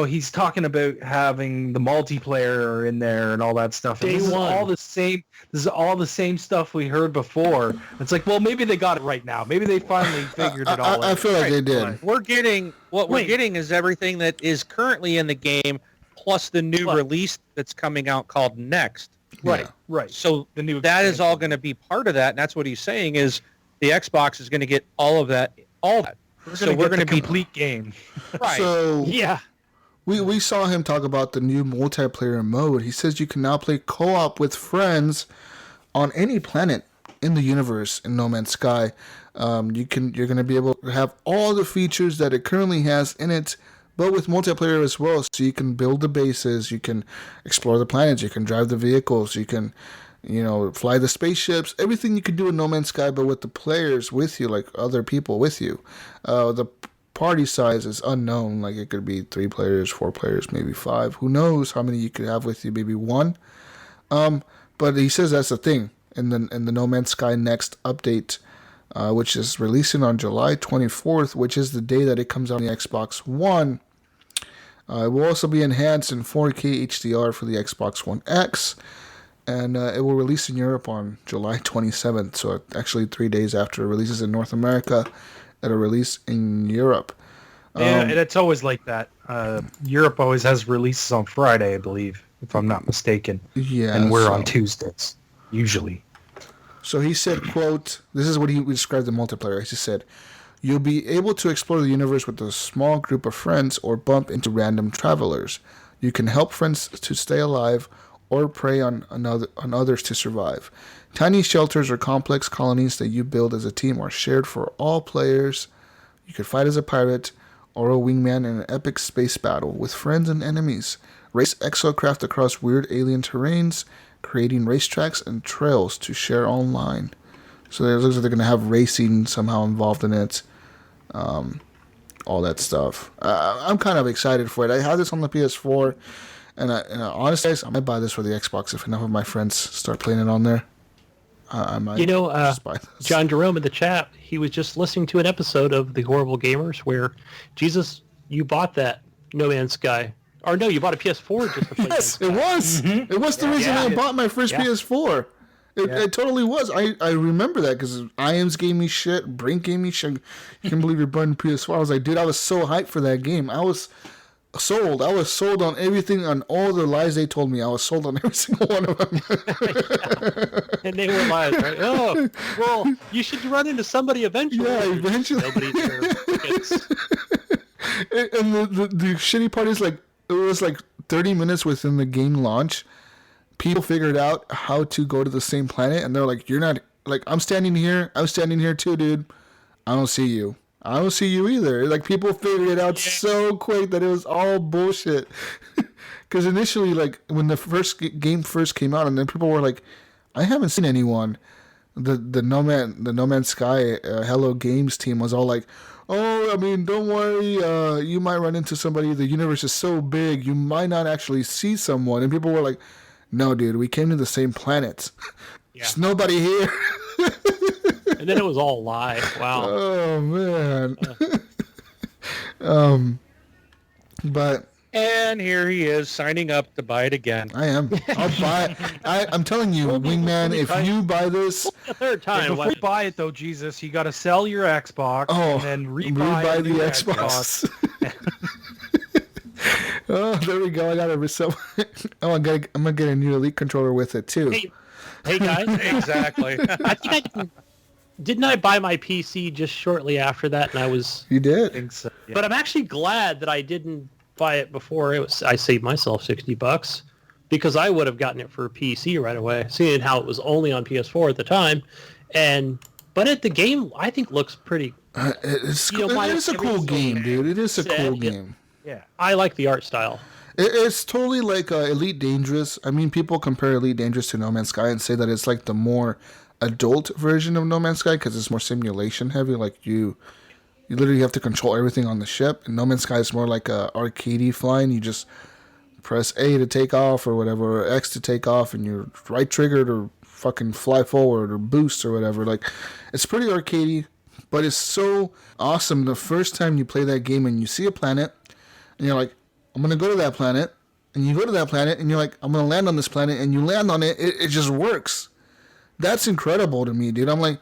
he's talking about having the multiplayer in there and all that stuff. And this is all the same stuff we heard before. It's like, well, maybe they got it right now. Maybe they finally figured it all out. I feel like they did. We're getting is everything that is currently in the game, plus the new release that's coming out called Next. Right. So the new that is all going to be part of that, and that's what he's saying is the Xbox is going to get all of that. We're going to complete game. Right. So yeah. We saw him talk about the new multiplayer mode. He says you can now play co-op with friends on any planet in the universe in No Man's Sky. You're going to be able to have all the features that it currently has in it, but with multiplayer as well. So you can build the bases, you can explore the planets, you can drive the vehicles, you can fly the spaceships, everything you could do in No Man's Sky, but with the players with you, like other people with you. The party size is unknown. Like it could be 3 players, 4 players, maybe 5. Who knows how many you could have with you? Maybe 1. But he says that's the thing in the No Man's Sky Next update, which is releasing on July 24th, which is the day that it comes out on the Xbox One. It will also be enhanced in 4K HDR for the Xbox One X, and it will release in Europe on July 27th, so actually 3 days after it releases in North America, it'll release in Europe. Yeah, and it's always like that. Europe always has releases on Friday, I believe, if I'm not mistaken. Yeah, and we're on Tuesdays, usually. So he said, quote, this is what he described the multiplayer. He said, "You'll be able to explore the universe with a small group of friends or bump into random travelers. You can help friends to stay alive or prey on others to survive. Tiny shelters or complex colonies that you build as a team are shared for all players. You could fight as a pirate or a wingman in an epic space battle with friends and enemies. Race exocraft across weird alien terrains, creating racetracks and trails to share online." So it looks like they're going to have racing somehow involved in it. All that stuff. I'm kind of excited for it. I have this on the PS4, and honestly, I might buy this for the Xbox if enough of my friends start playing it on there. I might just buy this. John Jerome in the chat, he was just listening to an episode of The Horrible Gamers where, Jesus, you bought that No Man's Sky. Or no, you bought a PS4 just to play. Yes, it was. Mm-hmm. It was the reason I bought my first PS4. It totally was. I remember that because IAMS gave me shit. Brink gave me shit. You can't believe you're buying PS4. I was like, dude, I was so hyped for that game. I was sold. I was sold on everything, on all the lies they told me. I was sold on every single one of them. And they were lies, right? Oh, well, you should run into somebody eventually. Yeah, eventually. Nobody's there. And the shitty part is, like, it was like 30 minutes within the game launch. People figured out how to go to the same planet, and they're like, "You're not like I'm standing here. I'm standing here too, dude. I don't see you. I don't see you either." Like people figured it out so quick that it was all bullshit. Because initially, like when the game first came out, and then people were like, "I haven't seen anyone." The No Man's Sky Hello Games team was all like, "Oh, I mean, don't worry. You might run into somebody. The universe is so big, you might not actually see someone." And people were like, "No, dude, we came to the same planet. There's nobody here." And then it was all a lie. Wow. Oh man. But And here he is signing up to buy it again. I am. I'll buy it. I'm telling you, Wingman, if you buy this, A third time. Before you buy it, though, Jesus, you got to sell your Xbox and then rebuy the Xbox. Oh, there we go. I got to resell. I'm gonna get a new Elite controller with it too. Hey guys. Exactly. I think didn't I buy my PC just shortly after that? And I was. You did. I think so. Yeah. But I'm actually glad that I didn't buy it before I saved myself $60 because I would have gotten it for a PC right away, seeing how it was only on PS4 at the time. But the game I think looks pretty. It is a cool game, dude. It is a cool game. Yeah, I like the art style. It's totally like Elite Dangerous. I mean, people compare Elite Dangerous to No Man's Sky and say that it's like the more adult version of No Man's Sky because it's more simulation heavy. Like you literally have to control everything on the ship. And No Man's Sky is more like a arcadey flying. You just press A to take off or whatever, or X to take off, and you're right trigger to fucking fly forward or boost or whatever. Like, it's pretty arcadey, but it's so awesome the first time you play that game and you see a planet, and you're like, I'm going to go to that planet. And you go to that planet, and you're like, I'm going to land on this planet. And you land on it. It just works. That's incredible to me, dude. I'm like,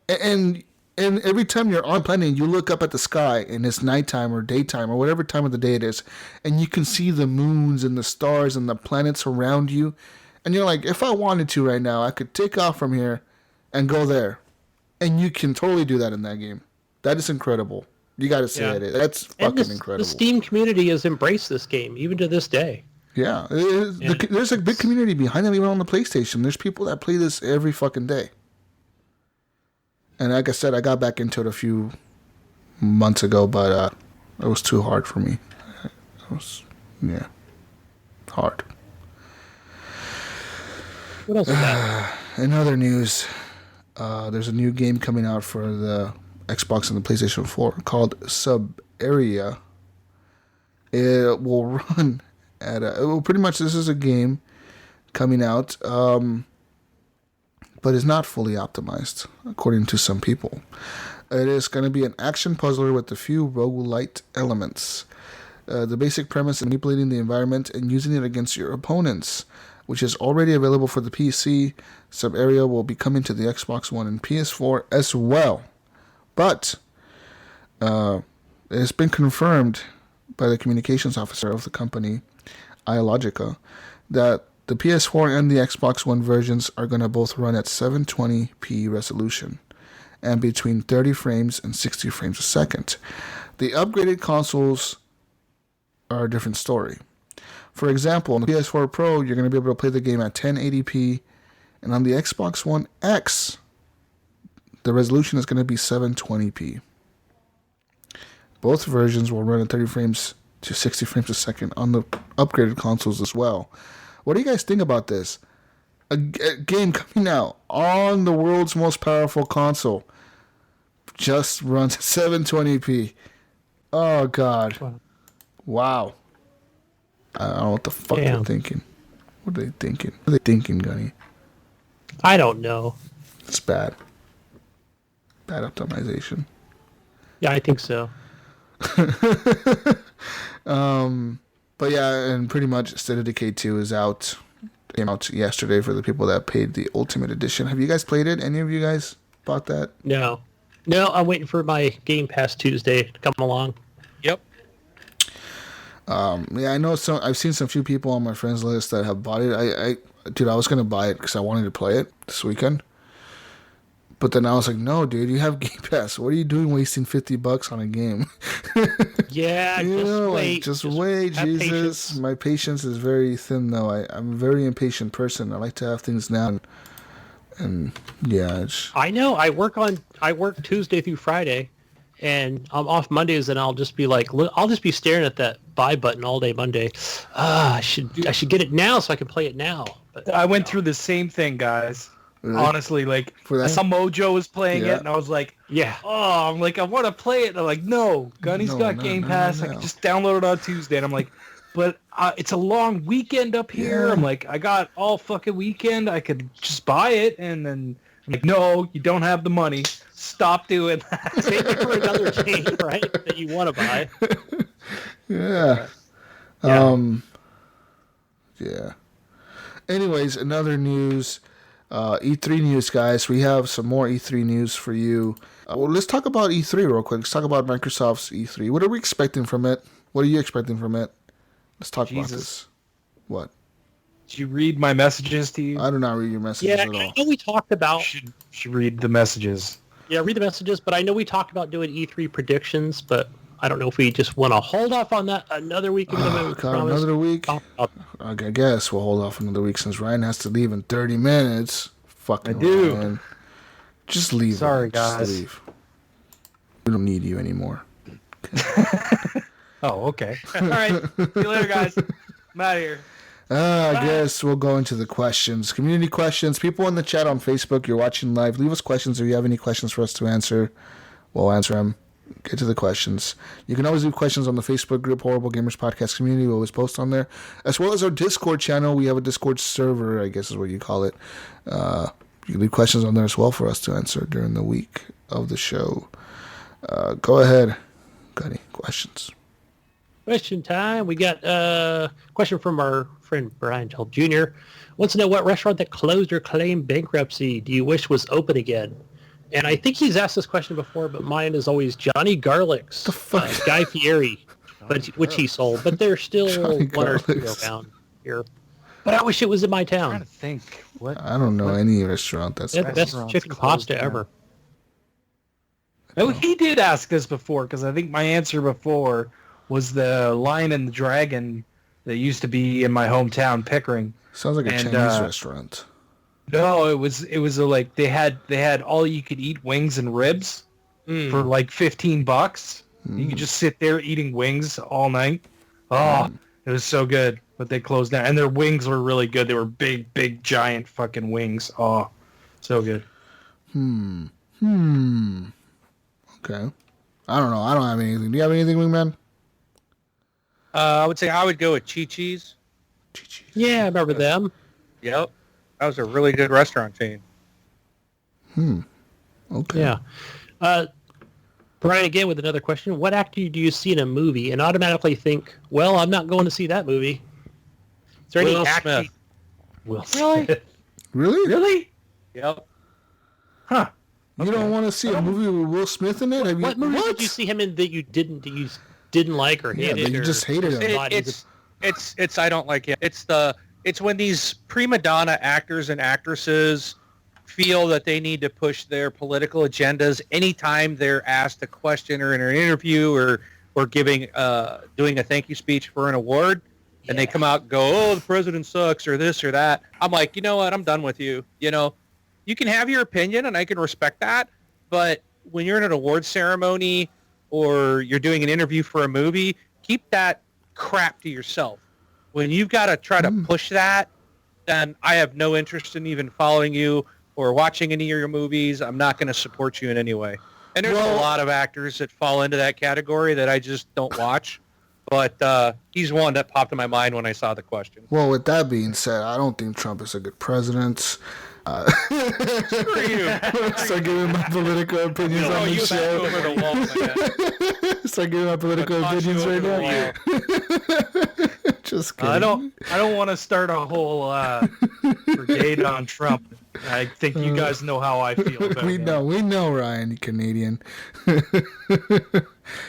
and every time you're on planet, you look up at the sky, and it's nighttime or daytime or whatever time of the day it is, and you can see the moons and the stars and the planets around you. And you're like, if I wanted to right now, I could take off from here and go there. And you can totally do that in that game. That is incredible. You got to say it. That's fucking incredible. The Steam community has embraced this game, even to this day. Yeah. There's a big community behind them, even on the PlayStation. There's people that play this every fucking day. And like I said, I got back into it a few months ago, but it was too hard for me. It was, hard. What else is that? In other news, there's a new game coming out for the Xbox and the PlayStation 4 called Sub-Area. It will run at pretty much this is a game coming out, but it's not fully optimized, according to some people. It is going to be an action puzzler with a few roguelite elements. The basic premise is manipulating the environment and using it against your opponents, which is already available for the PC. Sub-Area will be coming to the Xbox One and PS4 as well. But it's been confirmed by the communications officer of the company, Ilogica, that the PS4 and the Xbox One versions are going to both run at 720p resolution and between 30 frames and 60 frames a second. The upgraded consoles are a different story. For example, on the PS4 Pro, you're going to be able to play the game at 1080p, and on the Xbox One X, the resolution is going to be 720p. Both versions will run at 30 frames to 60 frames a second on the upgraded consoles as well. What do you guys think about this? A game coming out on the world's most powerful console just runs at 720p. Oh, God. Wow. I don't know what the fuck they're thinking. What are they thinking? What are they thinking, Gunny? I don't know. It's bad. Bad optimization. Yeah, I think so. But yeah, and pretty much State of Decay 2 is out. Came out yesterday for the people that paid the Ultimate Edition. Have you guys played it? Any of you guys bought that? No, I'm waiting for my Game Pass Tuesday to come along. Yep. Yeah, I know some. I've seen some few people on my friends list that have bought it. Dude, I was gonna buy it because I wanted to play it this weekend. But then I was like, no, dude, you have Game Pass. What are you doing wasting $50 on a game? Yeah, just wait, Jesus. Patience. My patience is very thin, though. I'm a very impatient person. I like to have things now. And yeah, I know. I work Tuesday through Friday, and I'm off Mondays, and I'll just be like, I'll just be staring at that buy button all day Monday. I should get it now so I can play it now. But I went through the same thing, guys. Really? Honestly, like some Mojo was playing it, and I was like, yeah. Oh, I'm like, I want to play it. And I'm like, no, Gunny's got Game Pass. I can just download it on Tuesday. And I'm like, but it's a long weekend up here. Yeah. I'm like, I got all fucking weekend. I could just buy it. And then I'm like, no, you don't have the money. Stop doing that. Save it for another game, right? That you want to buy. Yeah. Yeah. Anyways, another news. E3 news, guys. We have some more E3 news for you. Well, let's talk about E3 real quick. Let's talk about Microsoft's E3. What are we expecting from it? What are you expecting from it? Let's talk about this. What? Did you read my messages to you? I do not read your messages at all. I know we talked about... Should read the messages. Yeah, read the messages, but I know we talked about doing E3 predictions, but I don't know if we just want to hold off on that another week. Another week? I guess we'll hold off another week since Ryan has to leave in 30 minutes. Fucking Ryan. Just leave. Sorry, guys. Just leave. We don't need you anymore. Okay. Oh, okay. All right. See you later, guys. I'm out of here. I guess we'll go into the questions. Community questions. People in the chat on Facebook, you're watching live. Leave us questions if you have any questions for us to answer. We'll answer them. Get to the questions. You can always leave questions on the Facebook group, Horrible Gamers Podcast Community. We always post on there. As well as our Discord channel. We have a Discord server, I guess is what you call it. You can leave questions on there as well for us to answer during the week of the show. Go ahead. Got any questions? Question time. We got a question from our friend Brian Tell Jr. Wants to know what restaurant that closed or claimed bankruptcy do you wish was open again? And I think he's asked this question before, but mine is always Johnny Garlic's, Guy Fieri, which he sold. But there's still one or two around here. But I wish it was in my town. I'm trying to think. What? I don't know any restaurant that's... They're the best chicken pasta ever. Oh, he did ask this before, because I think my answer before was the Lion and the Dragon that used to be in my hometown, Pickering. Sounds like a Chinese restaurant. No, it was like they had all you could eat wings and ribs for like $15. You could just sit there eating wings all night. Oh, It was so good, but they closed down. And their wings were really good. They were big, big, giant fucking wings. Oh, so good. Okay. I don't know. I don't have anything. Do you have anything, Wingman? I would say I would go with Chi-Chi's. Yeah, I remember them. Yep. That was a really good restaurant chain. Okay. Yeah. Brian, again, with another question. What actor do you see in a movie and automatically think, well, I'm not going to see that movie? Is there Will any actor? Smith. Will Smith. Really? Really? Yep. Huh. You don't want to see a movie with Will Smith in it? Have you, What movie did you see him in that you didn't like or Yeah, hated? that you just hated him. It's I don't like it. It's when these prima donna actors and actresses feel that they need to push their political agendas anytime they're asked a question or in an interview or doing a thank you speech for an award, and they come out and go, oh, the president sucks or this or that. I'm like, you know what? I'm done with you. You know, you can have your opinion and I can respect that, but when you're in an award ceremony or you're doing an interview for a movie, keep that crap to yourself. When you've got to try to push that, then I have no interest in even following you or watching any of your movies. I'm not going to support you in any way. And there's a lot of actors that fall into that category that I just don't watch. But he's one that popped in my mind when I saw the question. Well, with that being said, I don't think Trump is a good president. Screw you. Start giving my political opinions on you this back show. over the wall, man. Start giving my political I'll toss you opinions right over the now. Just kidding. I don't want to start a whole brigade on Trump. I think you guys know how I feel about we him. know, Ryan, you Canadian.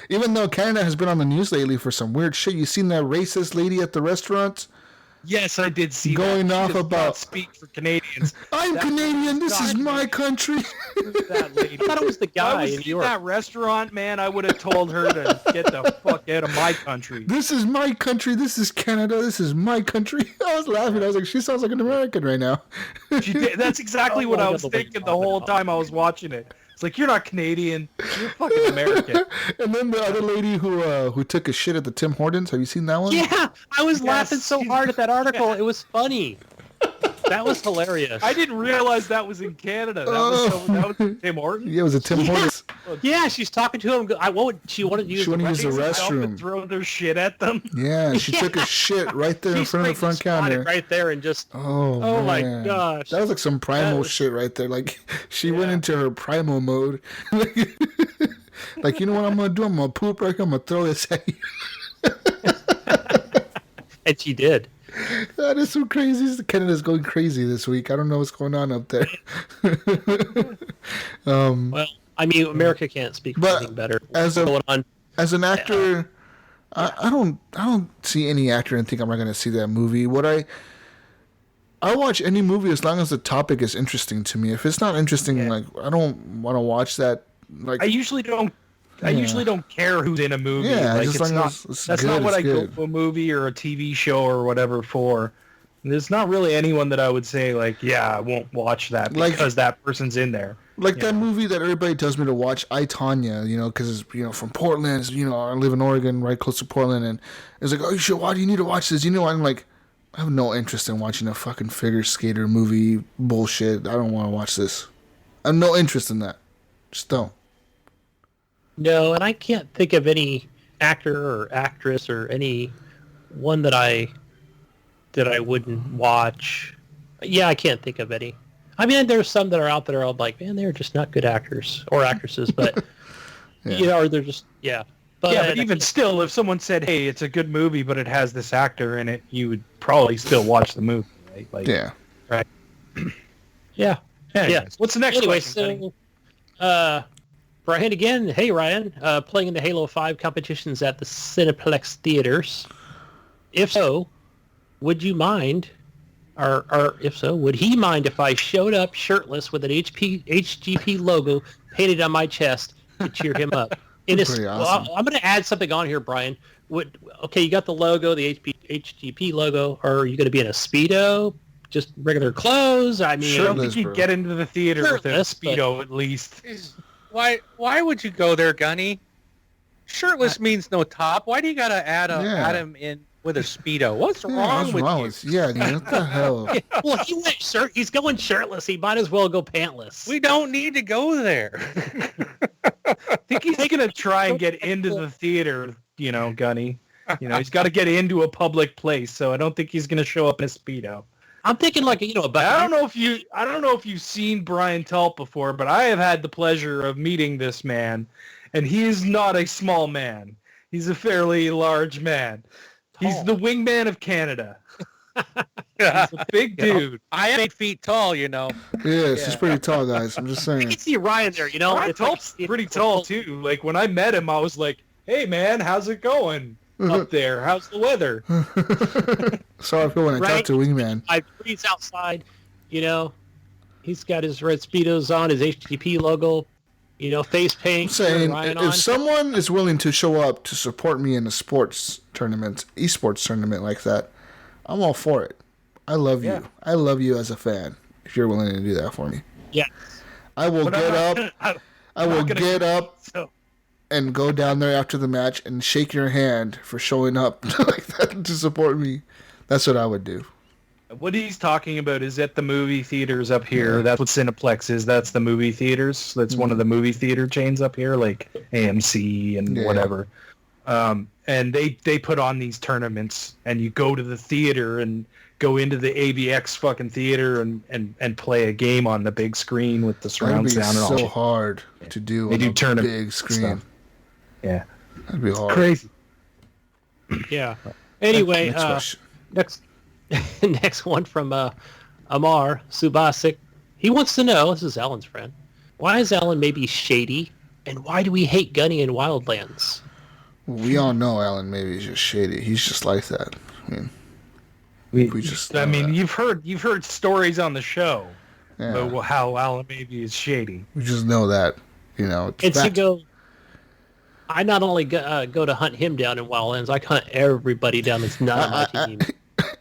Even though Canada has been on the news lately for some weird shit. You seen that racist lady at the restaurant? Yes, I did see Going that. off She does about- not speak for Canadians. I'm That Canadian. This is not my country. that lady. I thought it was the If I guy was in in New York. that restaurant, man, I would have told her to get the fuck out of my country. This is my country. This is Canada. This is my country. I was laughing. I was like, she sounds like an American right now. She did. That's exactly Oh what my I God, was the way thinking you the whole talk about time I was watching it. It's like, you're not Canadian. You're fucking American. And then the other lady who took a shit at the Tim Hortons. Have you seen that one? Yeah, I was Yes. laughing so hard at that article. It was funny. That was hilarious. I didn't realize that was in Canada. That was Tim Hortons. Yeah, it was a Tim Hortons. Yeah, she's talking to him. She wanted to use She wanted to use the Up and restroom. throw their shit at them. Yeah, she took a shit right there in She front of the front straight spotted counter. right there and just. Oh my man. gosh. That was like some primal That was- shit right there. Like she went into her primal mode. Like, you know what I'm gonna do? I'm gonna poop right here. I'm gonna throw this at you. And she did. That is some crazy. Canada's going crazy this week. I don't know what's going on up there. Well, I mean, America can't speak for But anything better. as a- Going on. As an actor, I don't see any actor and think I'm not gonna see that movie. I watch any movie as long as the topic is interesting to me. If it's not interesting, like I don't want to watch that. Like I usually don't care who's in a movie. Yeah, like, just it's long not, as it's that's good, not what it's I go good. to a movie or a TV show or whatever for. There's not really anyone that I would say, like, yeah, I won't watch that Like- because that person's in there. Like that movie that everybody tells me to watch, I, Tonya, because it's, from Portland, I live in Oregon, right close to Portland, and it's like, oh, you should watch, you need to watch this, I'm like, I have no interest in watching a fucking figure skater movie bullshit. I don't want to watch this. I have no interest in that. Just don't. No, and I can't think of any actor or actress or any one that I wouldn't watch. Yeah, I can't think of any. I mean, there's some that are out there. I'm like, man, they're just not good actors or actresses, but or they're just But, yeah, but even still, if someone said, hey, it's a good movie, but it has this actor in it, you would probably still watch the movie, right? Like, Yeah. Right. yeah. Anyways, what's the next Anyway, question? so Brian again. Hey, Ryan, playing in the Halo 5 competitions at the Cineplex theaters. If so, would you mind, or if so, would he mind if I showed up shirtless with an HGP logo painted on my chest to cheer him up? Pretty awesome. I'm going to add something on here, Brian. Okay, you got the logo, the HGP logo. Are you going to be in a Speedo? Just regular clothes? I mean, I don't Shirtless, think you'd bro. get into the theater with a Shirtless, but- Speedo at least. Why would you go there, Gunny? Shirtless means no top. Why do you gotta add him in with a Speedo. What's wrong with you? Yeah, dude, what the hell? Well, he's going shirtless. He might as well go pantless. We don't need to go there. I think he's going to try and get into the theater, Gunny. He's got to get into a public place, so I don't think he's going to show up in a Speedo. I'm thinking like, about... I don't know if you've seen Brian Tulp before, but I have had the pleasure of meeting this man, and he is not a small man. He's a fairly large man. He's the wingman of Canada. He's a big dude. I am 8 feet tall, Yes, he's pretty tall, guys. I'm just saying. You can see Ryan there, Brian Tulp's pretty tall, too. Like, when I met him, I was like, hey, man, how's it going up there? How's the weather? So I feel when I talk to Wingman. I breathe outside, He's got his red Speedos on, his HGP logo, face paint. I'm saying, if someone is willing to show up to support me in a sports tournament, esports tournament like that, I'm all for it. I love you. I love you as a fan, if you're willing to do that for me. Yeah. I will get up and go down there after the match and shake your hand for showing up like that to support me. That's what I would do. What he's talking about is at the movie theaters up here. That's what Cineplex is. That's the movie theaters. That's one of the movie theater chains up here, like AMC and whatever. And they put on these tournaments, and you go to the theater and go into the AVX fucking theater and play a game on the big screen with the surround sound and all. That'd be so hard to do on a big screen. Stuff. Yeah. That'd be hard. Crazy. Yeah. Anyway, next next one from Amar Subasic. He wants to know, this is Alan's friend, why is Alan maybe shady, and why do we hate Gunny in Wildlands? We all know Alan maybe is just shady. He's just like that. I mean, you've heard stories on the show about how Alan maybe is shady. We just know that, I not only go to hunt him down in Wildlands, I hunt everybody down that's not on my team.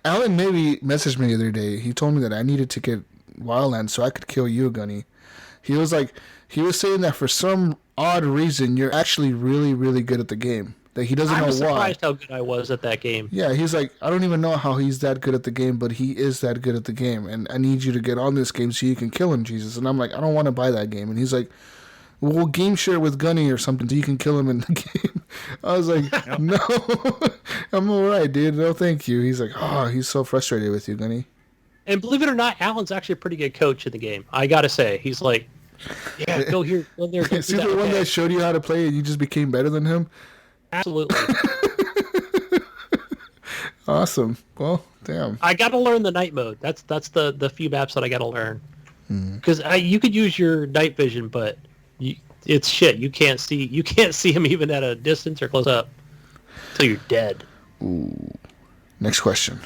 Alan maybe messaged me the other day. He told me that I needed to get Wildlands so I could kill you, Gunny. He was saying that for some odd reason you're actually really, really good at the game. That he doesn't know why. I'm surprised how good I was at that game. Yeah, he's like, I don't even know how he's that good at the game, but he is that good at the game, and I need you to get on this game so you can kill him, Jesus. And I'm like, I don't want to buy that game. And he's like, we'll game share with Gunny or something so you can kill him in the game. I was like, no, I'm all right, dude. No, thank you. He's like, he's so frustrated with you, Gunny. And believe it or not, Alan's actually a pretty good coach in the game. I got to say, he's like, go here, go there. Is he the one that showed you how to play and you just became better than him? Absolutely. Awesome. Well, damn. I got to learn the night mode. That's the few maps that I got to learn. Because you could use your night vision, but it's shit. You can't see him even at a distance or close up until you're dead. Ooh. Next question.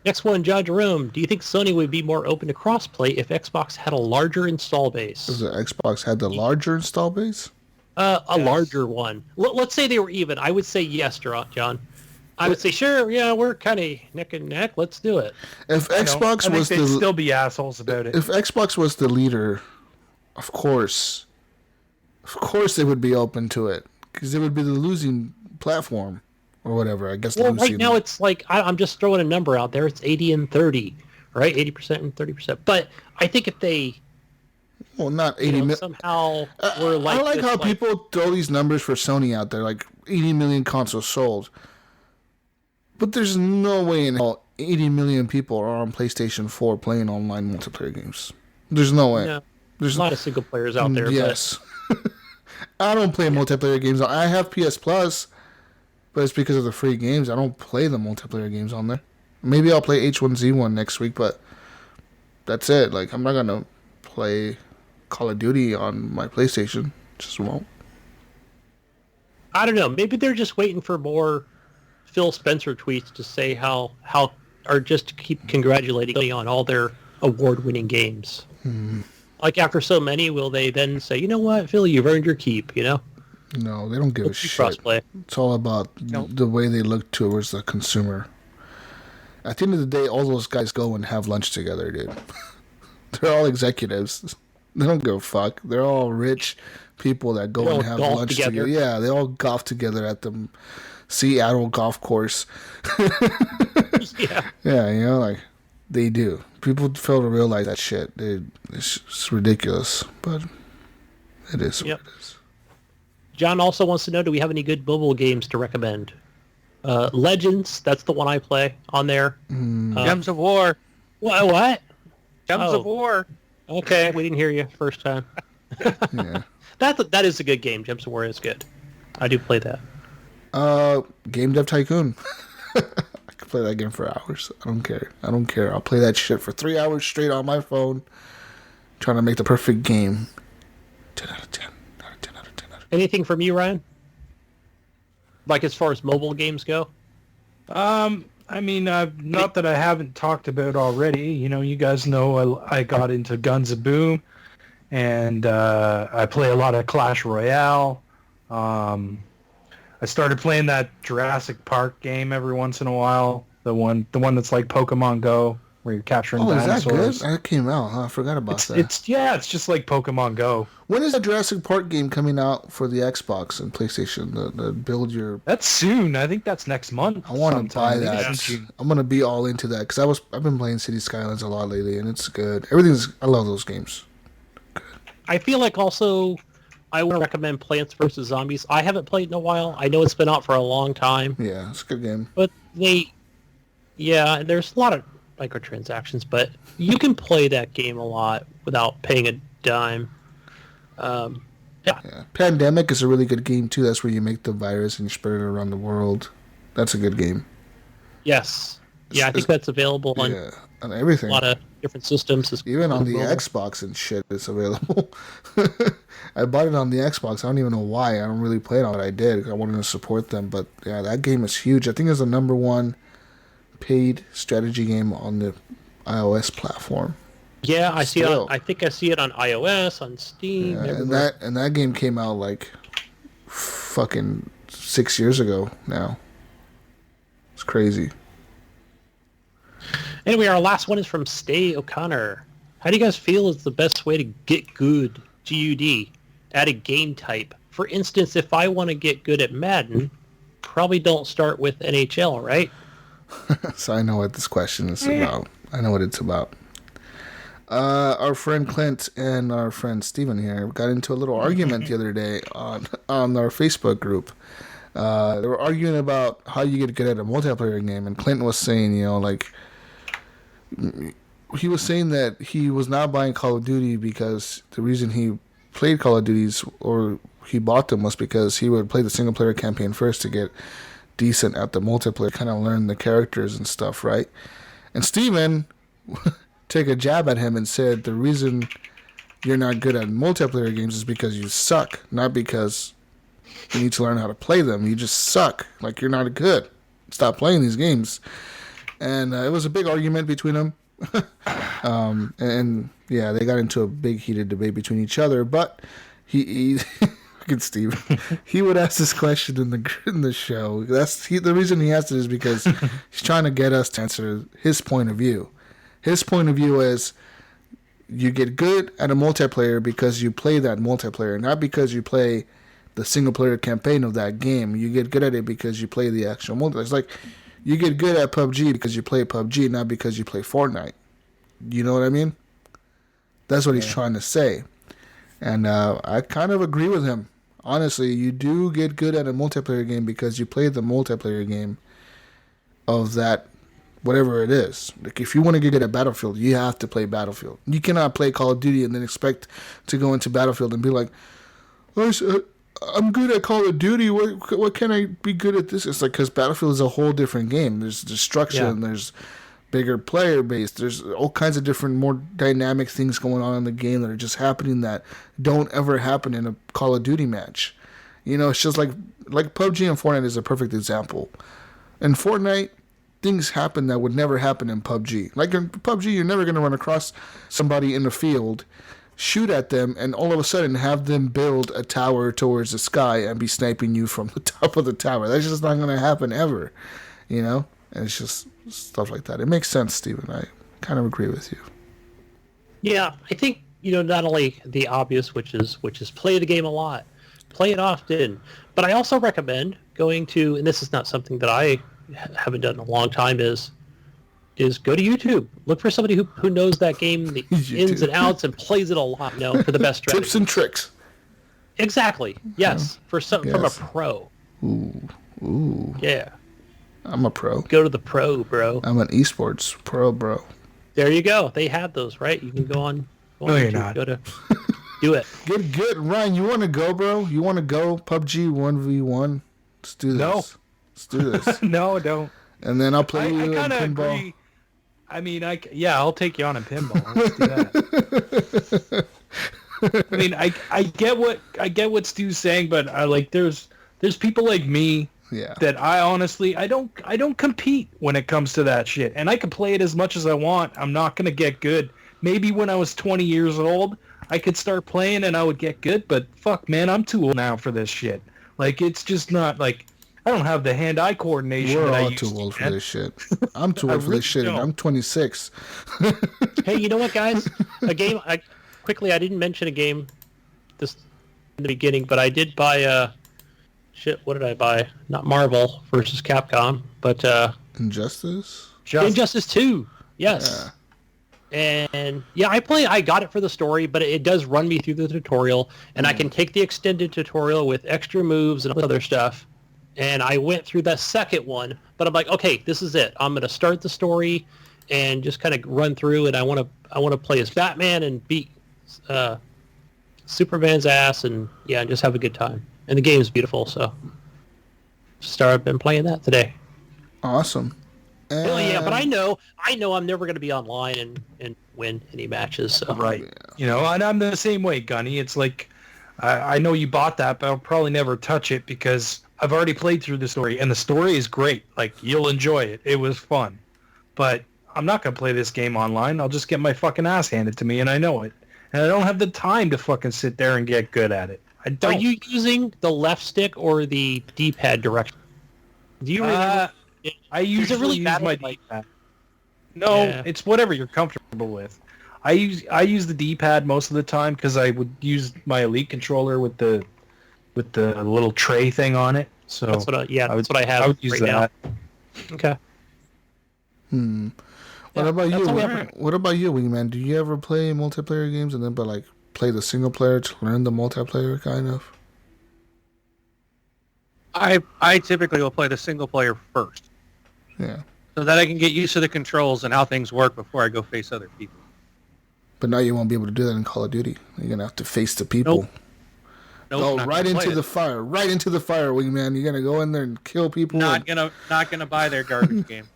Next one, John Jerome. Do you think Sony would be more open to crossplay if Xbox had a larger install base? Does the Xbox had the larger install base? A larger one. Let's say they were even. I would say yes, John. I would say sure. Yeah, we're kind of neck and neck. Let's do it. If Xbox was they'd still be assholes about it. If Xbox was the leader, of course they would be open to it because it would be the losing platform or whatever. I guess. Well, right now it's like I'm just throwing a number out there. It's 80 and 30, right? 80% and 30%. But I think if they not 80 million. Somehow we're like. I like how people throw these numbers for Sony out there, like 80 million consoles sold. But there's no way in hell 80 million people are on PlayStation 4 playing online multiplayer games. There's no way. No, there's a lot of single players out there. Yes. But... I don't play multiplayer games. I have PS Plus, but it's because of the free games. I don't play the multiplayer games on there. Maybe I'll play H1Z1 next week, but that's it. Like, I'm not going to play Call of Duty on my PlayStation. Just won't. I don't know. Maybe they're just waiting for more Phil Spencer tweets to say how or just to keep congratulating me on all their award-winning games. Like after so many, will they then say, you know what, Phil, you've earned your keep, No, they don't give a shit. Crossplay. It's all about the way they look towards the consumer. At the end of the day, all those guys go and have lunch together, dude. They're all executives. They don't give a fuck. They're all rich people that go and have lunch together. Yeah, they all golf together at the Seattle golf course. Yeah. Yeah, you know, like they do. People fail to realize that shit. It's ridiculous, but it is what Yep. it is. John also wants to know, do we have any good mobile games to recommend? Legends, that's the one I play on there. Gems of War. What? Gems Oh. of War. Okay, we didn't hear you first time. Yeah. That is a good game. Gems of War is good. I do play that. Game Dev Tycoon. I could play that game for hours. I don't care. I'll play that shit for 3 hours straight on my phone, trying to make the perfect game. 10 out of 10. Out of 10 out of 10 out of 10. Anything from you, Ryan? Like as far as mobile games go? I mean, not that I haven't talked about already. You know, you guys know I got into Guns of Boom, and I play a lot of Clash Royale. I started playing that Jurassic Park game every once in a while. The one that's like Pokemon Go, where you're capturing dinosaurs. Is that good? That came out. Huh? I forgot about that. It's just like Pokemon Go. When is the Jurassic Park game coming out for the Xbox and PlayStation? The build your. That's soon. I think that's next month. I want to buy sometime. that. It's in June. I'm gonna be all into that because I've been playing City Skylines a lot lately, and it's good. I love those games. I feel like also I would recommend Plants vs. Zombies. I haven't played in a while. I know it's been out for a long time. Yeah, it's a good game. But there's a lot of microtransactions, but you can play that game a lot without paying a dime. Yeah. Pandemic is a really good game too. That's where you make the virus and you spread it around the world. That's a good game. Yes. Yeah, I think that's available on on everything. a lot of different systems. Even on the Xbox and shit, it's available. I bought it on the Xbox. I don't even know why. I don't really play it on it. I did. I wanted to support them. But yeah, that game is huge. I think it's the number one paid strategy game on the iOS platform. Yeah, I see it. Still. I think I see it on iOS, on Steam. Yeah, and that game came out like fucking 6 years ago now. It's crazy. Anyway, our last one is from Stay O'Connor. How do you guys feel is the best way to get good, GUD, at a game type? For instance, if I want to get good at Madden, probably don't start with NHL, right? So I know what this question is about. I know what it's about. Our friend Clint and our friend Steven here got into a little argument the other day on our Facebook group. They were arguing about how you get good at a multiplayer game, and Clint was saying, he was saying that he was not buying Call of Duty because the reason he played Call of Duties or he bought them was because he would play the single player campaign first to get decent at the multiplayer, kind of learn the characters and stuff, right? And Steven took a jab at him and said the reason you're not good at multiplayer games is because you suck, not because you need to learn how to play them. You just suck. Like, you're not good. Stop playing these games. And it was a big argument between them. And yeah, they got into a big heated debate between each other. But he look at Steve. He would ask this question in the show. The reason he asked it is because he's trying to get us to answer his point of view. His point of view is you get good at a multiplayer because you play that multiplayer, not because you play the single player campaign of that game. You get good at it because you play the actual multiplayer. It's like you get good at PUBG because you play PUBG, not because you play Fortnite. You know what I mean? That's what he's trying to say. And I kind of agree with him. Honestly, you do get good at a multiplayer game because you play the multiplayer game of that, whatever it is. Like, if you want to get good at Battlefield, you have to play Battlefield. You cannot play Call of Duty and then expect to go into Battlefield and be like, I'm good at Call of Duty. What can I be good at this? It's like, because Battlefield is a whole different game. There's destruction. Yeah. There's bigger player base. There's all kinds of different, more dynamic things going on in the game that are just happening that don't ever happen in a Call of Duty match. It's just like PUBG and Fortnite is a perfect example. In Fortnite, things happen that would never happen in PUBG. Like in PUBG, you're never going to run across somebody in the field, shoot at them, and all of a sudden have them build a tower towards the sky and be sniping you from the top of the tower. That's just not going to happen ever, And it's just stuff like that. It makes sense, Steven. I kind of agree with you. Yeah, I think, not only the obvious, which is play the game a lot, play it often, but I also recommend going to, and this is not something that I haven't done in a long time, is go to YouTube. Look for somebody who knows that game, the ins and outs, and plays it a lot, for the best strategy. Tips and tricks. Exactly. Yes. From a pro. Ooh. Yeah. I'm a pro. Go to the pro, bro. I'm an esports pro, bro. There you go. They have those, right? You can go on. No, you're not. Go to do it. Good. Ryan, you want to go, bro? You want to go PUBG 1v1? Let's do this. No. Let's do this. No, don't. And then I'll play you I in kind of pinball. agree. I mean, I'll take you on in pinball. Let's do that. I mean, I get what Stu's saying, but there's people like me that I honestly I don't compete when it comes to that shit, and I can play it as much as I want. I'm not gonna get good. Maybe when I was 20 years old, I could start playing and I would get good, but fuck, man, I'm too old now for this shit. It's just not I don't have the hand-eye coordination. We're that all I used too old for this shit. I'm too old for really this shit, and don't. I'm 26. Hey, you know what, guys? A game. I didn't mention a game this in the beginning, but I did buy what did I buy? Not Marvel versus Capcom, but Injustice? Injustice 2. Yes. Yeah. And I got it for the story, but it does run me through the tutorial, and I can take the extended tutorial with extra moves and all other stuff. And I went through the second one, but I'm like, okay, this is it. I'm going to start the story and just kind of run through, and I want to play as Batman and beat Superman's ass, and just have a good time. And the game is beautiful, so I've been playing that today. Awesome. Hell yeah, but I know I'm never going to be online and win any matches. So. Right. And I'm the same way, Gunny. It's like, I know you bought that, but I'll probably never touch it because I've already played through the story, and the story is great. You'll enjoy it. It was fun. But I'm not going to play this game online. I'll just get my fucking ass handed to me, and I know it. And I don't have the time to fucking sit there and get good at it. I don't. Are you using the left stick or the D-pad direction? Do you remember? I usually use my D-pad. No, it's whatever you're comfortable with. I use the D-pad most of the time because I would use my Elite controller with the little tray thing on it. So that's what I have. I would use that. Now. Okay. What about you? What about you, Wingman? Do you ever play multiplayer games and then play the single player to learn the multiplayer kind of? I typically will play the single player first. Yeah. So that I can get used to the controls and how things work before I go face other people. But now you won't be able to do that in Call of Duty. You're gonna have to face the people. Nope, right into the fire. Right into the fire, Wingman. You're gonna go in there and kill people. Not gonna buy their garbage game.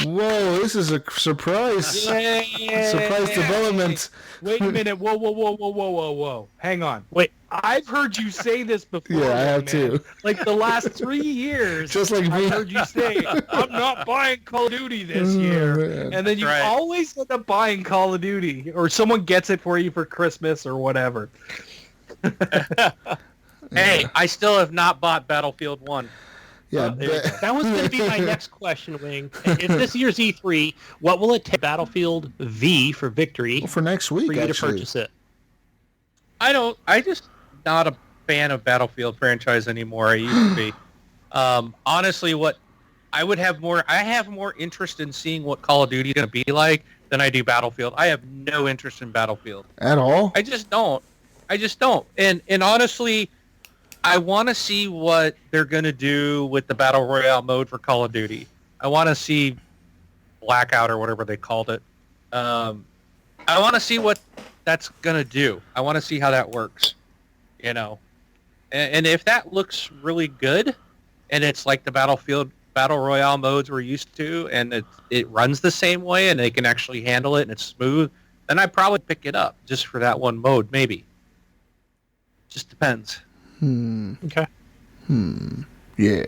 Whoa, this is a surprise. Yay. Surprise development. Wait a minute. Whoa. Hang on. Wait. I've heard you say this before. Yeah, I have too. The last 3 years. Just like me. I heard you say, I'm not buying Call of Duty this year. Man. And then you always end up buying Call of Duty. Or someone gets it for you for Christmas or whatever. Hey, I still have not bought Battlefield 1. Yeah, that was going to be my next question, Wing. If this year's E3, what will it take Battlefield V for victory for next week for you to purchase it? I just not a fan of Battlefield franchise anymore. I used to be. Honestly, I have more interest in seeing what Call of Duty is going to be like than I do Battlefield. I have no interest in Battlefield at all. I just don't. And honestly, I want to see what they're going to do with the Battle Royale mode for Call of Duty. I want to see Blackout or whatever they called it. I want to see what that's going to do. I want to see how that works, And if that looks really good, and it's like the Battlefield Battle Royale modes we're used to, and it runs the same way, and they can actually handle it, and it's smooth, then I'd probably pick it up just for that one mode, maybe. Just depends. Okay. Yeah.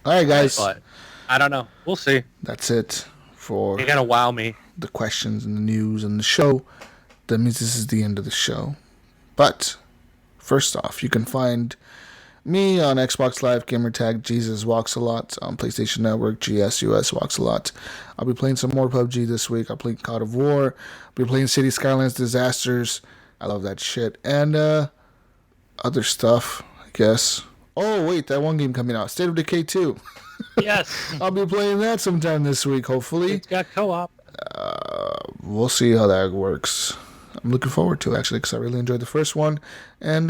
All right, guys. But I don't know. We'll see. That's it for You're gonna wow me. The questions and the news and the show. That means this is the end of the show. But first off, you can find me on Xbox Live, gamertag Jesus Walks a Lot, on PlayStation Network, GSUS Walks a Lot. I'll be playing some more PUBG this week. I'll play God of War. I'll be playing City Skylines Disasters. I love that shit. And other stuff, I guess. Oh, wait, that one game coming out. State of Decay 2. Yes. I'll be playing that sometime this week, hopefully. It's got co-op. We'll see how that works. I'm looking forward to it, actually, because I really enjoyed the first one. And,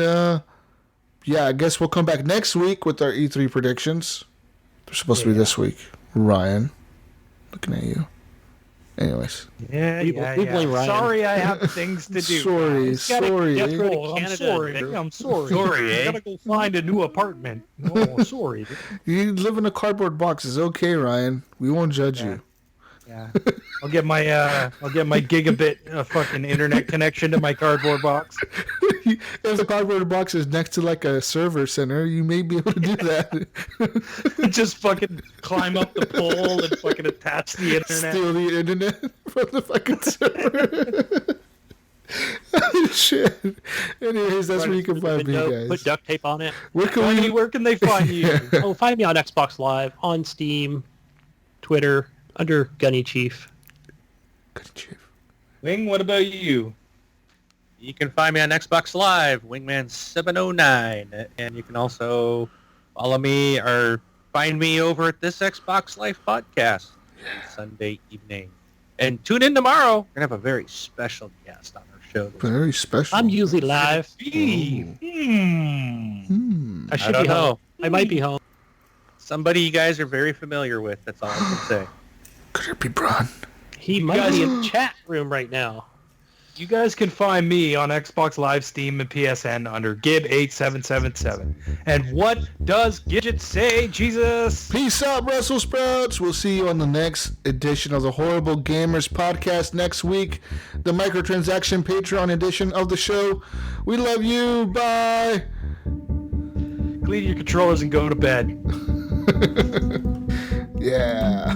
yeah, I guess we'll come back next week with our E3 predictions. They're supposed to be this week. Ryan, looking at you. Anyways. We blame Ryan. Sorry, I have things to do. Sorry. I'm sorry. I'm sorry. I gotta go find a new apartment. Oh, sorry. You live in a cardboard box. It's okay, Ryan. We won't judge you. Yeah. I'll get my gigabit fucking internet connection to my cardboard box. If the cardboard box is next to like a server center, you may be able to do that. Just fucking climb up the pole and fucking attach the internet. Steal the internet from the fucking server. Shit. Anyways, that's where you can find me, guys. Put duct tape on it. Where can they find you? Oh, find me on Xbox Live, on Steam, Twitter, under Gunny Chief. Good chief. Wing, what about you? You can find me on Xbox Live, Wingman709, and you can also follow me or find me over at this Xbox Live podcast Sunday evening. And tune in tomorrow. We're gonna have a very special guest on our show. Very special. I'm usually live. I I should don't be know. home. I might be home. Somebody you guys are very familiar with. That's all I can say. Could it be Braun? He might be in the chat room right now. You guys can find me on Xbox Live, Steam, and PSN under Gib8777. And what does Gidget say, Jesus? Peace out, Brussels sprouts. We'll see you on the next edition of the Horrible Gamers podcast next week. The microtransaction Patreon edition of the show. We love you. Bye. Clean your controllers and go to bed. Yeah.